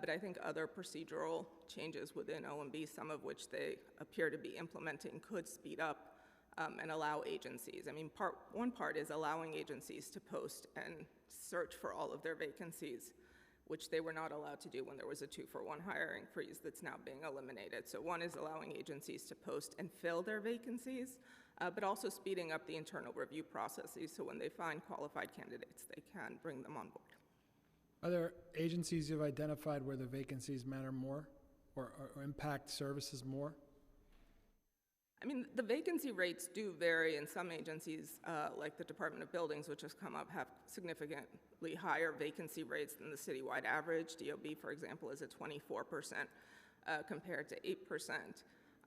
But I think other procedural changes within OMB, some of which they appear to be implementing, could speed up and allow agencies. I mean, one part is allowing agencies to post and search for all of their vacancies, which they were not allowed to do when there was a 2-for-1 hiring freeze that's now being eliminated. So one is allowing agencies to post and fill their vacancies, but also speeding up the internal review processes so when they find qualified candidates, they can bring them on board. Are there agencies you've identified where the vacancies matter more or impact services more? I mean, the vacancy rates do vary, and some agencies, like the Department of Buildings, which has come up, have significantly higher vacancy rates than the citywide average. DOB, for example, is at 24% compared to 8%.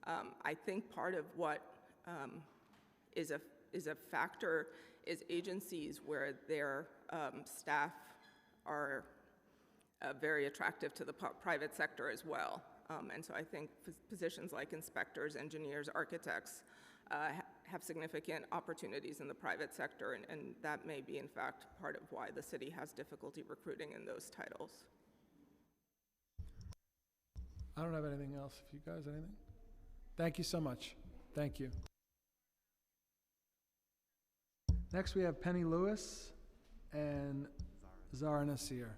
I think part of what is a factor is agencies where their staff are very attractive to the private sector as well. And so I think positions like inspectors, engineers, architects have significant opportunities in the private sector, and that may be, in fact, part of why the city has difficulty recruiting in those titles. I don't have anything else. If you guys, anything? Thank you so much. Thank you. Next, we have Penny Lewis and Zara Nasir.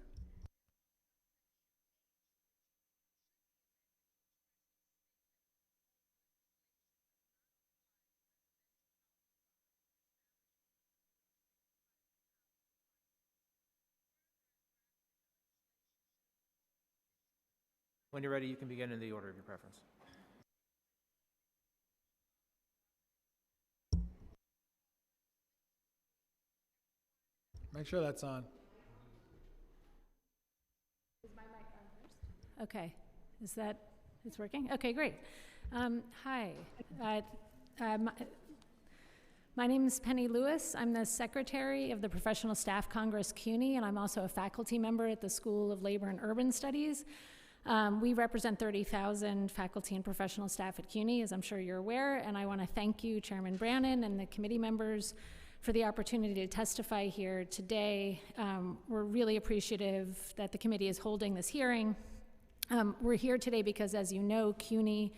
When you're ready, you can begin in the order of your preference. Make sure that's on. Is my mic on first? Okay. It's working? Okay, great. Hi. My name is Penny Lewis. I'm the secretary of the Professional Staff Congress CUNY, and I'm also a faculty member at the School of Labor and Urban Studies. We represent 30,000 faculty and professional staff at CUNY, as I'm sure you're aware, and I want to thank you, Chairman Brannan, and the committee members for the opportunity to testify here today. We're really appreciative that the committee is holding this hearing. We're here today because, as you know, CUNY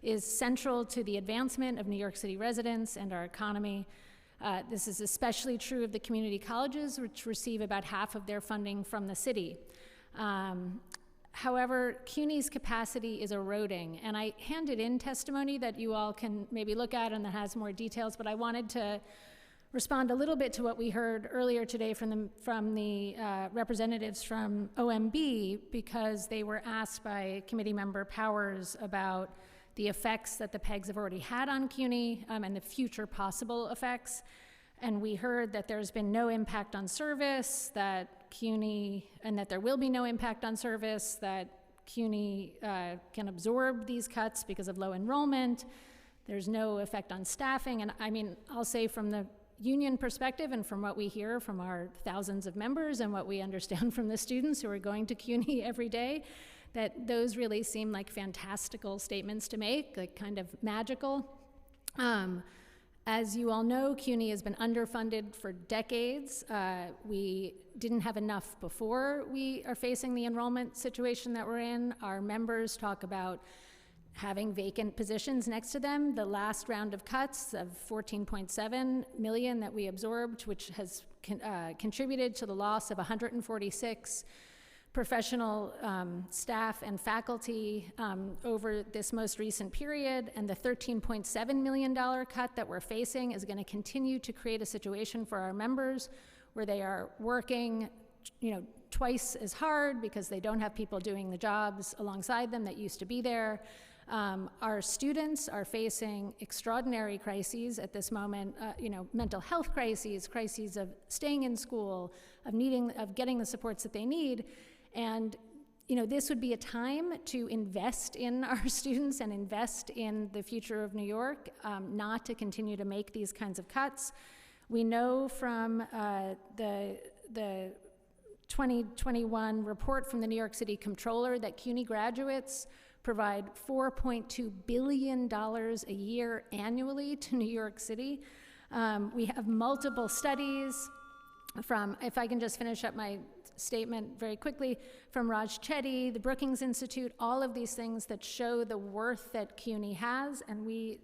is central to the advancement of New York City residents and our economy. This is especially true of the community colleges, which receive about half of their funding from the city. However, CUNY's capacity is eroding, and I handed in testimony that you all can maybe look at and that has more details, but I wanted to respond a little bit to what we heard earlier today from the representatives from OMB, because they were asked by committee member Powers about the effects that the PEGs have already had on CUNY and the future possible effects. And we heard that there's been no impact on service, that CUNY, and that there will be no impact on service, that CUNY can absorb these cuts because of low enrollment. There's no effect on staffing. And I mean, I'll say from the union perspective and from what we hear from our thousands of members and what we understand from the students who are going to CUNY every day, that those really seem like fantastical statements to make, like kind of magical. As you all know, CUNY has been underfunded for decades. We didn't have enough before we are facing the enrollment situation that we're in. Our members talk about having vacant positions next to them. The last round of cuts of $14.7 million that we absorbed, which has contributed to the loss of 146 professional staff and faculty over this most recent period, and the $13.7 million cut that we're facing is going to continue to create a situation for our members where they are working, twice as hard because they don't have people doing the jobs alongside them that used to be there. Our students are facing extraordinary crises at this moment, mental health crises of staying in school, of getting the supports that they need. And this would be a time to invest in our students and invest in the future of New York, not to continue to make these kinds of cuts. We know from the 2021 report from the New York City Comptroller that CUNY graduates provide $4.2 billion a year annually to New York City. We have multiple studies from, if I can just finish up my statement very quickly, from Raj Chetty, the Brookings Institute, all of these things that show the worth that CUNY has, and we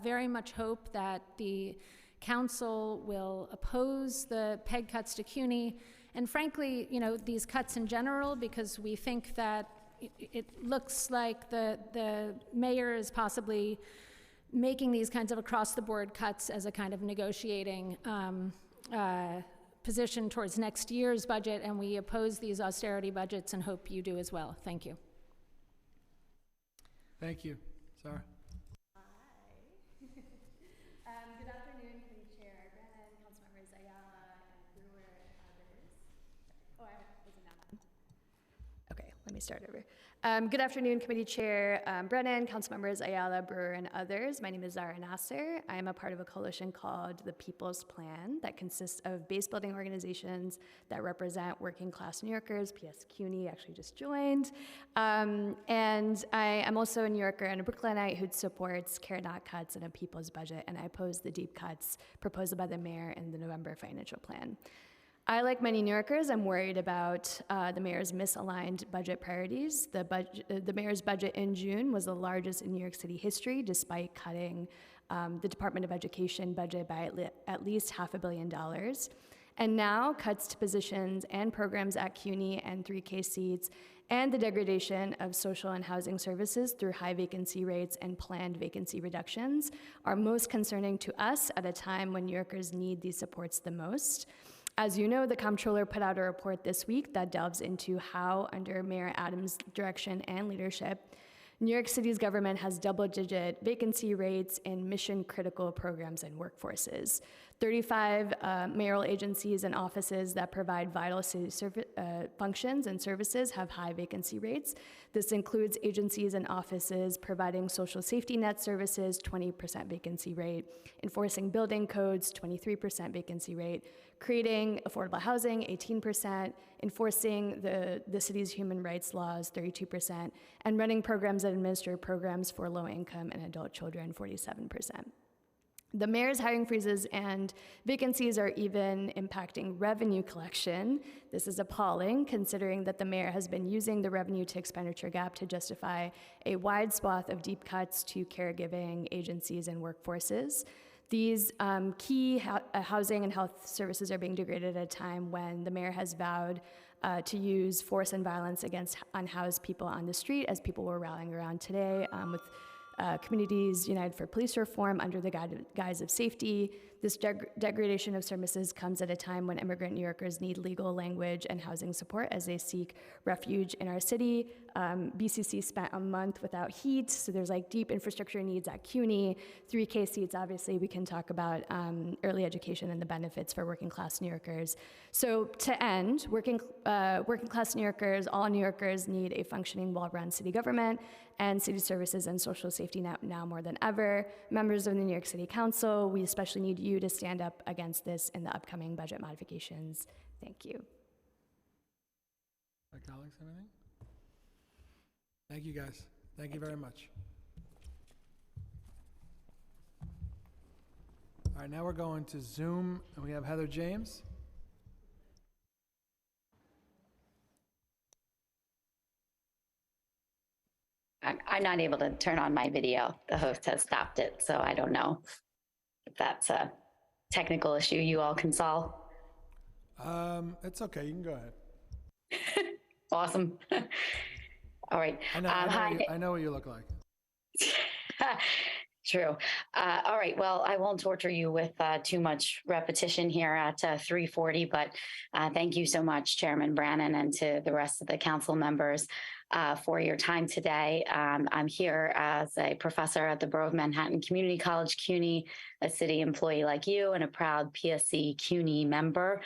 very much hope that the council will oppose the PEG cuts to CUNY, and frankly, these cuts in general, because we think that it looks like the mayor is possibly making these kinds of across-the-board cuts as a kind of negotiating position towards next year's budget, and we oppose these austerity budgets and hope you do as well. Thank you. Thank you. Sarah? Good afternoon, Committee Chair Brennan, Councilmembers Ayala and Brewer and others. Oh, was it not? Okay, let me start over. Good afternoon, Committee Chair Brennan, Councilmembers Ayala, Brewer, and others. My name is Zara Nasser. I am a part of a coalition called the People's Plan that consists of base-building organizations that represent working-class New Yorkers. P.S. CUNY actually just joined. And I am also a New Yorker and a Brooklynite who supports care not cuts and a people's budget, and I oppose the deep cuts proposed by the mayor in the November financial plan. I, like many New Yorkers, am worried about the mayor's misaligned budget priorities. The mayor's budget in June was the largest in New York City history, despite cutting the Department of Education budget by at least $500 million. And now, cuts to positions and programs at CUNY and 3K seats, and the degradation of social and housing services through high vacancy rates and planned vacancy reductions are most concerning to us at a time when New Yorkers need these supports the most. As you know, the Comptroller put out a report this week that delves into how, under Mayor Adams' direction and leadership, New York City's government has double-digit vacancy rates in mission-critical programs and workforces. 35 mayoral agencies and offices that provide vital city functions and services have high vacancy rates. This includes agencies and offices providing social safety net services, 20% vacancy rate, enforcing building codes, 23% vacancy rate, creating affordable housing, 18%, enforcing the city's human rights laws, 32%, and running programs that administer programs for low-income and adult children, 47%. The mayor's hiring freezes and vacancies are even impacting revenue collection. This is appalling, considering that the mayor has been using the revenue to expenditure gap to justify a wide swath of deep cuts to caregiving agencies and workforces. These key housing and health services are being degraded at a time when the mayor has vowed to use force and violence against unhoused people on the street, as people were rallying around today with Communities United for Police Reform under the guise of safety. This degradation of services comes at a time when immigrant New Yorkers need legal language and housing support as they seek refuge in our city. BCC spent a month without heat, so there's like deep infrastructure needs at CUNY. 3K seats, obviously, we can talk about early education and the benefits for working class New Yorkers. So to end, working class New Yorkers, all New Yorkers need a functioning, well-run city government and city services and social safety net now more than ever. Members of the New York City Council, we especially need you to stand up against this in the upcoming budget modifications. Thank you. My colleagues, anything? Thank you, guys. Thank you very much. All right, now we're going to Zoom, and we have Heather James. I'm not able to turn on my video. The host has stopped it, so I don't know if that's a technical issue you all can solve. It's okay. You can go ahead. Awesome. All right. I know what you look like. True. All right. Well, I won't torture you with too much repetition here at 3:40, but thank you so much, Chairman Brannan, and to the rest of the council members for your time today. I'm here as a professor at the Borough of Manhattan Community College, CUNY, a city employee like you, and a proud PSC CUNY member.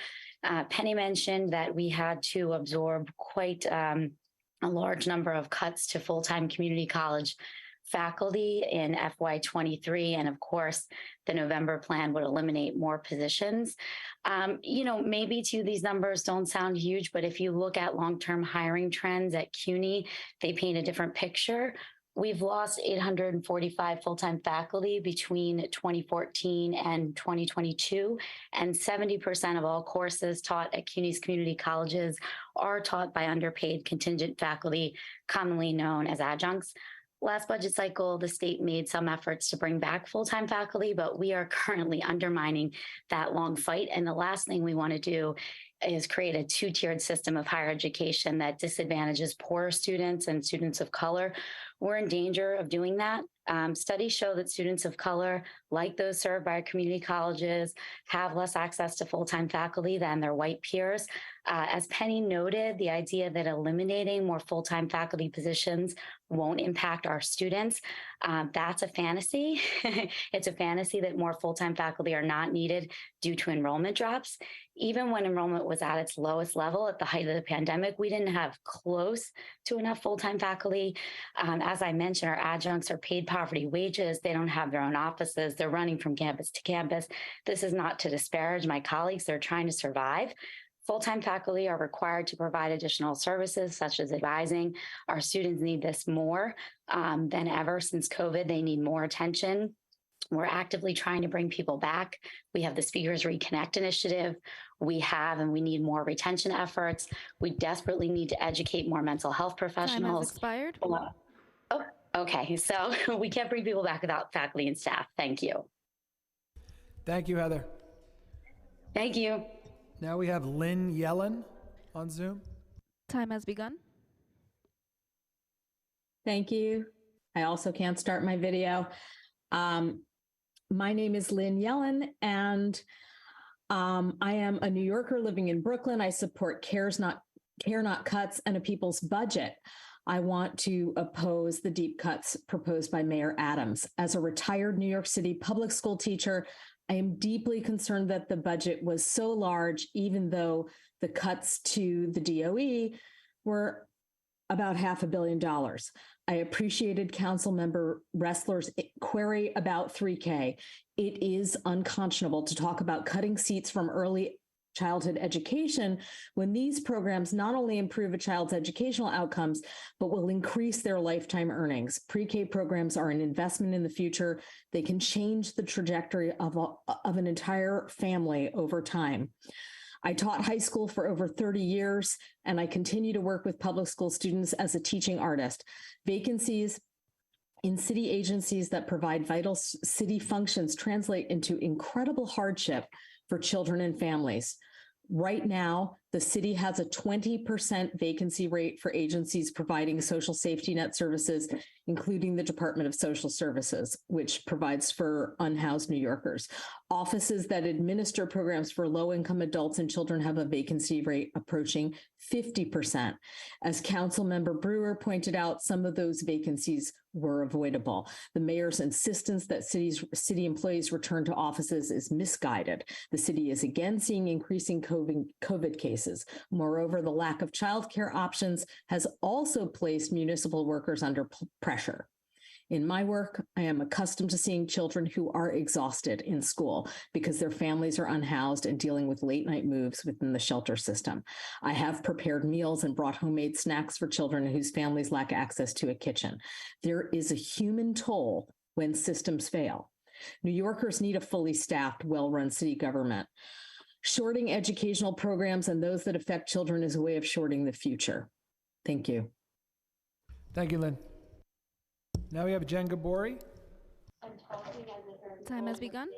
Penny mentioned that we had to absorb quite a large number of cuts to full-time community college faculty in FY23, and of course, the November plan would eliminate more positions. Maybe too, these numbers don't sound huge, but if you look at long-term hiring trends at CUNY, they paint a different picture. We've lost 845 full-time faculty between 2014 and 2022, and 70% of all courses taught at CUNY's community colleges are taught by underpaid contingent faculty, commonly known as adjuncts. Last budget cycle, the state made some efforts to bring back full-time faculty, but we are currently undermining that long fight. And the last thing we want to do is create a two-tiered system of higher education that disadvantages poorer students and students of color. We're in danger of doing that. Studies show that students of color, like those served by our community colleges, have less access to full-time faculty than their white peers. As Penny noted, the idea that eliminating more full-time faculty positions won't impact our students, that's a fantasy. It's a fantasy that more full-time faculty are not needed due to enrollment drops. Even when enrollment was at its lowest level at the height of the pandemic, we didn't have close to enough full-time faculty. As I mentioned, our adjuncts are paid poverty wages. They don't have their own offices. They're running from campus to campus. This is not to disparage my colleagues. They're trying to survive. Full-time faculty are required to provide additional services such as advising. Our students need this more than ever since COVID. They need more attention. We're actively trying to bring people back. We have the Speakers Reconnect initiative. We have and we need more retention efforts. We desperately need to educate more mental health professionals. Time has expired. Oh, okay. So we can't bring people back without faculty and staff. Thank you. Thank you, Heather. Thank you. Now we have Lynn Yellen on Zoom. Time has begun. Thank you. I also can't start my video. My name is Lynn Yellen, and I am a New Yorker living in Brooklyn. I support Care Not Cuts and a people's budget. I want to oppose the deep cuts proposed by Mayor Adams. As a retired New York City public school teacher, I am deeply concerned that the budget was so large, even though the cuts to the DOE were about $500 million. I appreciated Councilmember Ressler's query about 3K. It is unconscionable to talk about cutting seats from early childhood education when these programs not only improve a child's educational outcomes, but will increase their lifetime earnings. Pre-K programs are an investment in the future. They can change the trajectory of an entire family over time. I taught high school for over 30 years, and I continue to work with public school students as a teaching artist. Vacancies in city agencies that provide vital city functions translate into incredible hardship for children and families. Right now, the city has a 20% vacancy rate for agencies providing social safety net services, including the Department of Social Services, which provides for unhoused New Yorkers. Offices that administer programs for low-income adults and children have a vacancy rate approaching 50%. As Councilmember Brewer pointed out, some of those vacancies were avoidable. The mayor's insistence that city employees return to offices is misguided. The city is again seeing increasing COVID cases. Moreover, the lack of childcare options has also placed municipal workers under pressure. In my work, I am accustomed to seeing children who are exhausted in school because their families are unhoused and dealing with late-night moves within the shelter system. I have prepared meals and brought homemade snacks for children whose families lack access to a kitchen. There is a human toll when systems fail. New Yorkers need a fully staffed, well-run city government. Shorting educational programs and those that affect children is a way of shorting the future. Thank you. Thank you, Lynn. Now we have Jen Gabori. Time has begun.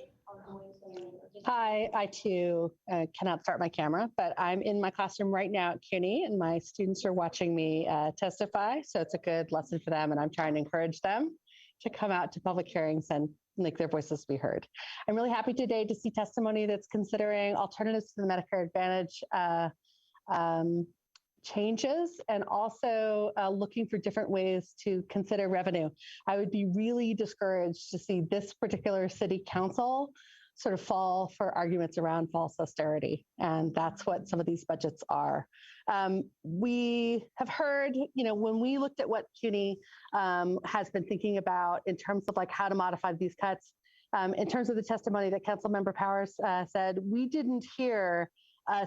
Hi, I too cannot start my camera, but I'm in my classroom right now at CUNY and my students are watching me testify. So it's a good lesson for them and I'm trying to encourage them to come out to public hearings and make their voices be heard. I'm really happy today to see testimony that's considering alternatives to the Medicare Advantage changes and also looking for different ways to consider revenue. I would be really discouraged to see this particular city council sort of fall for arguments around false austerity. And that's what some of these budgets are. We have heard, when we looked at what CUNY has been thinking about in terms of like how to modify these cuts, in terms of the testimony that Councilmember Powers said, we didn't hear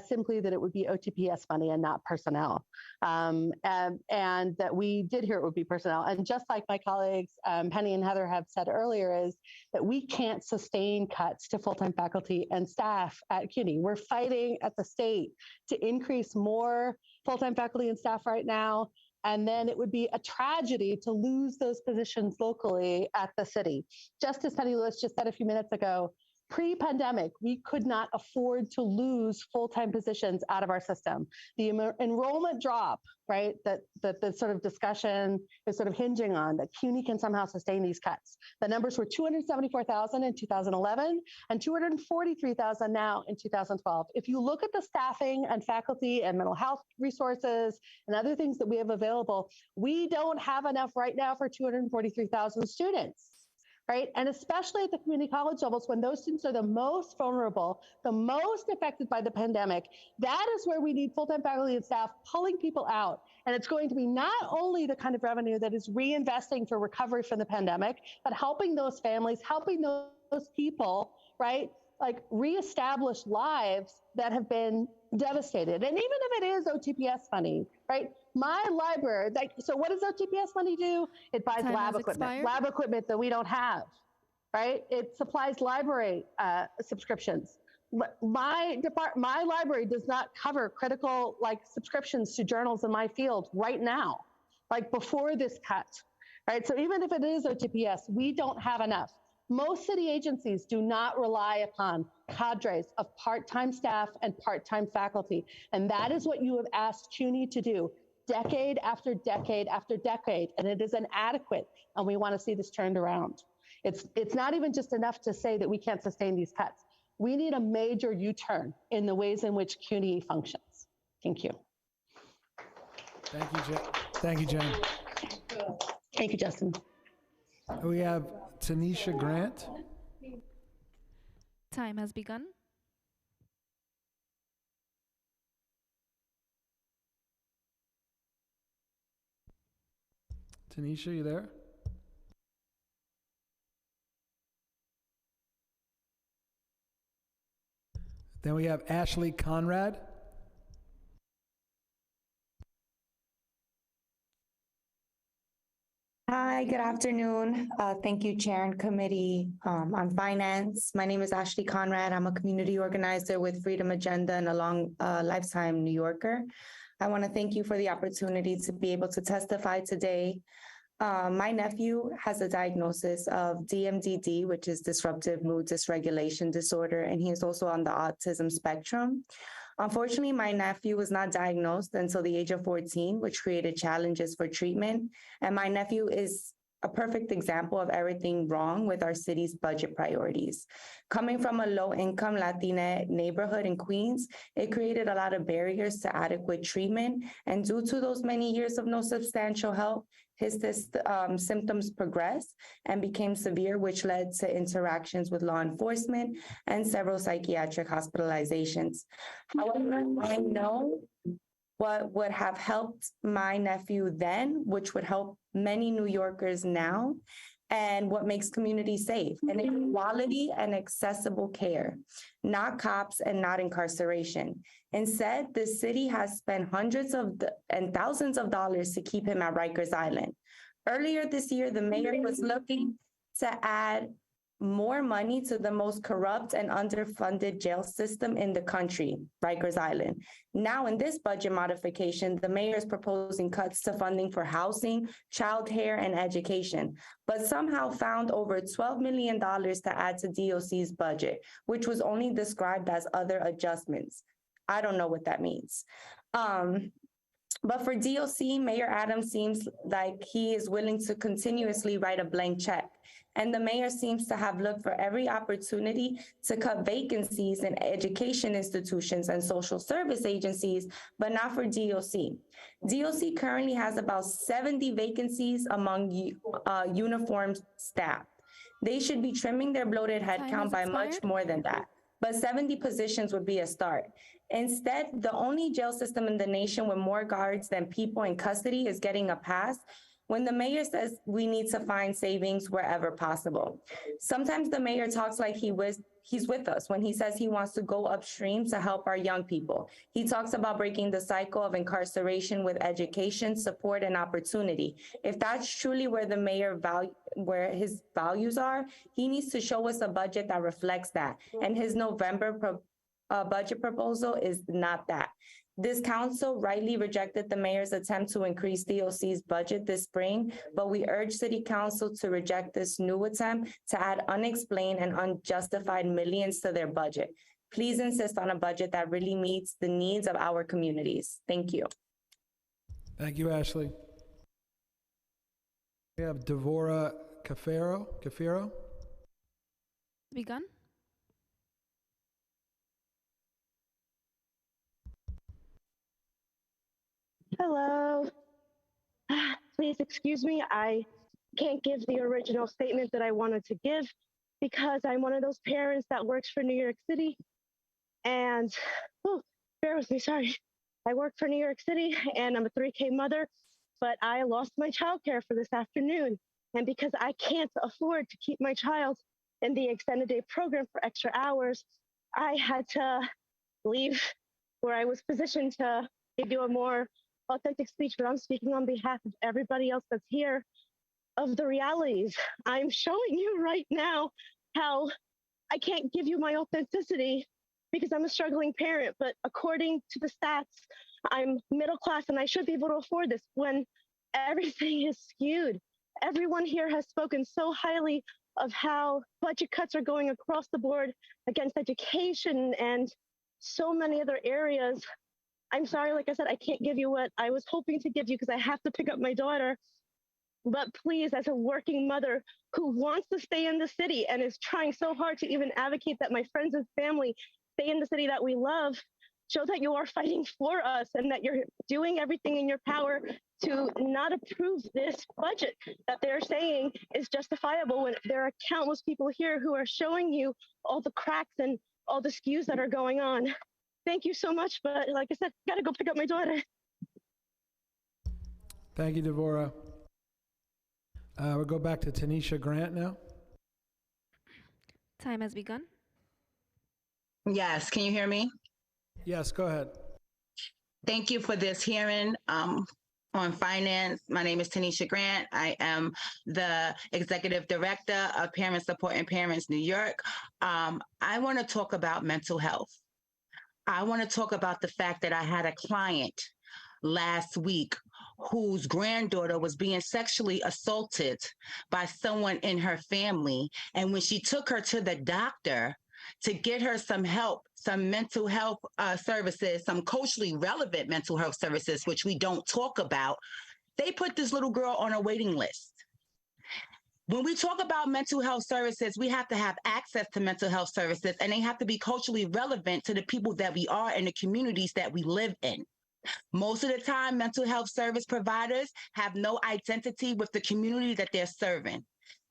simply that it would be OTPS money and not personnel. And that we did hear it would be personnel. And just like my colleagues, Penny and Heather have said earlier, is that we can't sustain cuts to full-time faculty and staff at CUNY. We're fighting at the state to increase more full-time faculty and staff right now. And then it would be a tragedy to lose those positions locally at the city. Just as Penny Lewis just said a few minutes ago, pre-pandemic, we could not afford to lose full-time positions out of our system. The enrollment drop, right, that the sort of discussion is sort of hinging on, that CUNY can somehow sustain these cuts. The numbers were 274,000 in 2011 and 243,000 now in 2012. If you look at the staffing and faculty and mental health resources and other things that we have available, we don't have enough right now for 243,000 students. Right? And especially at the community college levels, when those students are the most vulnerable, the most affected by the pandemic, that is where we need full-time faculty and staff pulling people out. And it's going to be not only the kind of revenue that is reinvesting for recovery from the pandemic, but helping those families, helping those people, right? Like reestablish lives that have been devastated. And even if it is OTPS money, right? My library, so what does OTPS money do? It buys lab equipment that we don't have, right? It supplies library subscriptions. My library does not cover critical subscriptions to journals in my field right now, before this cut, right? So even if it is OTPS, we don't have enough. Most city agencies do not rely upon cadres of part-time staff and part-time faculty. And that is what you have asked CUNY to do decade after decade after decade. And it is inadequate. And we want to see this turned around. It's not even just enough to say that we can't sustain these cuts. We need a major U-turn in the ways in which CUNY functions. Thank you. Thank you, Jen. Thank you, Jen. Thank you, Justin. We have Tanisha Grant. Time has begun. Tanisha, you there? Then we have Ashley Conrad. Hi, good afternoon. Thank you, Chair and Committee on Finance. My name is Ashley Conrad. I'm a community organizer with Freedom Agenda and a long lifetime New Yorker. I want to thank you for the opportunity to be able to testify today. My nephew has a diagnosis of DMDD, which is disruptive mood dysregulation disorder, and he is also on the autism spectrum. Unfortunately, my nephew was not diagnosed until the age of 14, which created challenges for treatment. And my nephew is a perfect example of everything wrong with our city's budget priorities. Coming from a low-income Latina neighborhood in Queens, it created a lot of barriers to adequate treatment. And due to those many years of no substantial help, his symptoms progressed and became severe, which led to interactions with law enforcement and several psychiatric hospitalizations. However, I know what would have helped my nephew then, which would help many New Yorkers now, and what makes communities safe, and quality and accessible care, not cops and not incarceration. Instead, the city has spent hundreds and thousands of dollars to keep him at Rikers Island. Earlier this year, the mayor was looking to add more money to the most corrupt and underfunded jail system in the country, Rikers Island. Now, in this budget modification, the mayor is proposing cuts to funding for housing, childcare, and education, but somehow found over $12 million to add to DOC's budget, which was only described as other adjustments. I don't know what that means. But for DOC, Mayor Adams seems like he is willing to continuously write a blank check. And the mayor seems to have looked for every opportunity to cut vacancies in education institutions and social service agencies, but not for DOC. DOC currently has about 70 vacancies among uniformed staff. They should be trimming their bloated headcount by much more than that, but 70 positions would be a start. Instead, the only jail system in the nation with more guards than people in custody is getting a pass when the mayor says we need to find savings wherever possible. Sometimes the mayor talks like he's with us when he says he wants to go upstream to help our young people. He talks about breaking the cycle of incarceration with education, support, and opportunity. If that's truly where the mayor where his values are, he needs to show us a budget that reflects that. And his November budget proposal is not that. This council rightly rejected the mayor's attempt to increase DOC's budget this spring, but we urge City Council to reject this new attempt to add unexplained and unjustified millions to their budget. Please insist on a budget that really meets the needs of our communities. Thank you. Thank you, Ashley. We have Devorah Cafaro. Begun. Hello. Please excuse me. I can't give the original statement that I wanted to give because I'm one of those parents that works for New York City. And, bear with me, sorry. I work for New York City and I'm a 3K mother, but I lost my childcare for this afternoon. And because I can't afford to keep my child in the extended day program for extra hours, I had to leave where I was positioned to give you a more authentic speech, but I'm speaking on behalf of everybody else that's here of the realities. I'm showing you right now how I can't give you my authenticity because I'm a struggling parent, but according to the stats, I'm middle class and I should be able to afford this when everything is skewed. Everyone here has spoken so highly of how budget cuts are going across the board against education and so many other areas. I'm sorry, like I said, I can't give you what I was hoping to give you because I have to pick up my daughter. But please, as a working mother who wants to stay in the city and is trying so hard to even advocate that my friends and family stay in the city that we love, show that you are fighting for us and that you're doing everything in your power to not approve this budget that they're saying is justifiable when there are countless people here who are showing you all the cracks and all the skews that are going on. Thank you so much, but like I said, gotta go pick up my daughter. Thank you, Devorah. We'll go back to Tanisha Grant now. Time has begun. Yes, can you hear me? Yes, go ahead. Thank you for this hearing on finance. My name is Tanisha Grant. I am the Executive Director of Parent Support and Parents New York. I want to talk about mental health. I want to talk about the fact that I had a client last week whose granddaughter was being sexually assaulted by someone in her family. And when she took her to the doctor, to get her some help, some mental health services, some culturally relevant mental health services, which we don't talk about, they put this little girl on a waiting list. When we talk about mental health services, we have to have access to mental health services, and they have to be culturally relevant to the people that we are and the communities that we live in. Most of the time, mental health service providers have no identity with the community that they're serving.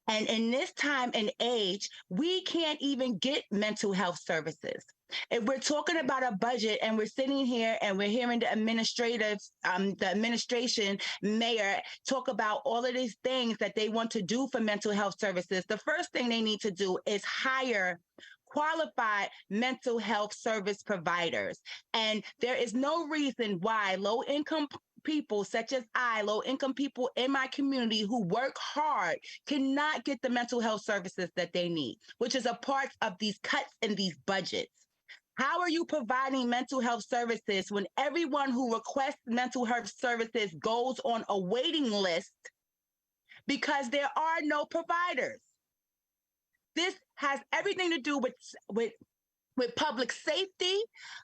And in this time and age, we can't even get mental health services. If we're talking about a budget and we're sitting here and we're hearing the administration mayor talk about all of these things that they want to do for mental health services, the first thing they need to do is hire qualified mental health service providers. And there is no reason why low-income people such as low-income people in my community who work hard cannot get the mental health services that they need, which is a part of these cuts in these budgets. How are you providing mental health services when everyone who requests mental health services goes on a waiting list because there are no providers? This has everything to do with public safety,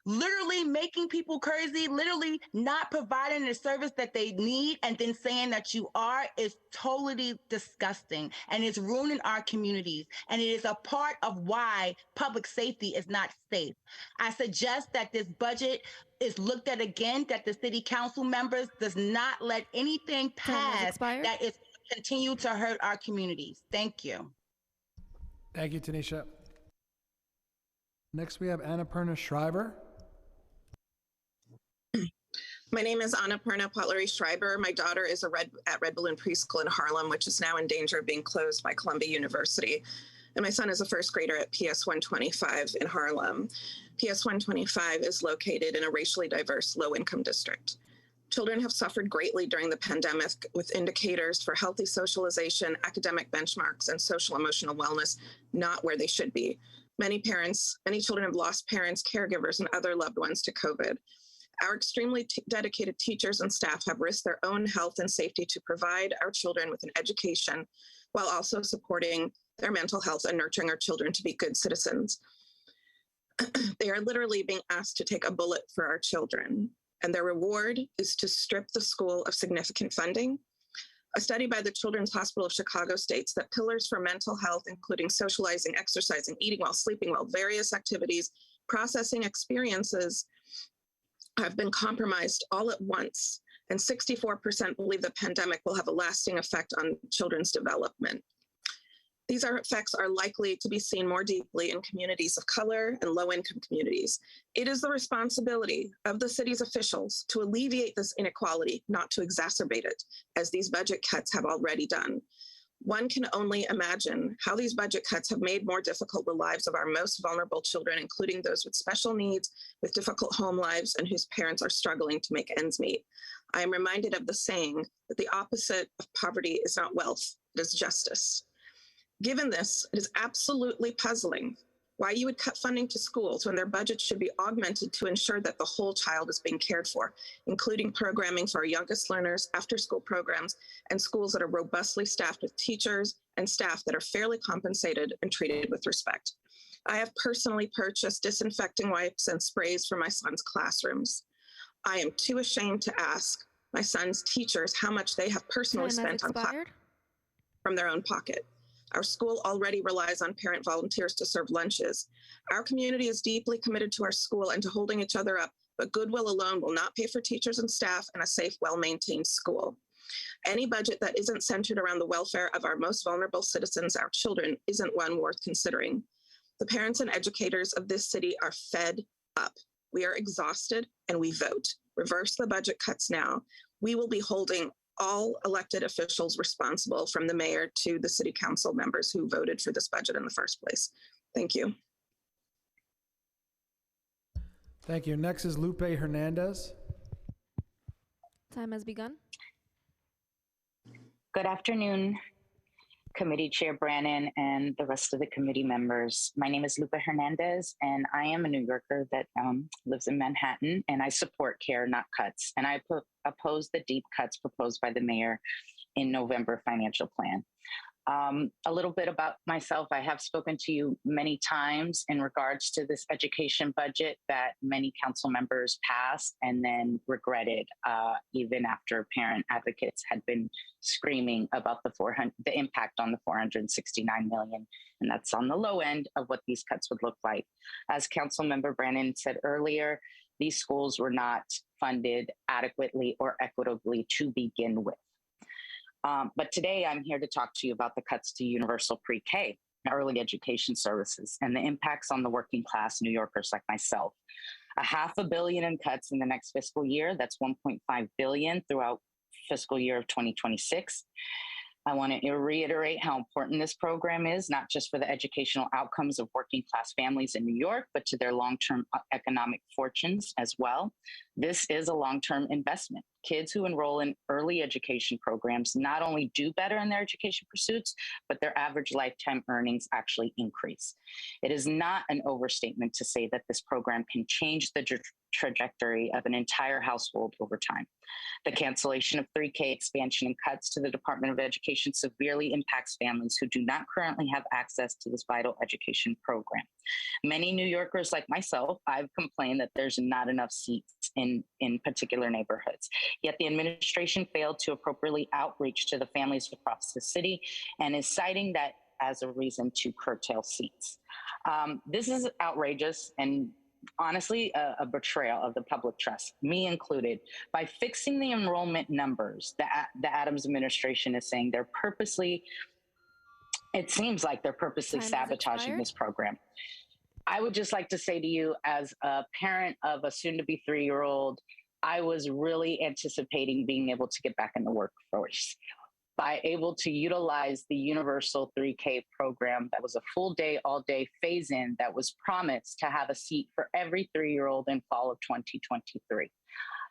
literally making people crazy, literally not providing the service that they need, and then saying that you are is totally disgusting, and it's ruining our communities. And it is a part of why public safety is not safe. I suggest that this budget is looked at again, that the city council members does not let anything pass that is continue to hurt our communities. Thank you. Thank you, Tanisha. Next, we have Annapurna Shriver. My name is Annapurna Potlery Schreiber. My daughter is at Red Balloon Preschool in Harlem, which is now in danger of being closed by Columbia University. And my son is a first grader at PS 125 in Harlem. PS 125 is located in a racially diverse low-income district. Children have suffered greatly during the pandemic, with indicators for healthy socialization, academic benchmarks, and social emotional wellness not where they should be. Many children have lost parents, caregivers, and other loved ones to COVID. Our extremely dedicated teachers and staff have risked their own health and safety to provide our children with an education while also supporting their mental health and nurturing our children to be good citizens. They are literally being asked to take a bullet for our children, and their reward is to strip the school of significant funding. A study by the Children's Hospital of Chicago states that pillars for mental health, including socializing, exercising, eating well, sleeping well, various activities, processing experiences, have been compromised all at once, and 64% believe the pandemic will have a lasting effect on children's development. These effects are likely to be seen more deeply in communities of color and low-income communities. It is the responsibility of the city's officials to alleviate this inequality, not to exacerbate it, as these budget cuts have already done. One can only imagine how these budget cuts have made more difficult the lives of our most vulnerable children, including those with special needs, with difficult home lives, and whose parents are struggling to make ends meet. I am reminded of the saying that the opposite of poverty is not wealth, it is justice. Given this, it is absolutely puzzling why you would cut funding to schools when their budgets should be augmented to ensure that the whole child is being cared for, including programming for our youngest learners, after-school programs, and schools that are robustly staffed with teachers and staff that are fairly compensated and treated with respect. I have personally purchased disinfecting wipes and sprays for my son's classrooms. I am too ashamed to ask my son's teachers how much they have personally spent on class from their own pocket. Our school already relies on parent volunteers to serve lunches. Our community is deeply committed to our school and to holding each other up, but goodwill alone will not pay for teachers and staff and a safe, well-maintained school. Any budget that isn't centered around the welfare of our most vulnerable citizens, our children, isn't one worth considering. The parents and educators of this city are fed up. We are exhausted and we vote. Reverse the budget cuts now. We will be holding all elected officials responsible, from the mayor to the city council members who voted for this budget in the first place. Thank you. Thank you. Next is Lupe Hernandez. Time has begun. Good afternoon, Committee Chair Brannon and the rest of the committee members. My name is Lupe Hernandez, and I am a New Yorker that lives in Manhattan, and I support CARE, not cuts. And I oppose the deep cuts proposed by the mayor in November financial plan. A little bit about myself. I have spoken to you many times in regards to this education budget that many council members passed and then regretted, even after parent advocates had been screaming about the impact on the 469 million. And that's on the low end of what these cuts would look like. As Councilmember Brannan said earlier, these schools were not funded adequately or equitably to begin with. But today I'm here to talk to you about the cuts to universal pre-K, early education services, and the impacts on the working class New Yorkers like myself. $500 million in cuts in the next fiscal year. That's $1.5 billion throughout fiscal year of 2026. I want to reiterate how important this program is, not just for the educational outcomes of working class families in New York, but to their long-term economic fortunes as well. This is a long-term investment. Kids who enroll in early education programs not only do better in their education pursuits, but their average lifetime earnings actually increase. It is not an overstatement to say that this program can change the trajectory of an entire household over time. The cancellation of 3K expansion and cuts to the Department of Education severely impacts families who do not currently have access to this vital education program. Many New Yorkers like myself, I've complained that there's not enough seats in particular neighborhoods. Yet the administration failed to appropriately outreach to the families across the city and is citing that as a reason to curtail seats. This is outrageous and honestly a betrayal of the public trust, me included. By fixing the enrollment numbers, the Adams administration is saying it seems like they're purposely sabotaging this program. I would just like to say to you, as a parent of a soon-to-be 3-year-old, I was really anticipating being able to get back in the workforce by able to utilize the Universal 3K program that was a full day, all day phase-in that was promised to have a seat for every 3-year-old in fall of 2023.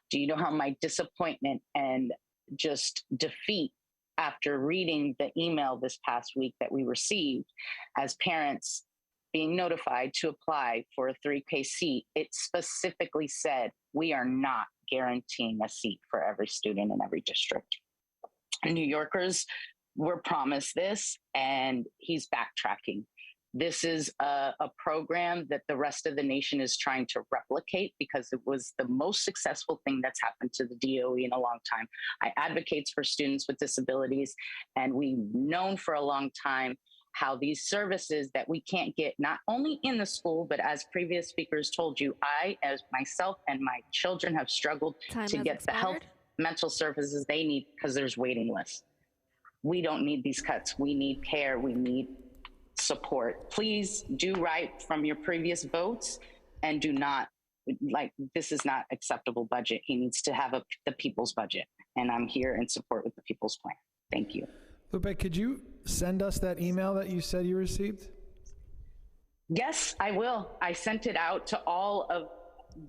Do you know how my disappointment and just defeat after reading the email this past week that we received as parents being notified to apply for a 3K seat? It specifically said, we are not guaranteeing a seat for every student in every district. New Yorkers were promised this, and he's backtracking. This is a program that the rest of the nation is trying to replicate because it was the most successful thing that's happened to the DOE in a long time. I advocate for students with disabilities, and we've known for a long time how these services that we can't get not only in the school, but as previous speakers told you, I, as myself and my children have struggled to get the health, mental services they need because there's waiting lists. We don't need these cuts. We need care. We need support. Please do right from your previous votes and do not, this is not acceptable budget. He needs to have the people's budget. And I'm here in support with the people's plan. Thank you. Lupe, could you send us that email that you said you received? Yes, I will. I sent it out to all of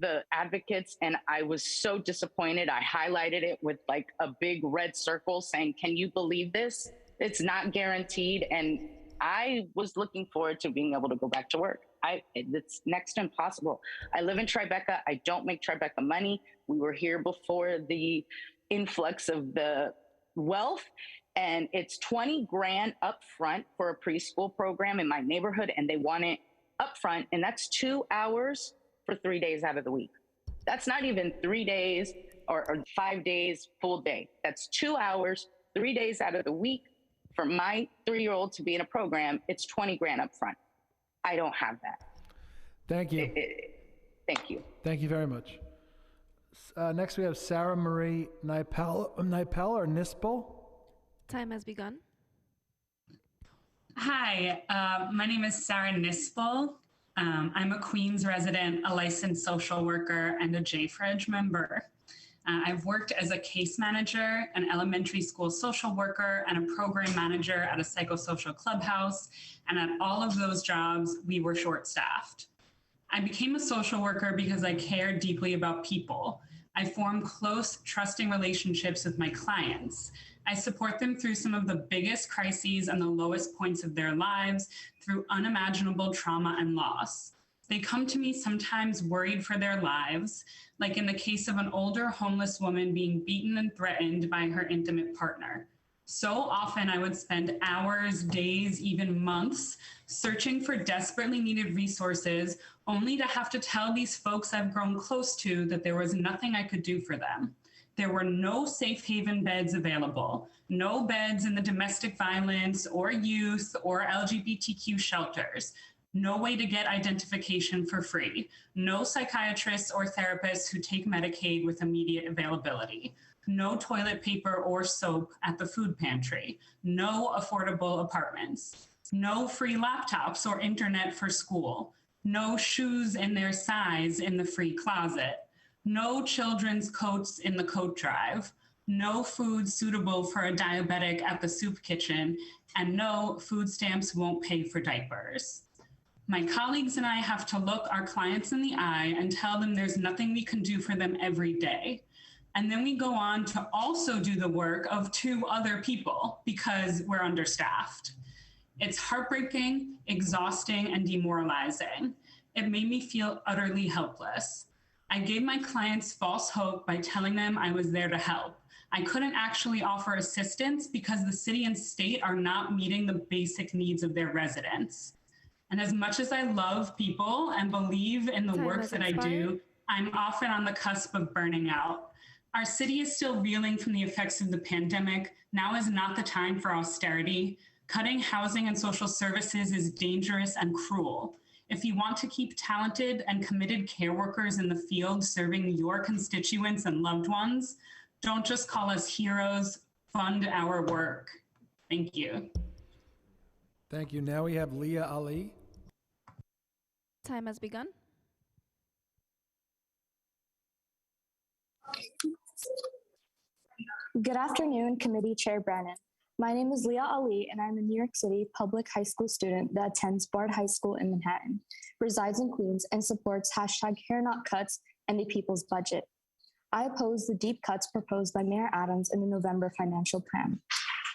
the advocates and I was so disappointed. I highlighted it with like a big red circle saying, can you believe this? It's not guaranteed. And I was looking forward to being able to go back to work. It's next to impossible. I live in Tribeca. I don't make Tribeca money. We were here before the influx of the wealth. And it's 20 grand up front for a preschool program in my neighborhood, and they want it up front, and that's 2 hours for 3 days out of the week. That's not even 3 days or 5 days full day. That's 2 hours, 3 days out of the week for my 3-year-old to be in a program. It's 20 grand up front. I don't have that. Thank you. Thank you. Thank you very much. Next we have Sarah Marie Nipel or Nispel. Time has begun. Hi, my name is Sarah Nispel. I'm a Queens resident, a licensed social worker, and a JFREG member. I've worked as a case manager, an elementary school social worker, and a program manager at a psychosocial clubhouse. And at all of those jobs, we were short-staffed. I became a social worker because I care deeply about people. I form close, trusting relationships with my clients. I support them through some of the biggest crises and the lowest points of their lives, through unimaginable trauma and loss. They come to me sometimes worried for their lives, like in the case of an older homeless woman being beaten and threatened by her intimate partner. So often I would spend hours, days, even months searching for desperately needed resources, only to have to tell these folks I've grown close to that there was nothing I could do for them. There were no safe haven beds available, no beds in the domestic violence or youth or LGBTQ shelters, no way to get identification for free, no psychiatrists or therapists who take Medicaid with immediate availability, no toilet paper or soap at the food pantry, no affordable apartments, no free laptops or internet for school, no shoes in their size in the free closet, no children's coats in the coat drive, no food suitable for a diabetic at the soup kitchen, and no food stamps won't pay for diapers. My colleagues and I have to look our clients in the eye and tell them there's nothing we can do for them every day. And then we go on to also do the work of 2 other people because we're understaffed. It's heartbreaking, exhausting, and demoralizing. It made me feel utterly helpless. I gave my clients false hope by telling them I was there to help. I couldn't actually offer assistance because the city and state are not meeting the basic needs of their residents. And as much as I love people and believe in the work that I do, I'm often on the cusp of burning out. Our city is still reeling from the effects of the pandemic. Now is not the time for austerity. Cutting housing and social services is dangerous and cruel. If you want to keep talented and committed care workers in the field serving your constituents and loved ones, don't just call us heroes, fund our work. Thank you. Thank you. Now we have Leah Ali. Time has begun. Good afternoon, Committee Chair Brannan. My name is Leah Ali, and I'm a New York City public high school student that attends Bard High School in Manhattan, resides in Queens, and supports #HairNotCuts and the People's Budget. I oppose the deep cuts proposed by Mayor Adams in the November financial plan.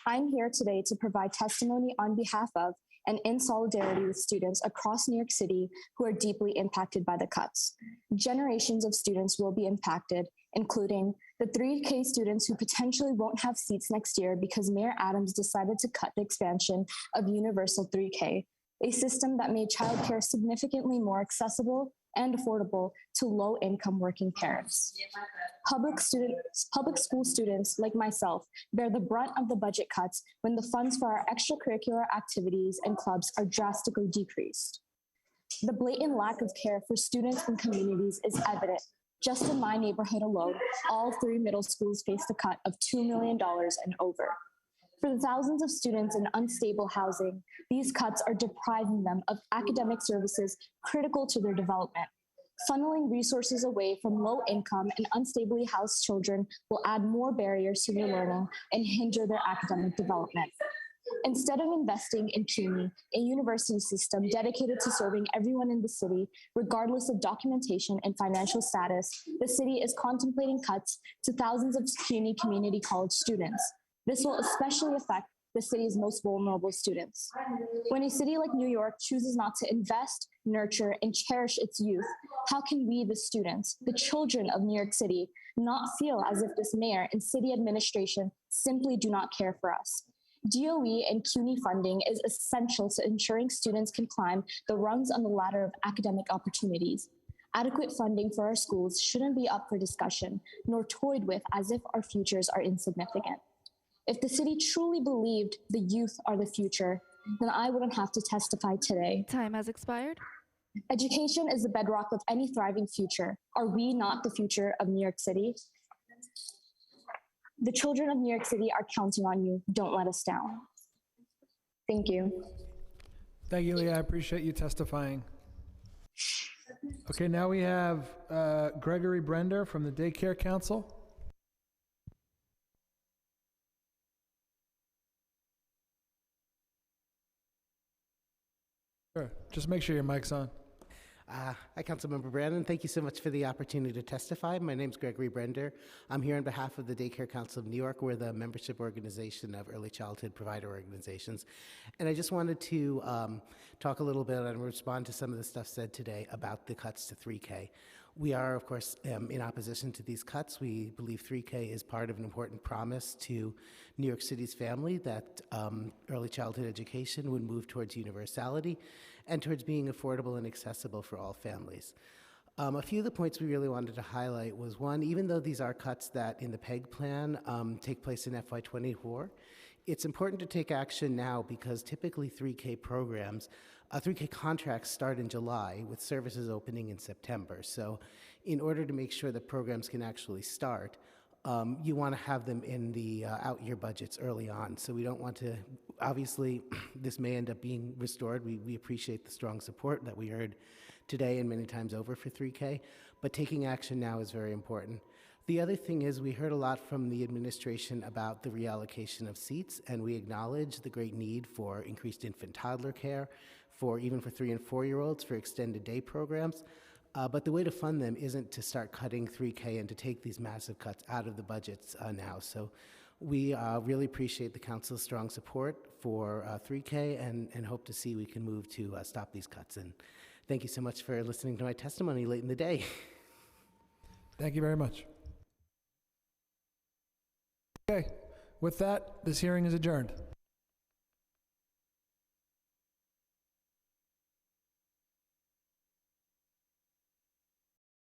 I'm here today to provide testimony on behalf of and in solidarity with students across New York City who are deeply impacted by the cuts. Generations of students will be impacted, including the 3K students who potentially won't have seats next year because Mayor Adams decided to cut the expansion of Universal 3K, a system that made childcare significantly more accessible and affordable to low-income working parents. Public school students like myself bear the brunt of the budget cuts when the funds for our extracurricular activities and clubs are drastically decreased. The blatant lack of care for students and communities is evident. Just in my neighborhood alone, all 3 middle schools faced a cut of $2 million and over. For the thousands of students in unstable housing, these cuts are depriving them of academic services critical to their development. Funneling resources away from low-income and unstably housed children will add more barriers to their learning and hinder their academic development. Instead of investing in CUNY, a university system dedicated to serving everyone in the city, regardless of documentation and financial status, the city is contemplating cuts to thousands of CUNY community college students. This will especially affect the city's most vulnerable students. When a city like New York chooses not to invest, nurture, and cherish its youth, how can we, the students, the children of New York City, not feel as if this mayor and city administration simply do not care for us? DOE and CUNY funding is essential to ensuring students can climb the rungs on the ladder of academic opportunities. Adequate funding for our schools shouldn't be up for discussion, nor toyed with as if our futures are insignificant. If the city truly believed the youth are the future, then I wouldn't have to testify today. Time has expired. Education is the bedrock of any thriving future. Are we not the future of New York City? The children of New York City are counting on you. Don't let us down. Thank you. Thank you, Leah. I appreciate you testifying. Okay, now we have Gregory Brender from the Daycare Council. Sure. Just make sure your mic's on. Hi, Councilmember Brandon. Thank you so much for the opportunity to testify. My name is Gregory Brender. I'm here on behalf of the Daycare Council of New York. We're the membership organization of early childhood provider organizations. And I just wanted to talk a little bit and respond to some of the stuff said today about the cuts to 3K. We are, of course, in opposition to these cuts. We believe 3K is part of an important promise to New York City's family that early childhood education would move towards universality and towards being affordable and accessible for all families. A few of the points we really wanted to highlight was one, even though these are cuts that in the PEG plan take place in FY24, it's important to take action now because typically 3K programs 3K contracts start in July with services opening in September. So in order to make sure that programs can actually start, you want to have them in the out-year budgets early on. So we don't want to, obviously, this may end up being restored. We appreciate the strong support that we heard today and many times over for 3K, but taking action now is very important. The other thing is we heard a lot from the administration about the reallocation of seats, and we acknowledge the great need for increased infant toddler care, even for 3 and 4-year-olds, for extended day programs. But the way to fund them isn't to start cutting 3K and to take these massive cuts out of the budgets now. So we really appreciate the council's strong support for 3K and hope to see we can move to stop these cuts. And thank you so much for listening to my testimony late in the day. Thank you very much. Okay, with that, this hearing is adjourned.